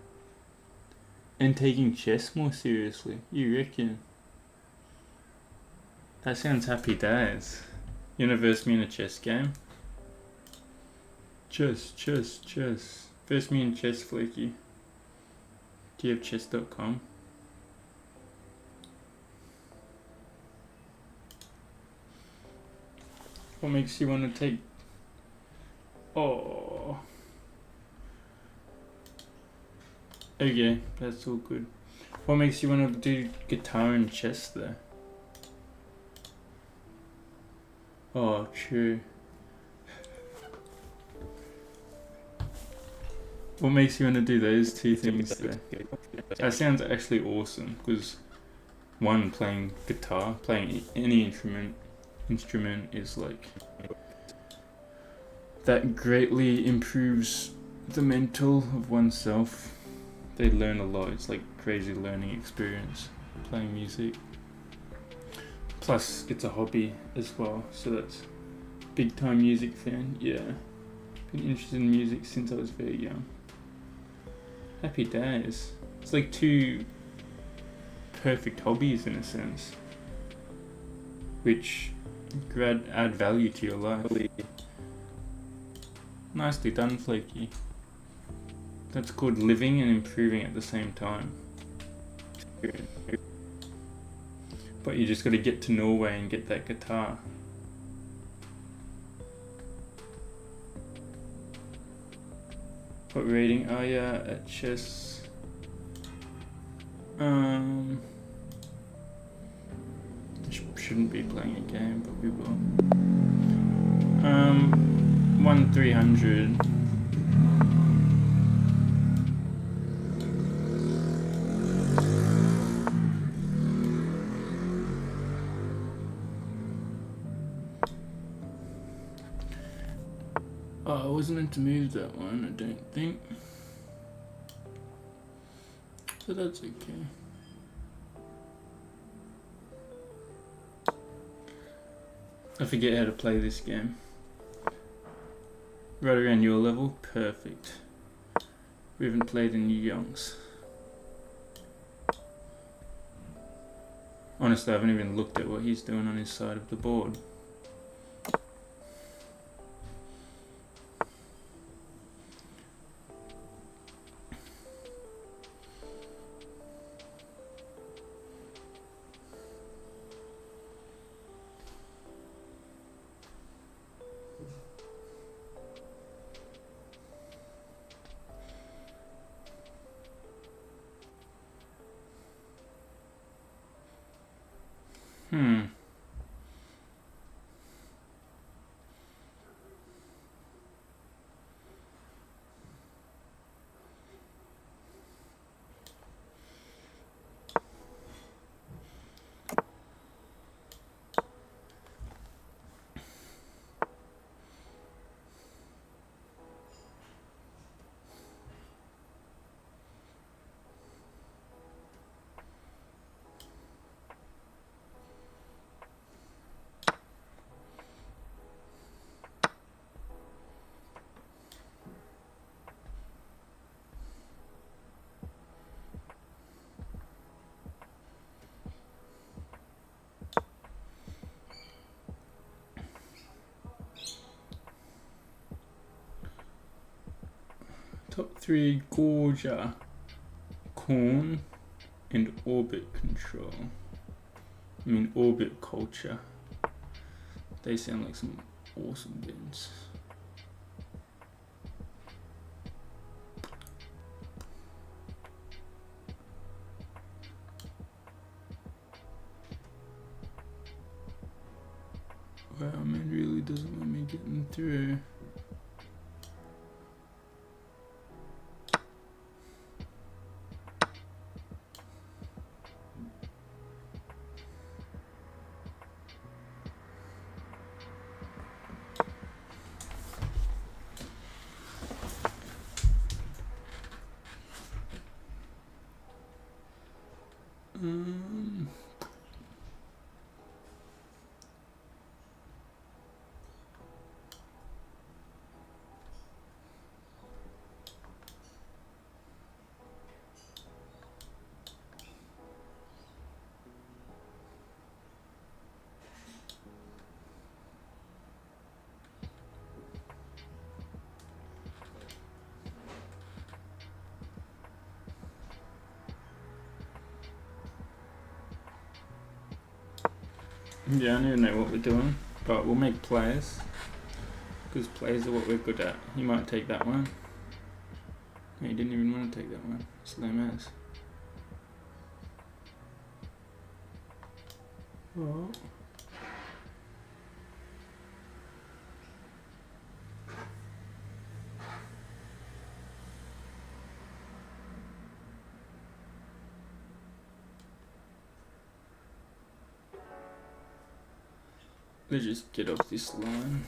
And taking chess more seriously, you reckon? That sounds happy days. You wanna verse me in a chess game? Chess. Verse me in chess, Flaky. Do you have chess.com? What makes you want to take... Oh. Okay, that's all good. What makes you want to do guitar and chess there? Oh, true. What makes you want to do those two things there? That sounds actually awesome, because one, playing guitar, playing any instrument is like... that greatly improves the mental of oneself. They learn a lot. It's like crazy learning experience playing music. Plus it's a hobby as well, so that's big time music fan. Yeah, been interested in music since I was very young. Happy days. It's like two perfect hobbies in a sense, which add value to your life. Nicely done, Flaky. That's called living and improving at the same time. But you just got to get to Norway and get that guitar. What rating are you at chess? Shouldn't be playing a game, but we will. 1-300. Oh, I wasn't meant to move that one, I don't think. But that's okay. I forget how to play this game. Right around your level, perfect. We haven't played in yonks. Honestly, I haven't even looked at what he's doing on his side of the board. Hmm. Top 3 Gorgia, Corn, and Orbit Control. I mean Orbit Culture. They sound like some awesome bins. Wow, man, really doesn't let me get them through. Um, yeah, I don't know what we're doing, but we'll make players, because players are what we're good at. You might take that one. No, you didn't even want to take that one. It's lame as. Oh. Let's just get off this line.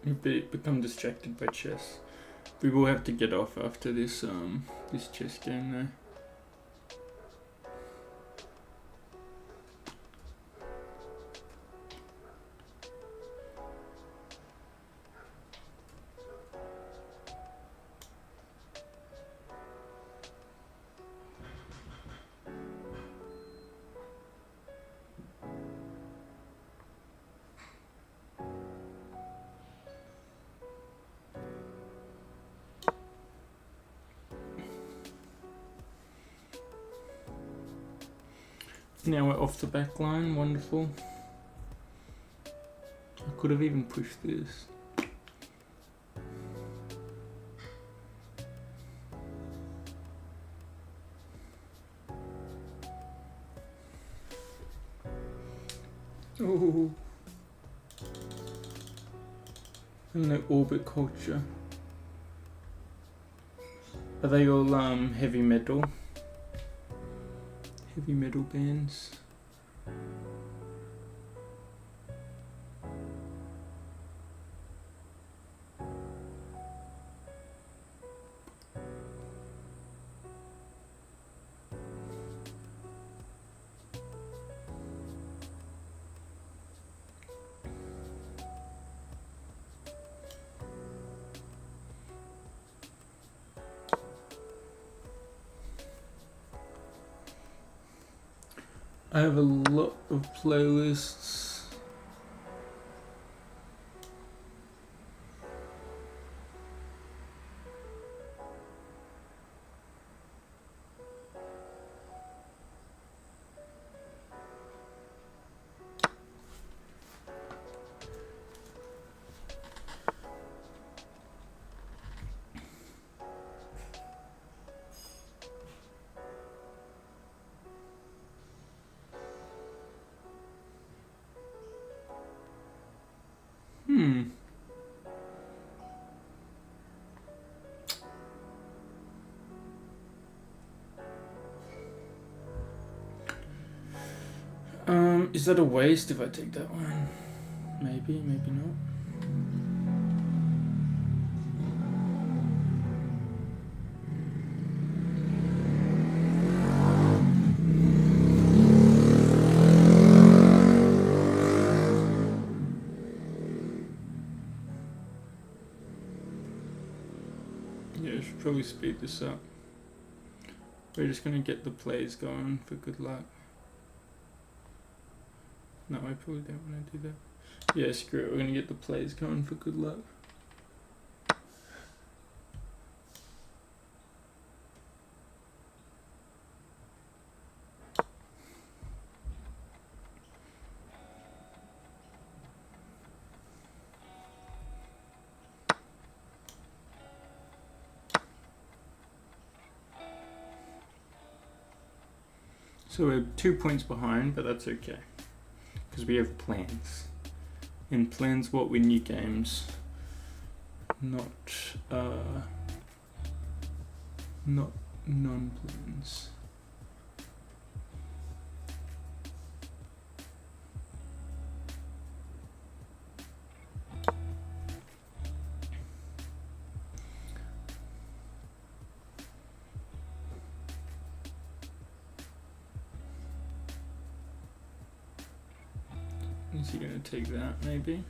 You become distracted by chess. We will have to get off after this this chess game though. Now we're off the back line, wonderful. I could have even pushed this. Oh. And the Orbit Culture. Are they all heavy metal? Heavy metal bands. I have a lot of playlists. Is that a waste if I take that one? Maybe, maybe not. Yeah, I should probably speed this up. We're just gonna get the plays going for good luck. No, I probably don't want to do that. Yeah, screw it. We're gonna get the plays going for good luck. So we're 2 points behind, but that's okay. Because we have plans. And plans what win you games. Not non-plans. Is he gonna take that maybe?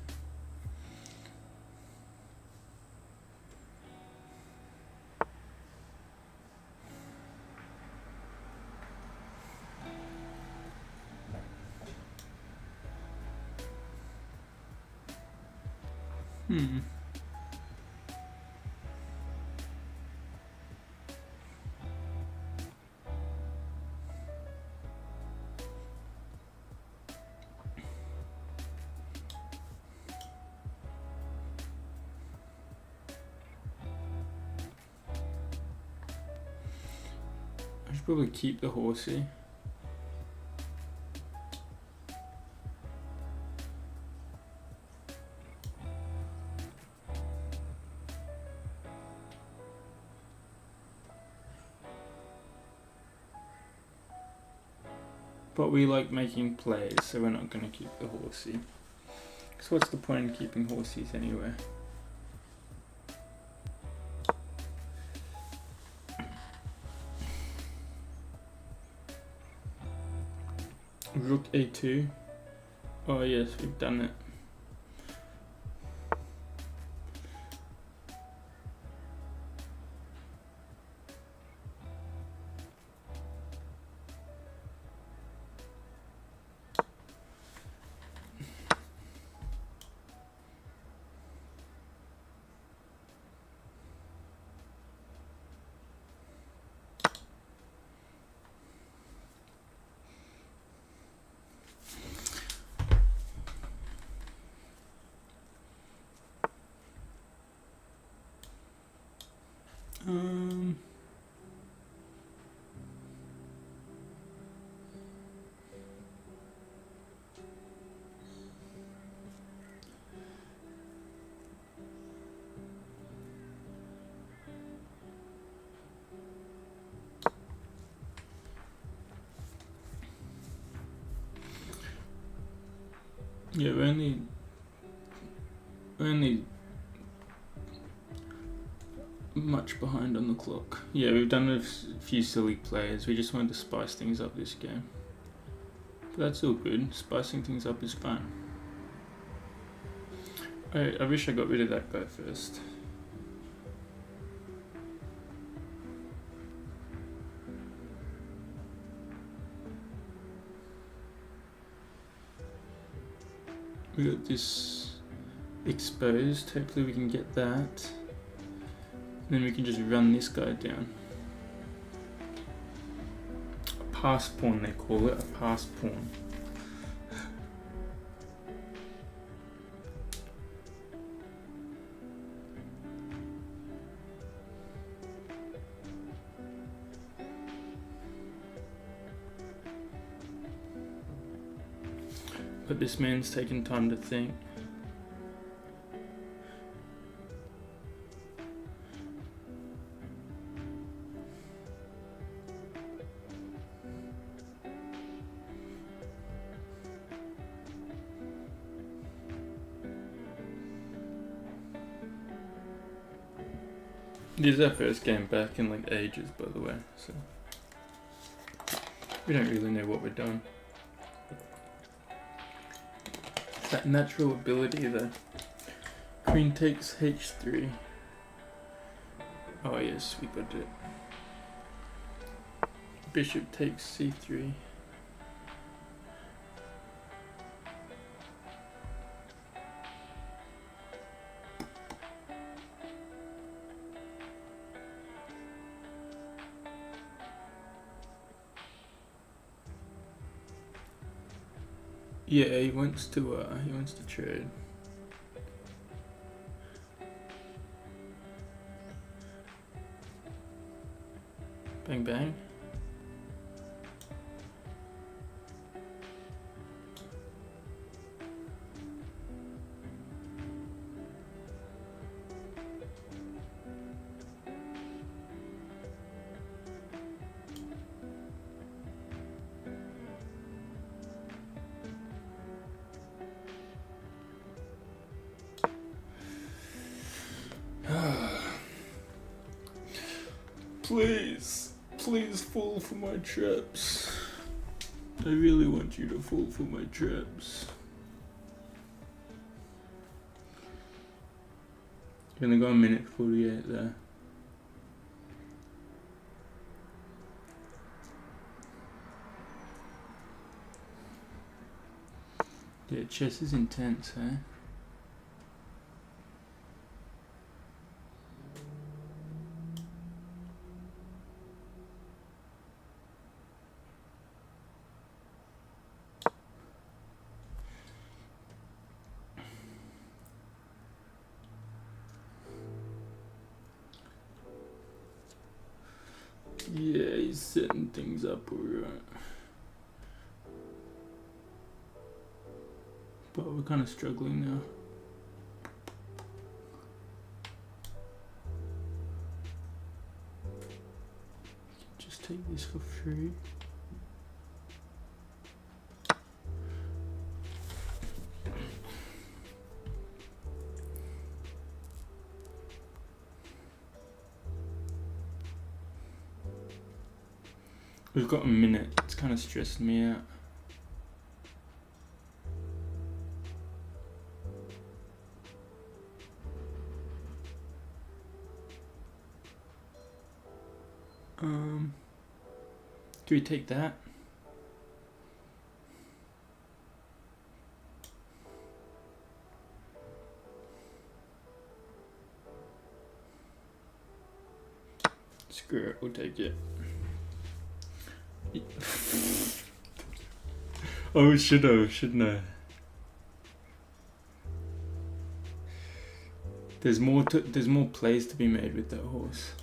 I should probably keep the horsey. But we like making plays, so we're not going to keep the horsey. Because what's the point in keeping horsies anyway? Rook a2. Oh yes, we've done it. Yeah, we're only much behind on the clock. Yeah, we've done a few silly plays. We just wanted to spice things up this game. But that's all good. Spicing things up is fun. I wish I got rid of that guy first. We got this exposed. Hopefully we can get that. Then we can just run this guy down. A pass pawn, they call it, a pass pawn. But this man's taken time to think. This is our first game back in like ages, by the way, so we don't really know what we're doing. It's that natural ability though. Queen takes h3. Oh yes, we got it. Bishop takes c3. Yeah, he wants to trade. Bang bang. Please fall for my traps. I really want you to fall for my traps. Gonna go a minute 48 there. Yeah, chess is intense, eh? Yeah, he's setting things up alright. But we're kind of struggling now. Just take this for free. We've got a minute. It's kind of stressing me out. Do we take that? Screw it, we'll take it. Oh, shouldn't I? There's more plays to be made with that horse.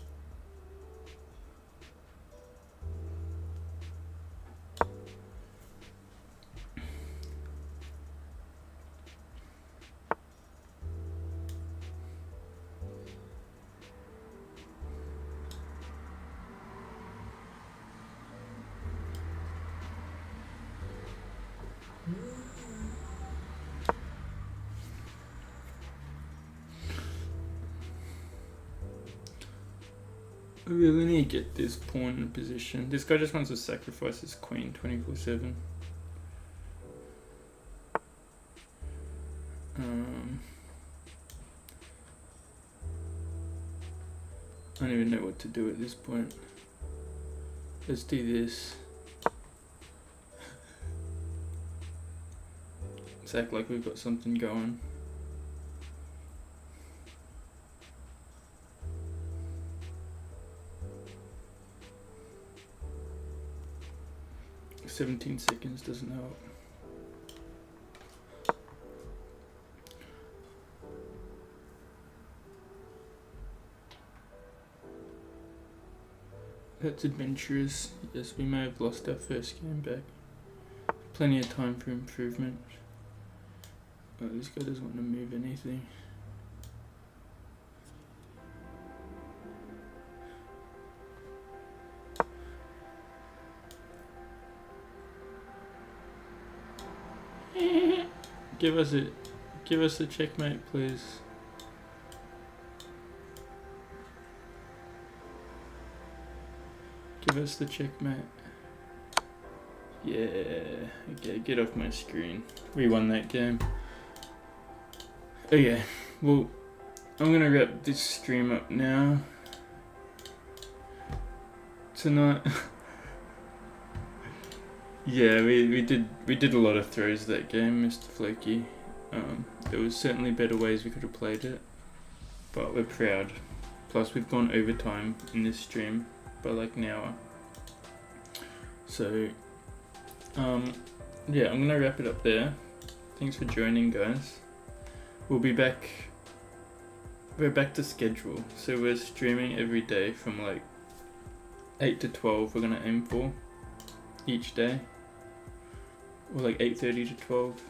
We really need to get this pawn in position. This guy just wants to sacrifice his queen 24/7. I don't even know what to do at this point. Let's do this. Let's act like we've got something going. "17 seconds doesn't help. That's adventurous. Yes, we may have lost our first game back. Plenty of time for improvement. Oh, this guy doesn't want to move anything. Give us a checkmate, please. Give us the checkmate. Yeah. Okay, get off my screen. We won that game. Okay, well, I'm gonna wrap this stream up now. Tonight. Yeah, we did a lot of throws that game, Mr. Flaky. There was certainly better ways we could have played it, but we're proud. Plus, we've gone overtime in this stream by like an hour. So, yeah, I'm gonna wrap it up there. Thanks for joining, guys. We'll be back. We're back to schedule, so we're streaming every day from like 8 to 12. We're gonna aim for each day, or like 8:30 to 12.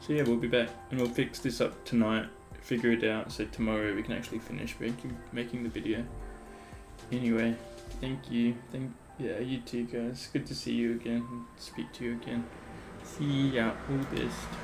So yeah, we'll be back and we'll fix this up tonight, figure it out, so tomorrow we can actually finish making the video. Anyway, thank you. Yeah, you too, guys. Good to see you again. Speak to you again. See ya. All the best.